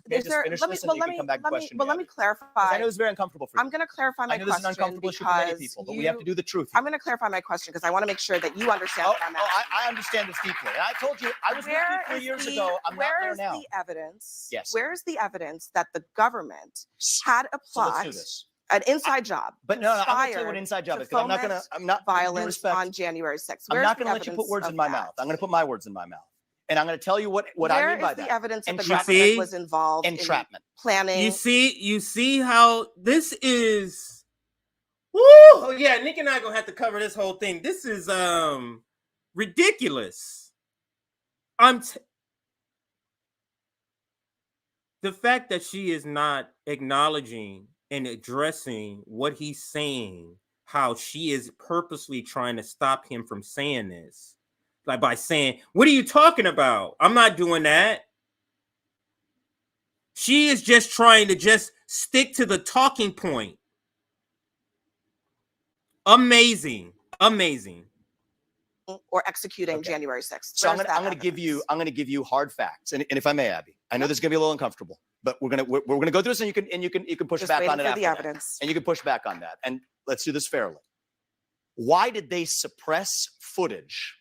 Speaker 9: Let me
Speaker 8: clarify.
Speaker 9: I know it's very uncomfortable for you.
Speaker 8: I'm going to clarify my
Speaker 9: I know this is an
Speaker 8: question
Speaker 9: uncomfortable issue for many
Speaker 8: because
Speaker 9: people, but we have to do the truth.
Speaker 8: I'm going to clarify my question because I want to make sure that you understand what I'm asking.
Speaker 9: I understand this deeply. And I told you I was with you 3 years ago. I'm not there now.
Speaker 8: Where is the evidence?
Speaker 9: Yes.
Speaker 8: Where is the evidence that the government had a
Speaker 9: So let's
Speaker 8: plot,
Speaker 9: do this.
Speaker 8: an inside job?
Speaker 9: But no, I'm going to tell you what inside job is because I'm not
Speaker 8: violence on January 6th.
Speaker 9: I'm not going to let you put words in my mouth. I'm going to put my words in my mouth. And I'm going to tell you what I mean by that.
Speaker 8: Where is the evidence that the
Speaker 9: Entrapment.
Speaker 8: government was involved
Speaker 9: Entrapment.
Speaker 8: in planning?
Speaker 6: You see how this is. Woo! Oh yeah, Nick and I gonna have to cover this whole thing. This is ridiculous. The fact that she is not acknowledging and addressing what he's saying, how she is purposely trying to stop him from saying this. Like by saying, what are you talking about? I'm not doing that. She is just trying to just stick to the talking point. Amazing.
Speaker 8: Or executing January 6th.
Speaker 9: So I'm going to give you hard facts. And if I may, Abby, I know this is going to be a little uncomfortable, but we're going to go through this and you can push back on it after that. And you can push back on that. And let's do this fairly. Why did they suppress footage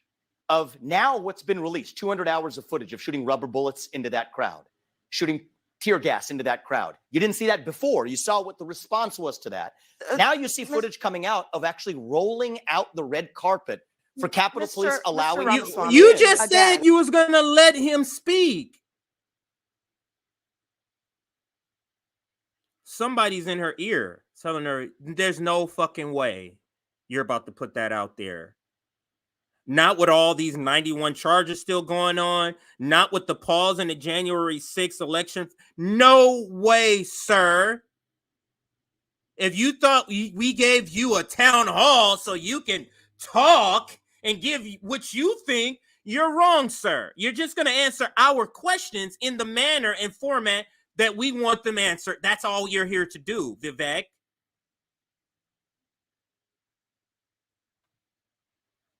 Speaker 9: of now what's been released, 200 hours of footage of shooting rubber bullets into that crowd, shooting tear gas into that crowd? You didn't see that before. You saw what the response was to that. Now you see footage coming out of actually rolling out the red carpet for Capitol Police allowing
Speaker 6: you just said you was going to let him speak. Somebody's in her ear telling her there's no fucking way you're about to put that out there. Not with all these 91 charges still going on. Not with the pause in the January 6th election. No way, sir. If you thought we gave you a town hall so you can talk and give what you think, you're wrong, sir. You're just going to answer our questions in the manner and format that we want them answered. That's all you're here to do, Vivek.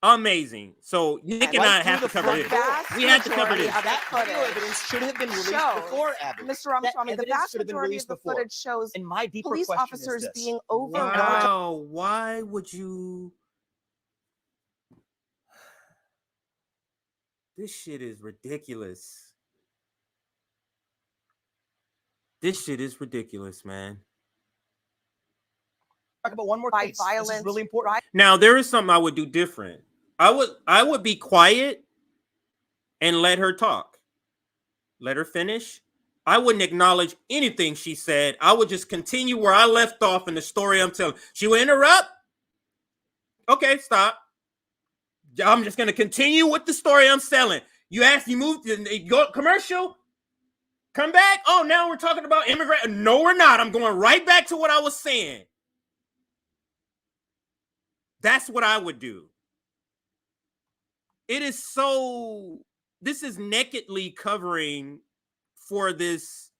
Speaker 6: Amazing. So Nick and I have to cover this. We have to cover this.
Speaker 9: That video evidence should have been released before, Abby.
Speaker 8: Mr. Ramaswamy, the vast majority of the footage shows police officers being overwhelmed.
Speaker 6: Wow, why would you? This shit is ridiculous. This shit is ridiculous, man.
Speaker 9: Talk about one more case. This is really important.
Speaker 6: Now, there is something I would do different. I would be quiet and let her talk. Let her finish. I wouldn't acknowledge anything she said. I would just continue where I left off in the story I'm telling. She would interrupt. Okay, stop. I'm just going to continue with the story I'm selling. You asked, you moved, you go commercial. Come back. Oh, now we're talking about immigrant. No, we're not. I'm going right back to what I was saying. That's what I would do. It is so, this is nakedly covering for this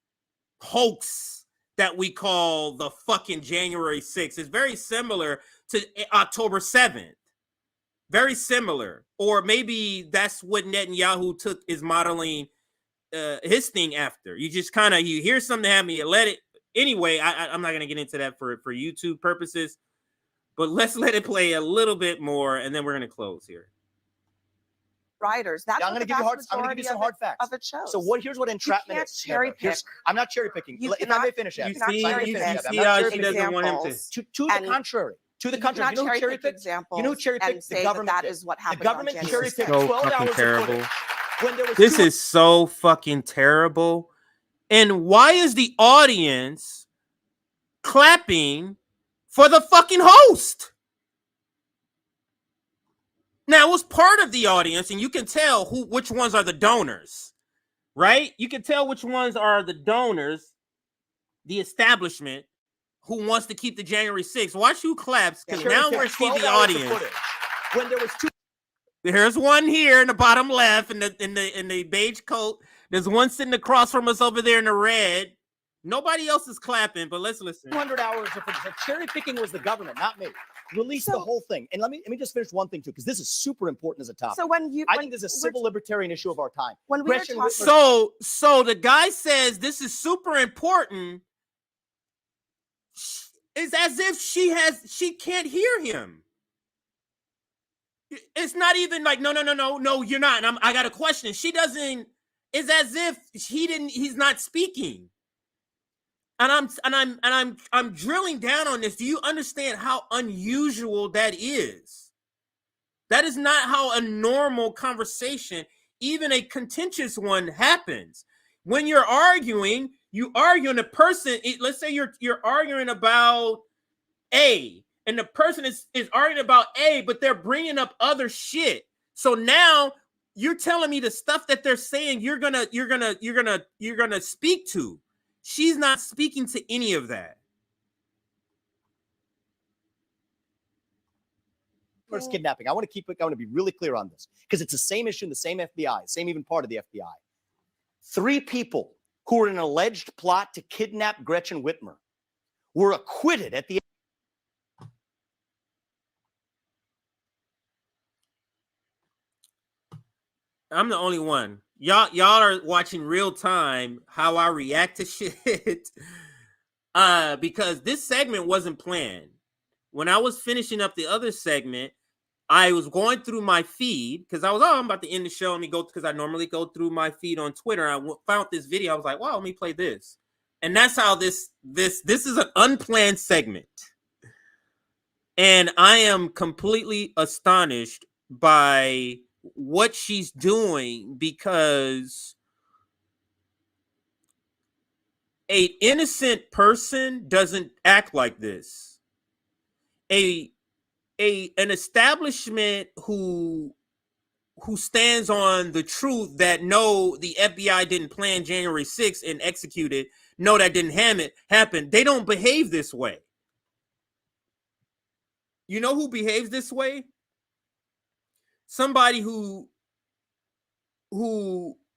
Speaker 6: hoax that we call the fucking January 6th. It's very similar to October 7th. Very similar. Or maybe that's what Netanyahu is modeling his thing after. You just kind of, you hear something happen, you let it. Anyway, I'm not going to get into that for YouTube purposes. But let's let it play a little bit more, and then we're going to close here.
Speaker 8: Writers. That's
Speaker 9: I'm going to give you some hard facts.
Speaker 8: Of it shows.
Speaker 9: So here's what entrapment is.
Speaker 8: Cherry pick.
Speaker 9: I'm not cherry picking. If I may finish,
Speaker 6: You see how she doesn't want him to.
Speaker 9: To the contrary. To the contrary. You know who cherry picked? You know who cherry picked? The government.
Speaker 8: That is what happened.
Speaker 9: The government cherry picked
Speaker 6: So
Speaker 9: 12
Speaker 6: fucking
Speaker 9: hours
Speaker 6: terrible.
Speaker 9: This
Speaker 6: is so fucking terrible. And why is the audience clapping for the fucking host? Now, it was part of the audience, and you can tell which ones are the donors, right? You can tell which ones are the donors, the establishment, who wants to keep the January 6th. Watch who claps, because now we're seeing the audience.
Speaker 9: When there was two.
Speaker 6: Here's one here in the bottom left in the beige coat. There's one sitting across from us over there in the red. Nobody else is clapping, but let's listen.
Speaker 9: 200 hours of cherry picking was the government, not me. Release the whole thing. And let me just finish one thing too, because this is super important as a topic.
Speaker 8: So
Speaker 9: I think this is a civil libertarian issue of our time.
Speaker 8: When we were
Speaker 9: Gretchen
Speaker 8: talking,
Speaker 9: Whitmer-
Speaker 6: So the guy says this is super important. It's as if she can't hear him. It's not even like no, you're not. And I got a question. She doesn't. It's as if he's not speaking. And I'm drilling down on this. Do you understand how unusual that is? That is not how a normal conversation, even a contentious one, happens. When you're arguing, and the person, let's say you're arguing about A, and the person is arguing about A, but they're bringing up other shit. So now you're telling me the stuff that they're saying you're gonna speak to. She's not speaking to any of that.
Speaker 9: First kidnapping. I want to be really clear on this because it's the same issue in the same FBI, same even part of the FBI. 3 people who were in an alleged plot to kidnap Gretchen Whitmer were acquitted at the.
Speaker 6: I'm the only one. Y'all are watching real time how I react to shit. Because this segment wasn't planned. When I was finishing up the other segment, I was going through my feed because I'm about to end the show. Let me go, because I normally go through my feed on Twitter. I found this video. I was like, wow, let me play this. And that's how this is an unplanned segment. And I am completely astonished by what she's doing, because an innocent person doesn't act like this. An establishment who stands on the truth that no, the FBI didn't plan January 6th and execute it. No, that didn't happen. They don't behave this way. You know who behaves this way? Somebody who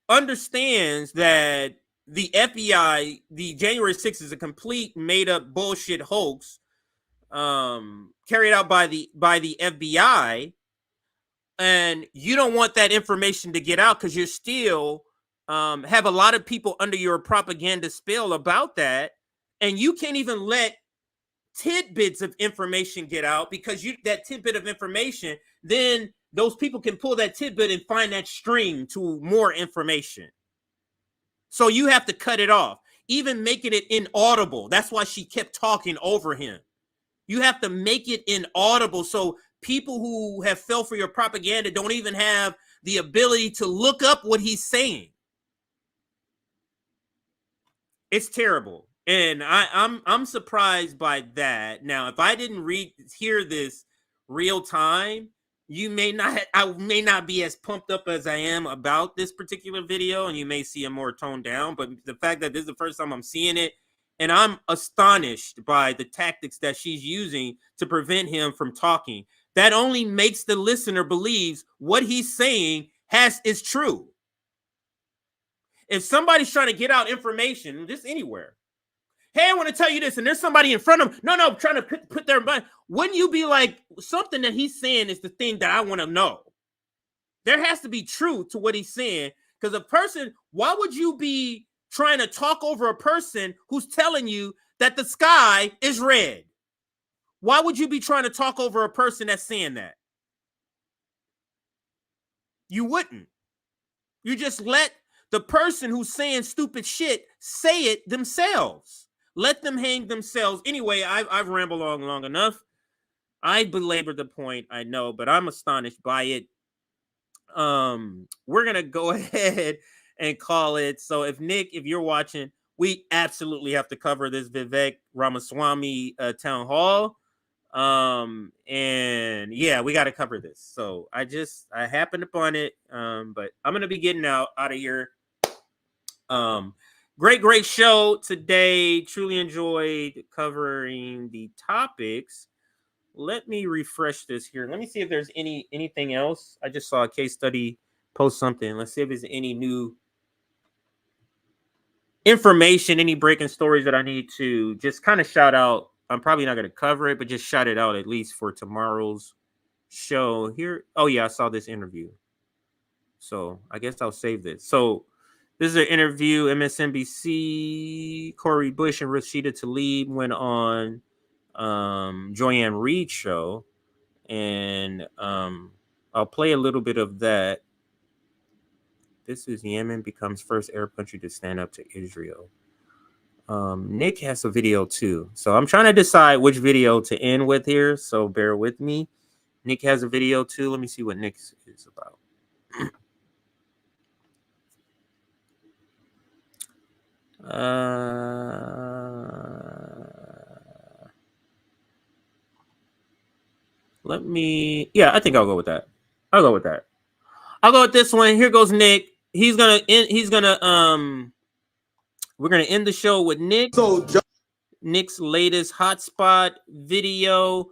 Speaker 6: understands that the FBI, the January 6th is a complete made up bullshit hoax carried out by the FBI, and you don't want that information to get out because you're still have a lot of people under your propaganda spell about that, and you can't even let tidbits of information get out, because that tidbit of information, then those people can pull that tidbit and find that string to more information. So you have to cut it off, even making it inaudible. That's why she kept talking over him. You have to make it inaudible so people who have fell for your propaganda don't even have the ability to look up what he's saying. It's terrible. And I'm surprised by that. Now, if I didn't hear this real time, I may not be as pumped up as I am about this particular video, and you may see a more toned down. But the fact that this is the first time I'm seeing it, and I'm astonished by the tactics that she's using to prevent him from talking, that only makes the listener believe what he's saying is true. If somebody's trying to get out information, just anywhere, hey, I want to tell you this, and there's somebody in front of them, no, trying to put their mind, wouldn't you be like, something that he's saying is the thing that I want to know? There has to be truth to what he's saying, because a person, why would you be trying to talk over a person who's telling you that the sky is red? Why would you be trying to talk over a person that's saying that? You wouldn't. You just let the person who's saying stupid shit say it themselves. Let them hang themselves. Anyway, I've rambled on long enough. I belabored the point, I know, but I'm astonished by it. We're going to go ahead and call it. So if you're watching, we absolutely have to cover this Vivek Ramaswamy town hall. And yeah, we got to cover this. So I happened upon it. But I'm going to be getting out of here. Great show today. Truly enjoyed covering the topics. Let me refresh this here. Let me see if there's anything else. I just saw a case study post something. Let's see if there's any new. information, any breaking stories that I need to just kind of shout out. I'm probably not going to cover it, but just shout it out at least for tomorrow's show here. Oh yeah, I saw this interview. So I guess I'll save this. So this is an interview. MSNBC, Corey Bush and Rashida Tlaib went on Joanne Reed's show. And I'll play a little bit of that. This is Yemen becomes first Arab country to stand up to Israel. Nick has a video too. So I'm trying to decide which video to end with here. So bear with me. Nick has a video too. Let me see what Nick's is about. I think I'll go with that. I'll go with this one. Here goes Nick. We're gonna end the show with Nick. So Nick's latest hotspot video.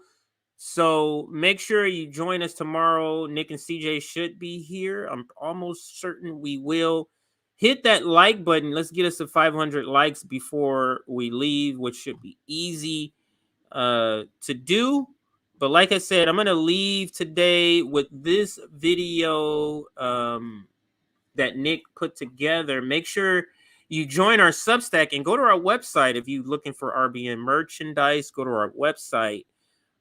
Speaker 6: So make sure you join us tomorrow. Nick and CJ should be here. I'm almost certain we will. Hit that like button. Let's get us to 500 likes before we leave, which should be easy to do. But like I said, I'm going to leave today with this video that Nick put together. Make sure you join our Substack and go to our website. If you're looking for RBN merchandise, go to our website.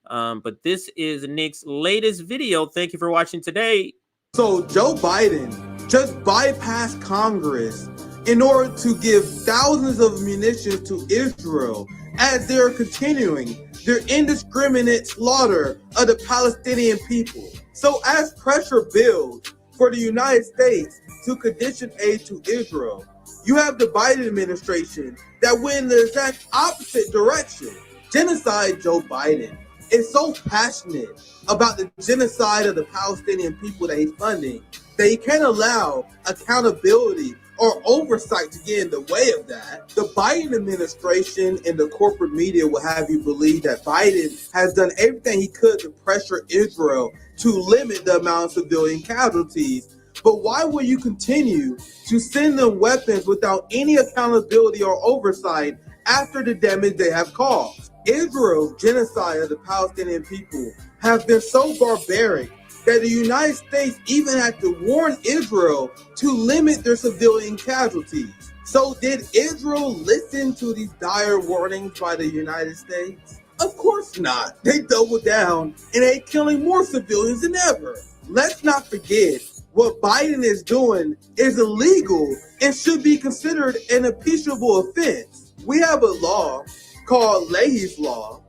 Speaker 6: But this is Nick's latest video. Thank you for watching today.
Speaker 11: So Joe Biden just bypassed Congress in order to give thousands of munitions to Israel as they're continuing their indiscriminate slaughter of the Palestinian people. So as pressure builds for the United States to condition aid to Israel, you have the Biden administration that went in the exact opposite direction. Genocide Joe Biden is so passionate about the genocide of the Palestinian people that he's funding that he can't allow accountability or oversight to get in the way of that. The Biden administration and the corporate media will have you believe that Biden has done everything he could to pressure Israel to limit the amount of civilian casualties. But why will you continue to send them weapons without any accountability or oversight after the damage they have caused? Israel's genocide of the Palestinian people has been so barbaric that the United States even had to warn Israel to limit their civilian casualties. So did Israel listen to these dire warnings by the United States? Of course not. They doubled down and they're killing more civilians than ever. Let's not forget, what Biden is doing is illegal and should be considered an impeachable offense. We have a law called Leahy's Law,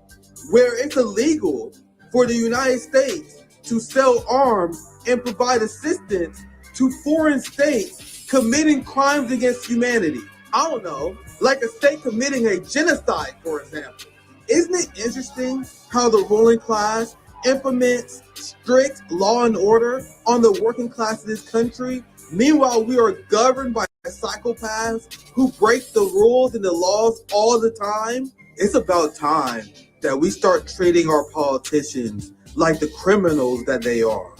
Speaker 11: where it's illegal for the United States to sell arms and provide assistance to foreign states committing crimes against humanity. I don't know, like a state committing a genocide, for example. Isn't it interesting how the ruling class implements strict law and order on the working class of this country? Meanwhile, we are governed by psychopaths who break the rules and the laws all the time. It's about time that we start treating our politicians like the criminals that they are.